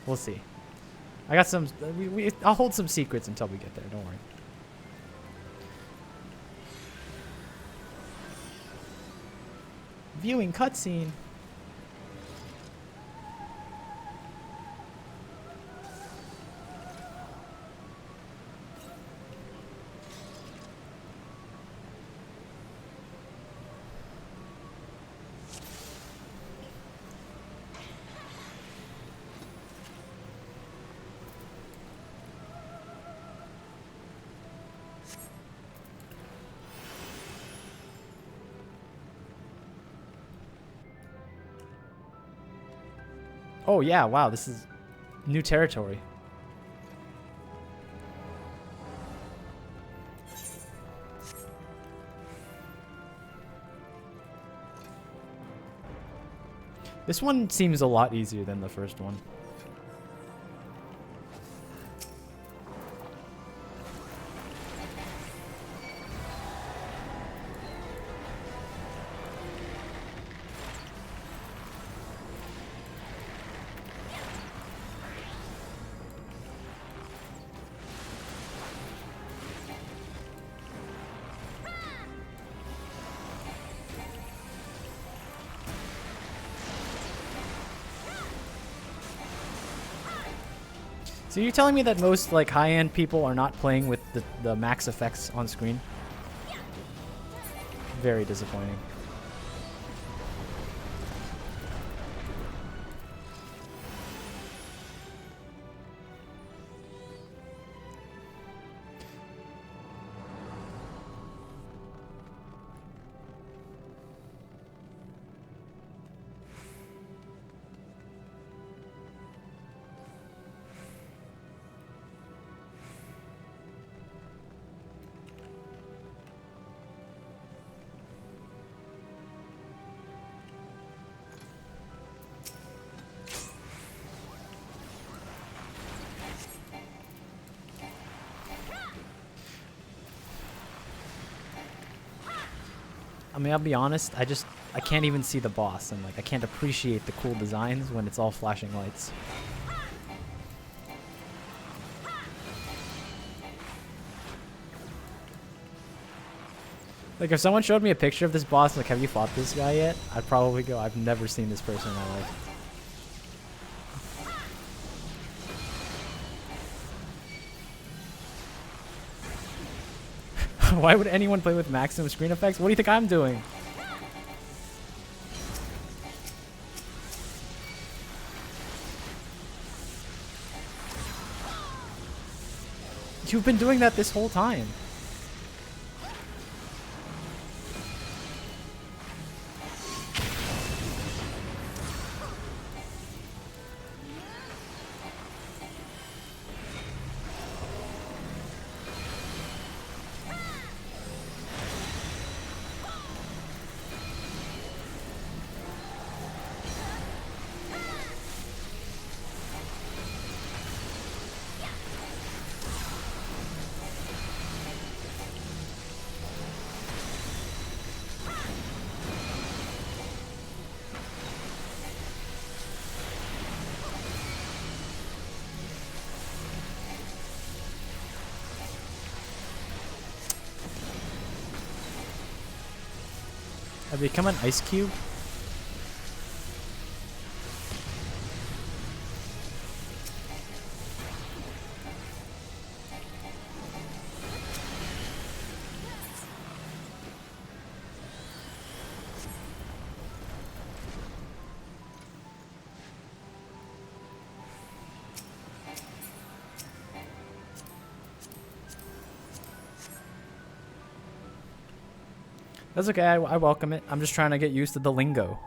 we'll see. I got some... I'll hold some secrets until we get there. Don't worry. Viewing cutscene. Oh yeah, wow, this is new territory. This one seems a lot easier than the first one. So you're telling me that most like high-end people are not playing with the max effects on screen? Very disappointing. I mean, I'll be honest, I can't even see the boss, and like I can't appreciate the cool designs when it's all flashing lights. Like if someone showed me a picture of this boss, like have you fought this guy yet? I'd probably go, I've never seen this person in my life. Why would anyone play with maximum screen effects? What do you think I'm doing? You've been doing that this whole time. I've become an ice cube. That's okay, I welcome it. I'm just trying to get used to the lingo.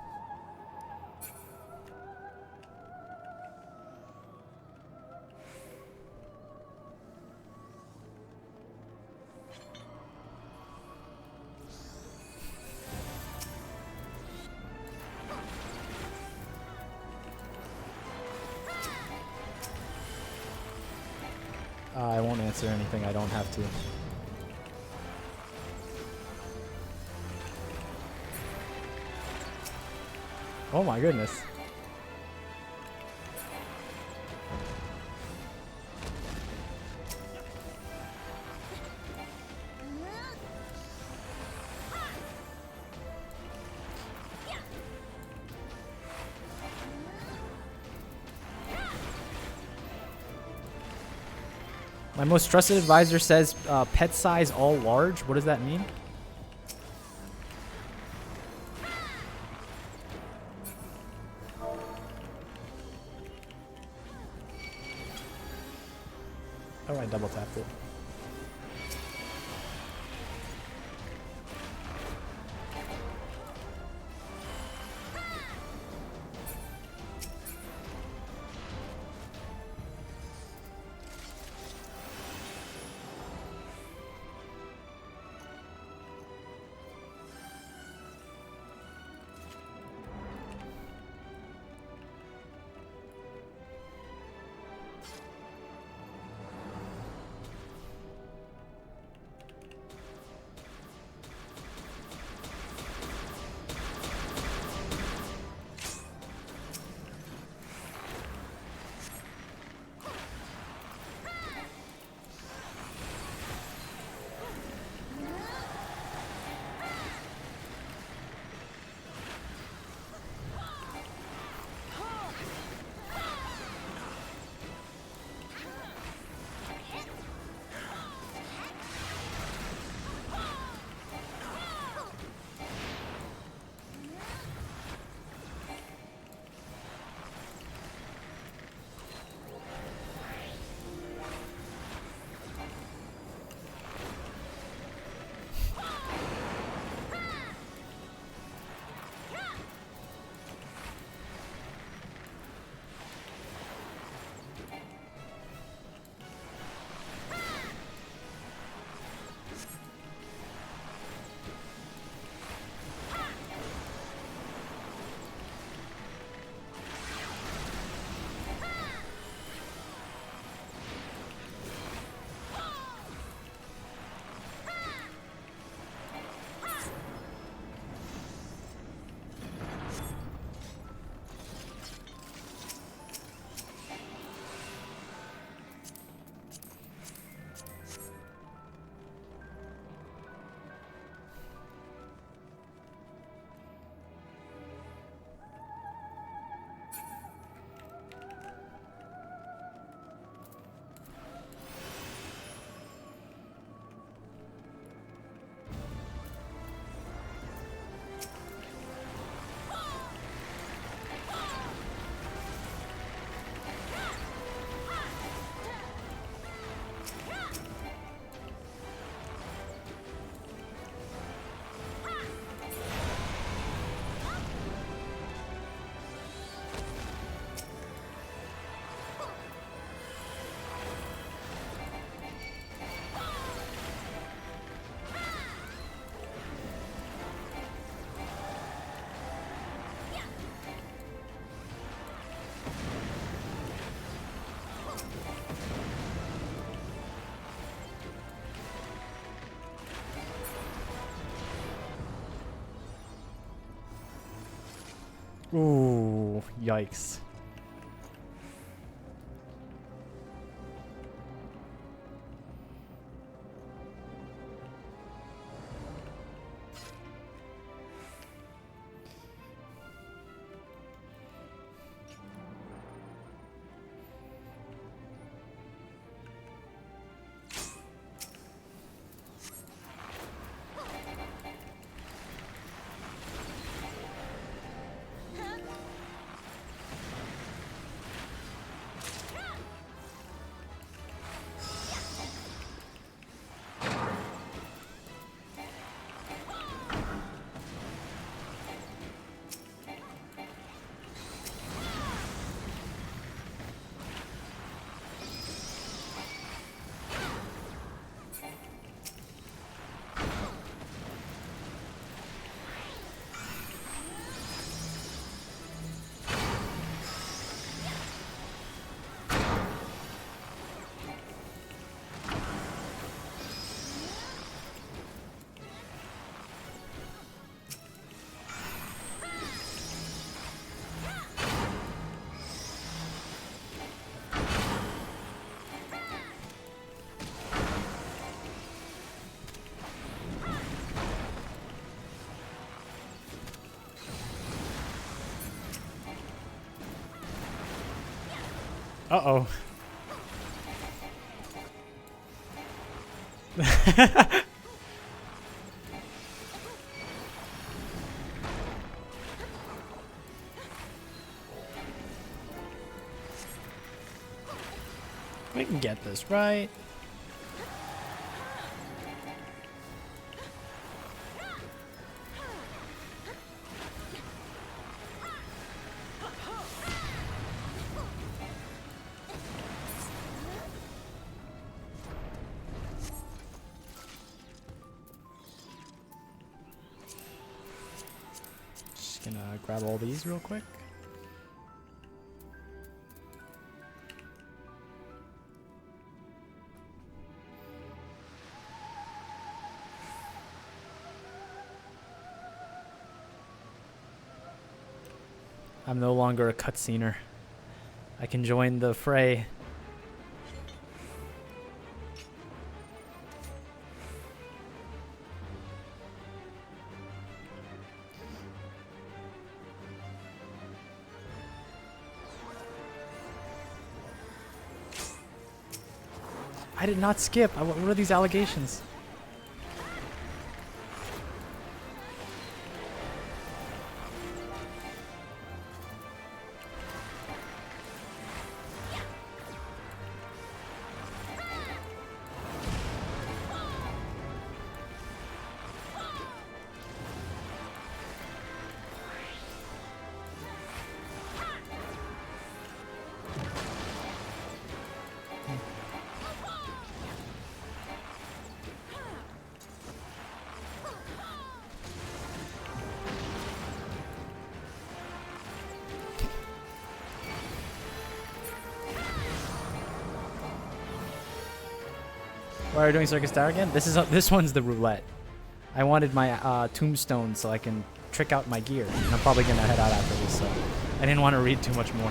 I won't answer anything I don't have to. Oh my goodness. My most trusted advisor says pet size all large. What does that mean? Oh, I double tapped it. Ooh, yikes. Uh-oh. We can get this, right? Just gonna grab all these real quick. I'm no longer a cutscener. I can join the fray. I did not skip. What are these allegations? Why are we doing Circus Tower again? This one's the roulette. I wanted my tombstone so I can trick out my gear. And I'm probably gonna head out after this, so I didn't want to read too much more.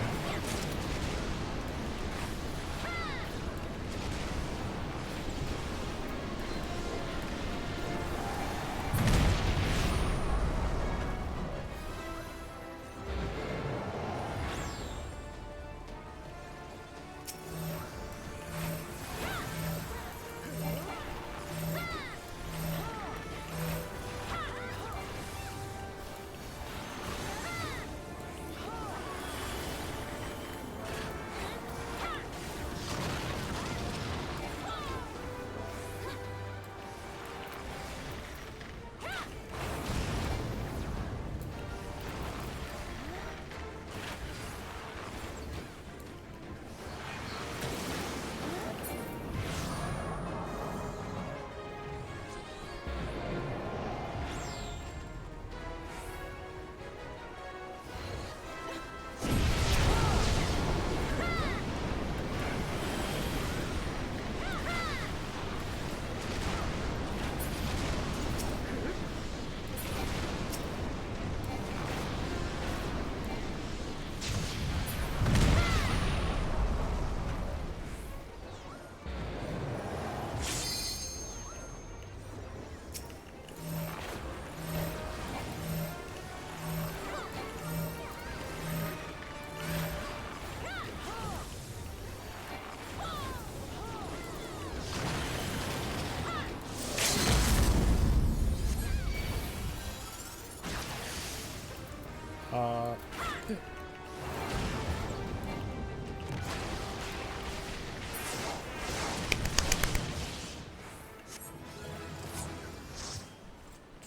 Uh.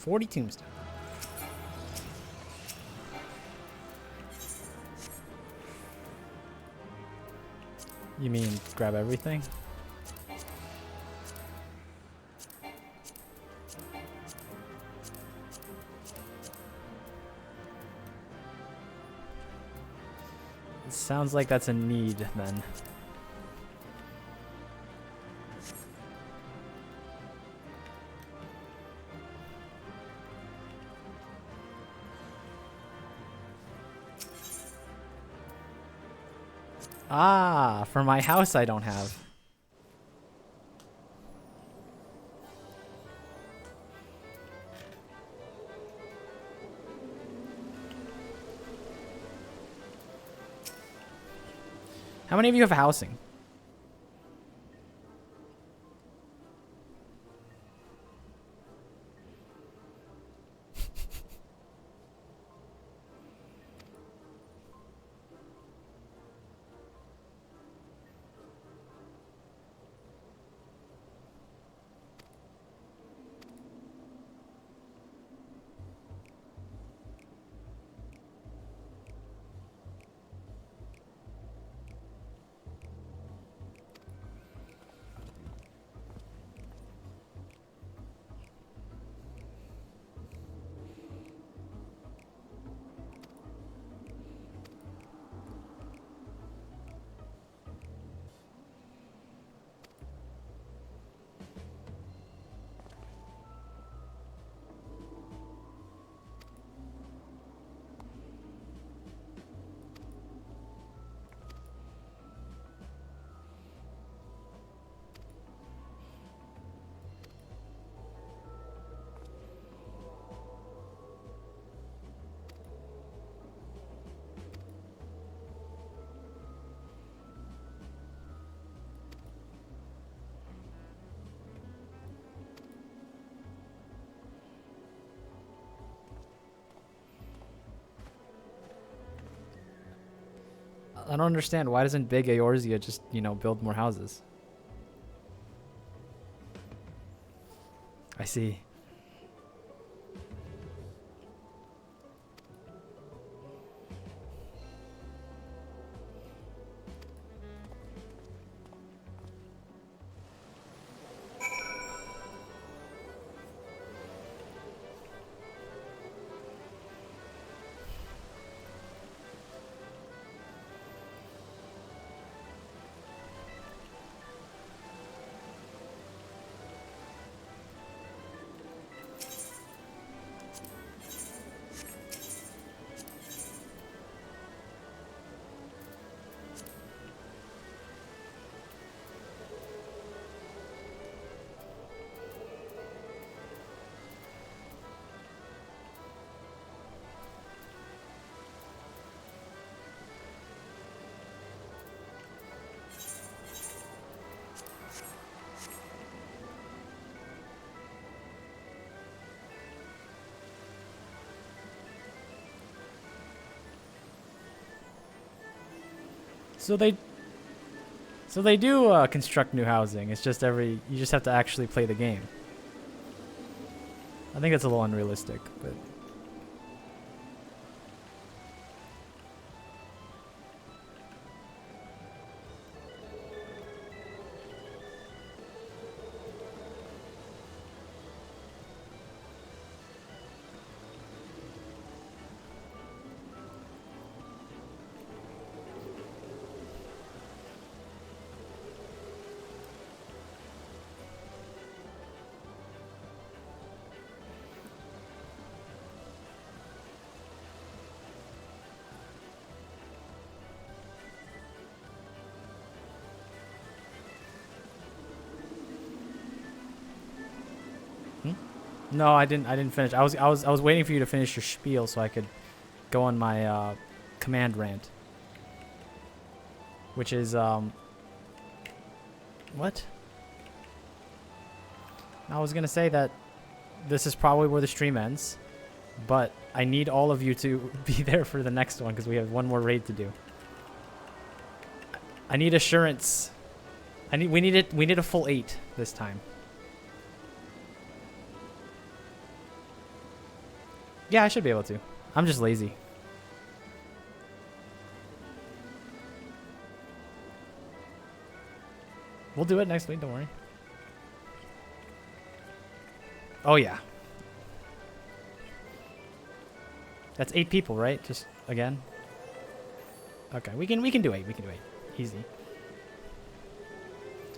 40 tombstone. You mean grab everything? It sounds like that's a need then. Ah, for my house I don't have. How many of you have housing? I don't understand. Why doesn't Big Eorzea just, you know, build more houses? I see. So they do construct new housing. It's just you just have to actually play the game. I think that's a little unrealistic, but no, I didn't finish. I was waiting for you to finish your spiel so I could go on my command rant, which is what? I was gonna say that this is probably where the stream ends, but I need all of you to be there for the next one because we have one more raid to do. I need assurance. We need a full 8 this time. Yeah, I should be able to. I'm just lazy. We'll do it next week, don't worry. Oh yeah. That's 8 people, right? Just again. Okay, we can do 8. We can do 8. Easy.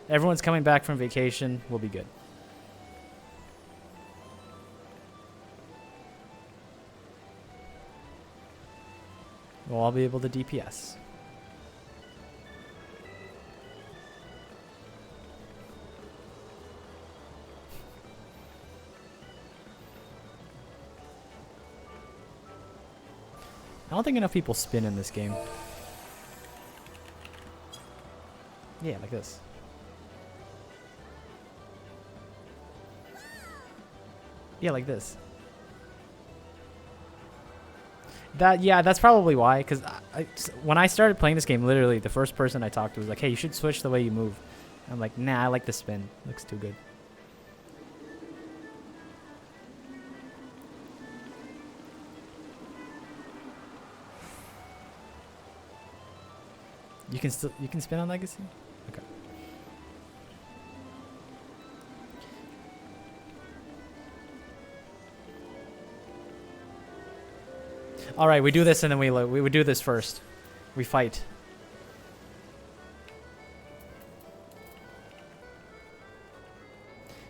Everyone's coming back from vacation. We'll be good. We'll all be able to DPS. I don't think enough people spin in this game. Yeah, like this. Yeah, like this. Yeah, that's probably why. Because when I started playing this game, literally the first person I talked to was like, "Hey, you should switch the way you move." I'm like, "Nah, I like the spin. Looks too good." You can spin on Legacy? Okay. All right, we do this and then we would do this first. We fight.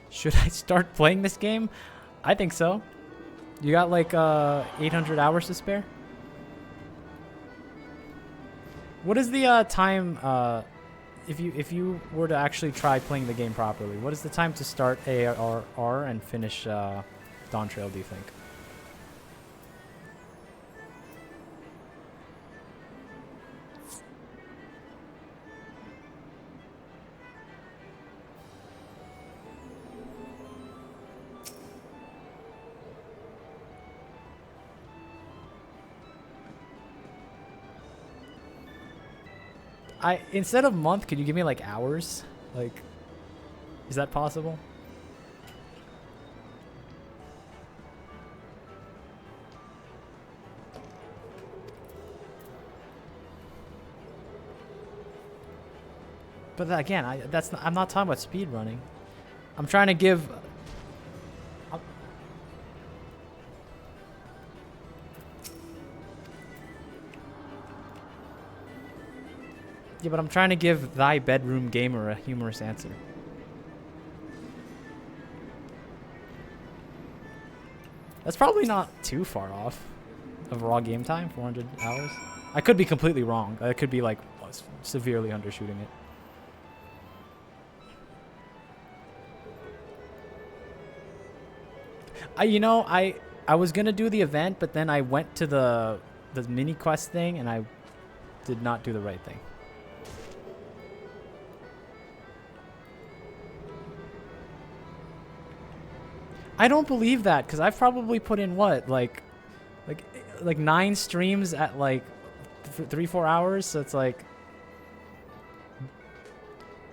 Should I start playing this game? I think so. You got like 800 hours to spare? What is the time if you were to actually try playing the game properly? What is the time to start ARR and finish Dawn Trail, do you think? Instead of month, could you give me like hours? Like, is that possible? But again, I'm not talking about speed running. I'm trying to give. Yeah, but I'm trying to give thy bedroom gamer a humorous answer. That's probably not too far off of raw game time, 400 hours. I could be completely wrong. I could be like severely undershooting it. I was gonna do the event, but then I went to the mini quest thing and I did not do the right thing. I don't believe that because I've probably put in what like 9 streams at like 3-4 hours, so it's like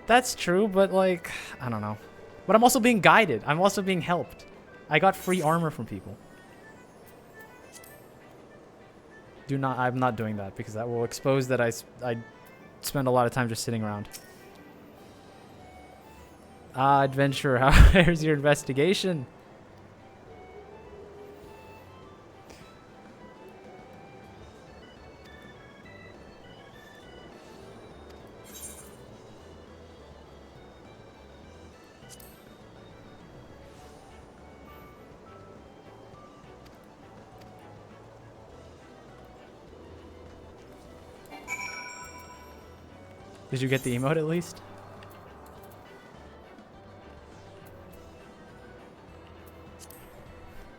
that's true, but like I don't know. But I'm also being guided. I'm also being helped. I got free armor from people. I'm not doing that because that will expose that I spend a lot of time just sitting around. Adventure, how's your investigation? Did you get the emote at least?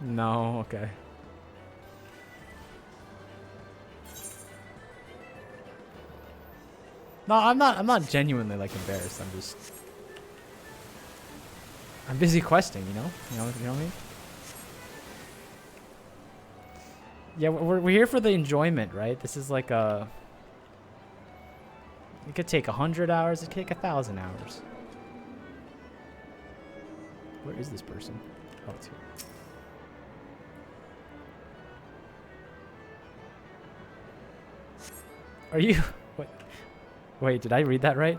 No, okay. No, I'm not genuinely like embarrassed. I'm busy questing, you know what I mean? Yeah, we're here for the enjoyment, right? This is like a... It could take 100 hours. It could take 1,000 hours. Where is this person? Oh, it's here. Are you... Wait, did I read that right?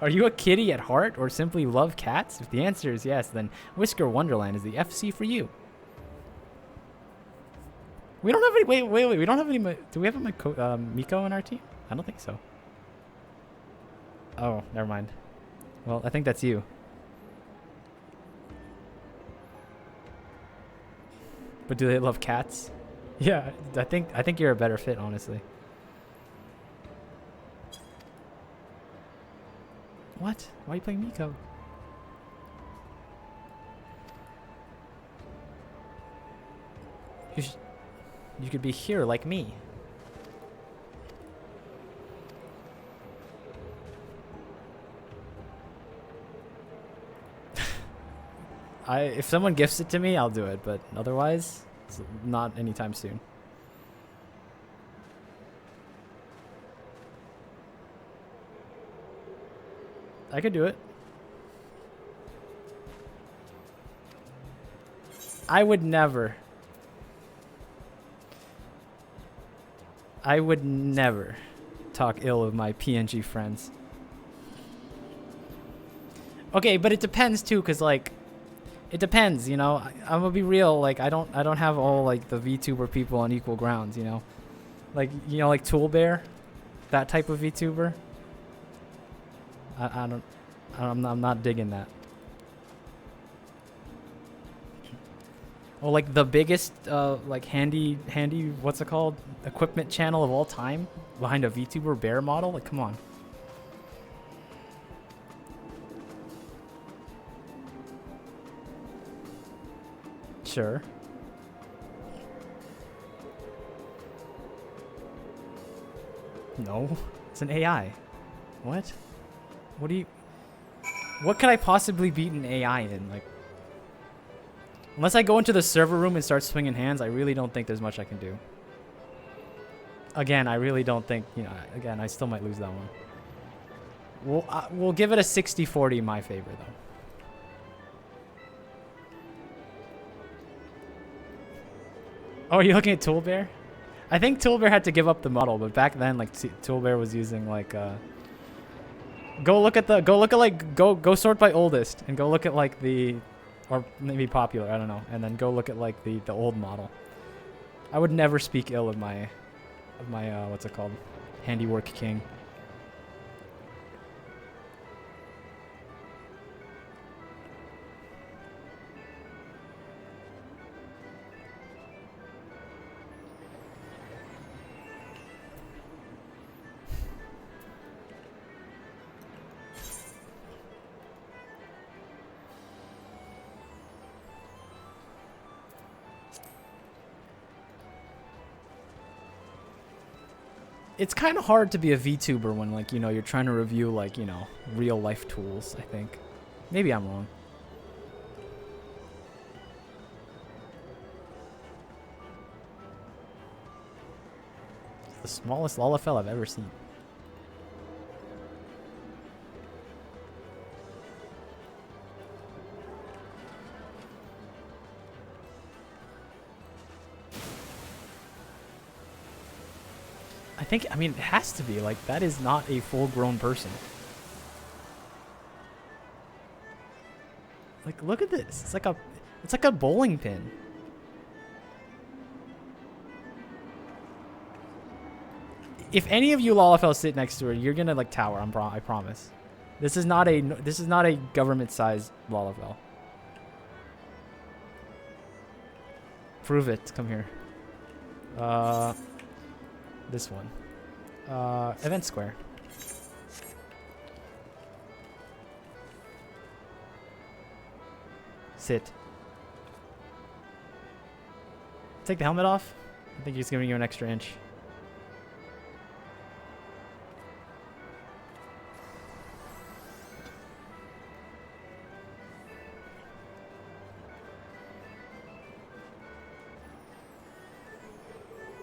Are you a kitty at heart or simply love cats? If the answer is yes, then Whisker Wonderland is the FC for you. We don't have any... Wait. We don't have any... Do we have a Miko on our team? I don't think so. Oh, never mind. Well, I think that's you. But do they love cats? Yeah, I think you're a better fit, honestly. What? Why are you playing Miko? You could be here like me. If someone gifts it to me, I'll do it, but otherwise, it's not anytime soon. I could do it. I would never. I would never talk ill of my PNG friends. Okay, but it depends too, cause like, it depends, you know. I'm gonna be real. Like, I don't have all like the VTuber people on equal grounds, you know. Like, you know, like Tool Bear, that type of VTuber. I'm not digging that. Oh, like the biggest, like handy, what's it called? Equipment channel of all time behind a VTuber bear model? Like, come on. Sure. No, it's an AI. What? What do you... What could I possibly beat an AI in? Like, unless I go into the server room and start swinging hands, I really don't think there's much I can do. Again, I really don't think, you know, again, I still might lose that one. We'll give it a 60-40 in my favor, though. Oh, are you looking at Tool Bear? I think Tool Bear had to give up the model, but back then, like, Tool Bear was using, like, go sort by oldest, and go look at, like, the... Or maybe popular, I don't know. And then go look at like the old model. I would never speak ill of my what's it called? Handiwork King. It's kind of hard to be a VTuber when, like, you know, you're trying to review, like, you know, real life tools, I think. Maybe I'm wrong. It's the smallest Lalafell I've ever seen. I mean, it has to be. Like, that is not a full-grown person. Like, look at this. It's like a bowling pin. If any of you Lalafell sit next to her, you're gonna like tower. I promise. This is not a government-sized Lalafell. Prove it. Come here. This one. Event Square. Sit. Take the helmet off. I think he's giving you an extra inch.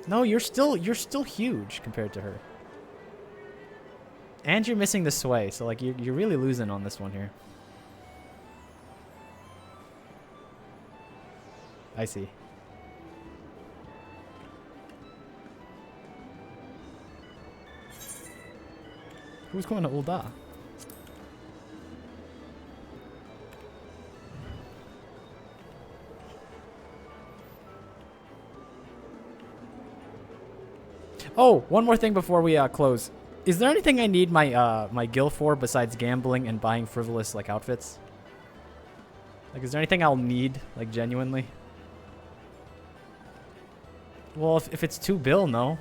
No, you're still huge compared to her. And you're missing the sway, so like you're really losing on this one here. I see. Who's going to Ulda? Oh, one more thing before we close. Is there anything I need my my gil for besides gambling and buying frivolous like outfits? Like, is there anything I'll need like genuinely? Well, if it's 2 bill, no.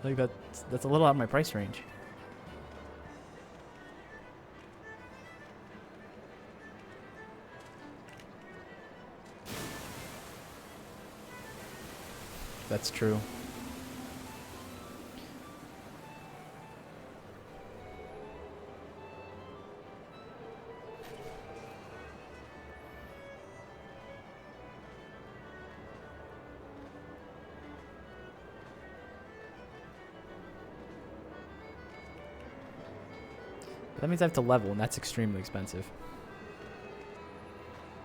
Like that's a little out of my price range. That's true. That means I have to level, and that's extremely expensive.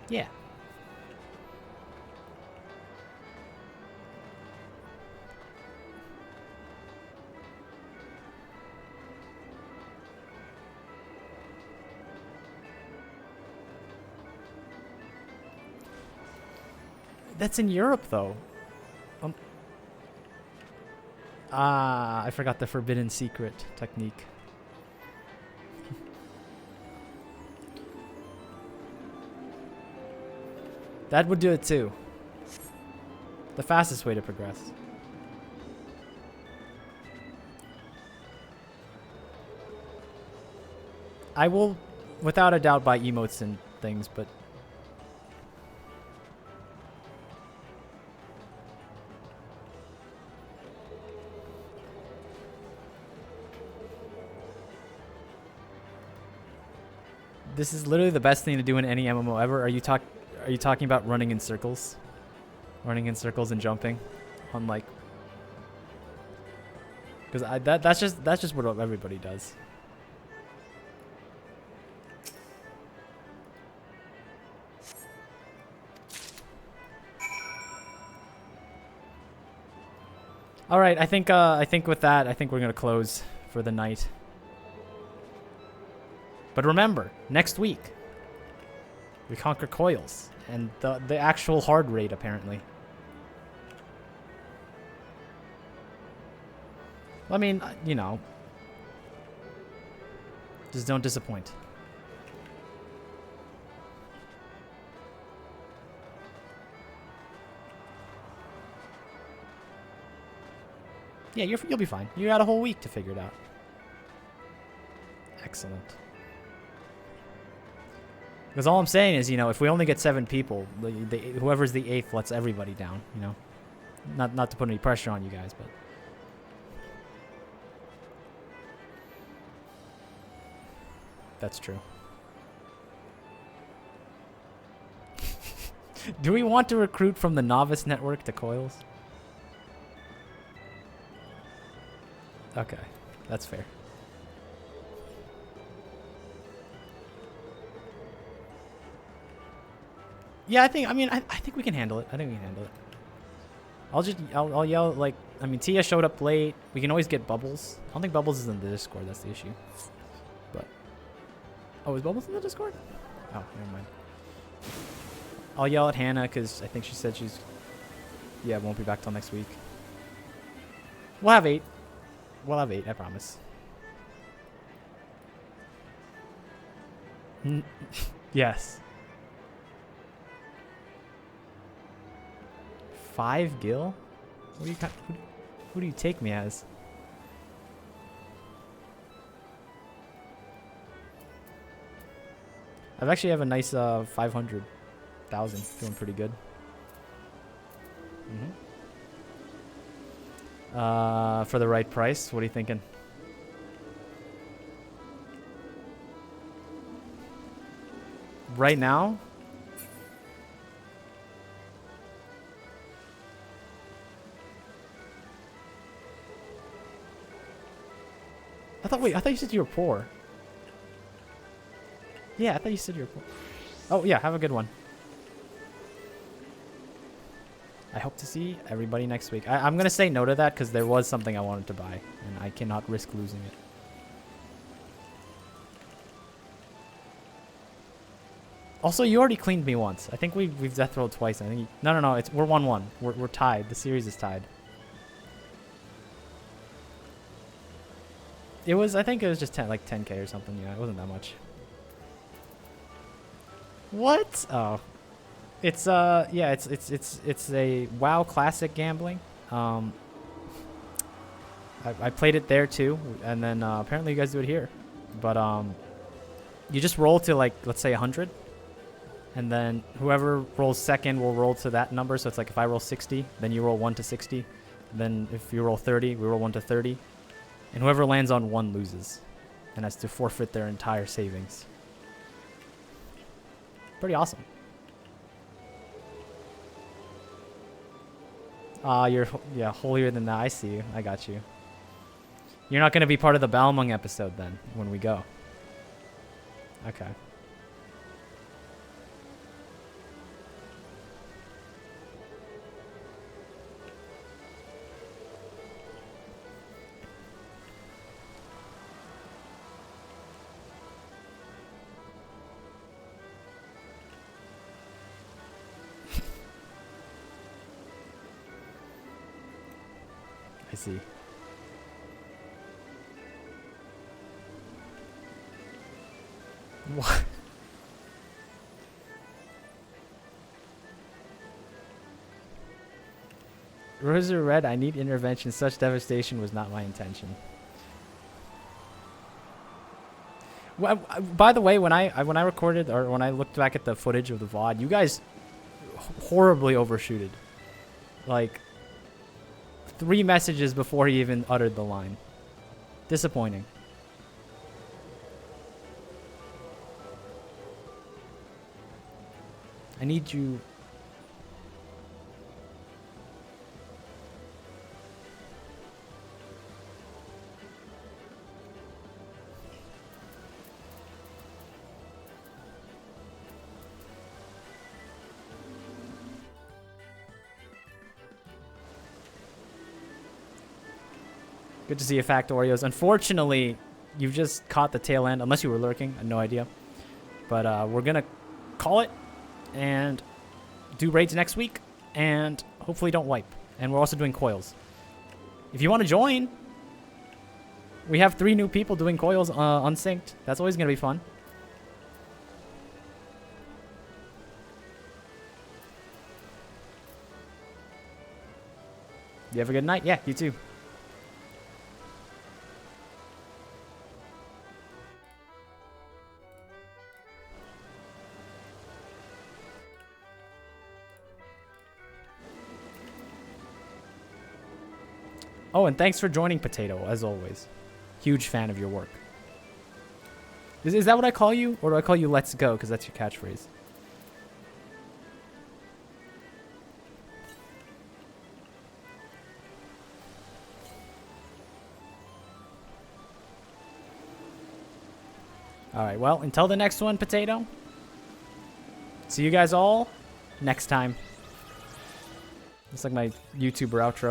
Yeah. That's in Europe, though. I forgot the forbidden secret technique. That would do it too. The fastest way to progress. I will, without a doubt, buy emotes and things, but... This is literally the best thing to do in any MMO ever. Are you talking about running in circles? Running in circles and jumping on like... Because that's just what everybody does. All right, I think with that, I think we're gonna close for the night. But remember, next week we conquer coils and the actual hard raid apparently. I mean, you know, just don't disappoint. Yeah, you'll be fine. You got a whole week to figure it out. Excellent. Because all I'm saying is, you know, if we only get 7 people, whoever's the 8th lets everybody down, you know? Not to put any pressure on you guys, but... That's true. Do we want to recruit from the novice network to coils? Okay, that's fair. Yeah, I think we can handle it. I think we can handle it. I'll yell, like, I mean, Tia showed up late. We can always get Bubbles. I don't think Bubbles is in the Discord. That's the issue. But, oh, is Bubbles in the Discord? Oh, never mind. I'll yell at Hannah because I think she said she's, yeah, won't be back till next week. We'll have 8. We'll have 8, I promise. Yes. 5 gil? What do you who do you take me as? I've actually have a nice 500,000. Feeling pretty good. For the right price, what are you thinking? Right now? Wait, I thought you said you were poor. Yeah, I thought you said you were poor. Oh, yeah, have a good one. I hope to see everybody next week. I'm going to say no to that because there was something I wanted to buy, and I cannot risk losing it. Also, you already cleaned me once. I think we've death rolled twice. I think no, we're 1-1. We're tied. The series is tied. I think it was just 10K or something. Yeah, it wasn't that much. What? Oh. It's yeah, it's a WoW classic gambling. I played it there too, and then apparently you guys do it here. But you just roll to let's say 100, and then whoever rolls second will roll to that number. So it's like if I roll 60, then you roll 1 to 60. Then if you roll 30, we roll 1 to 30, and whoever lands on 1 loses, and has to forfeit their entire savings. Pretty awesome. You're holier than that. I see you. I got you. You're not going to be part of the Balmung episode then when we go. Okay. I see. What? Rose are red. I need intervention. Such devastation was not my intention. Well, by the way, when I recorded or when I looked back at the footage of the VOD, you guys horribly overshooted. Like 3 messages before he even uttered the line. Disappointing. I need you. Good to see you, Factorios. Unfortunately, you've just caught the tail end, unless you were lurking. I had no idea. But we're going to call it and do raids next week, and hopefully don't wipe. And we're also doing coils. If you want to join, we have 3 new people doing coils unsynced. That's always going to be fun. You have a good night? Yeah, you too. Oh, and thanks for joining, Potato, as always. Huge fan of your work. Is that what I call you? Or do I call you Let's Go, because that's your catchphrase? Alright, well, until the next one, Potato. See you guys all next time. It's like my YouTuber outro.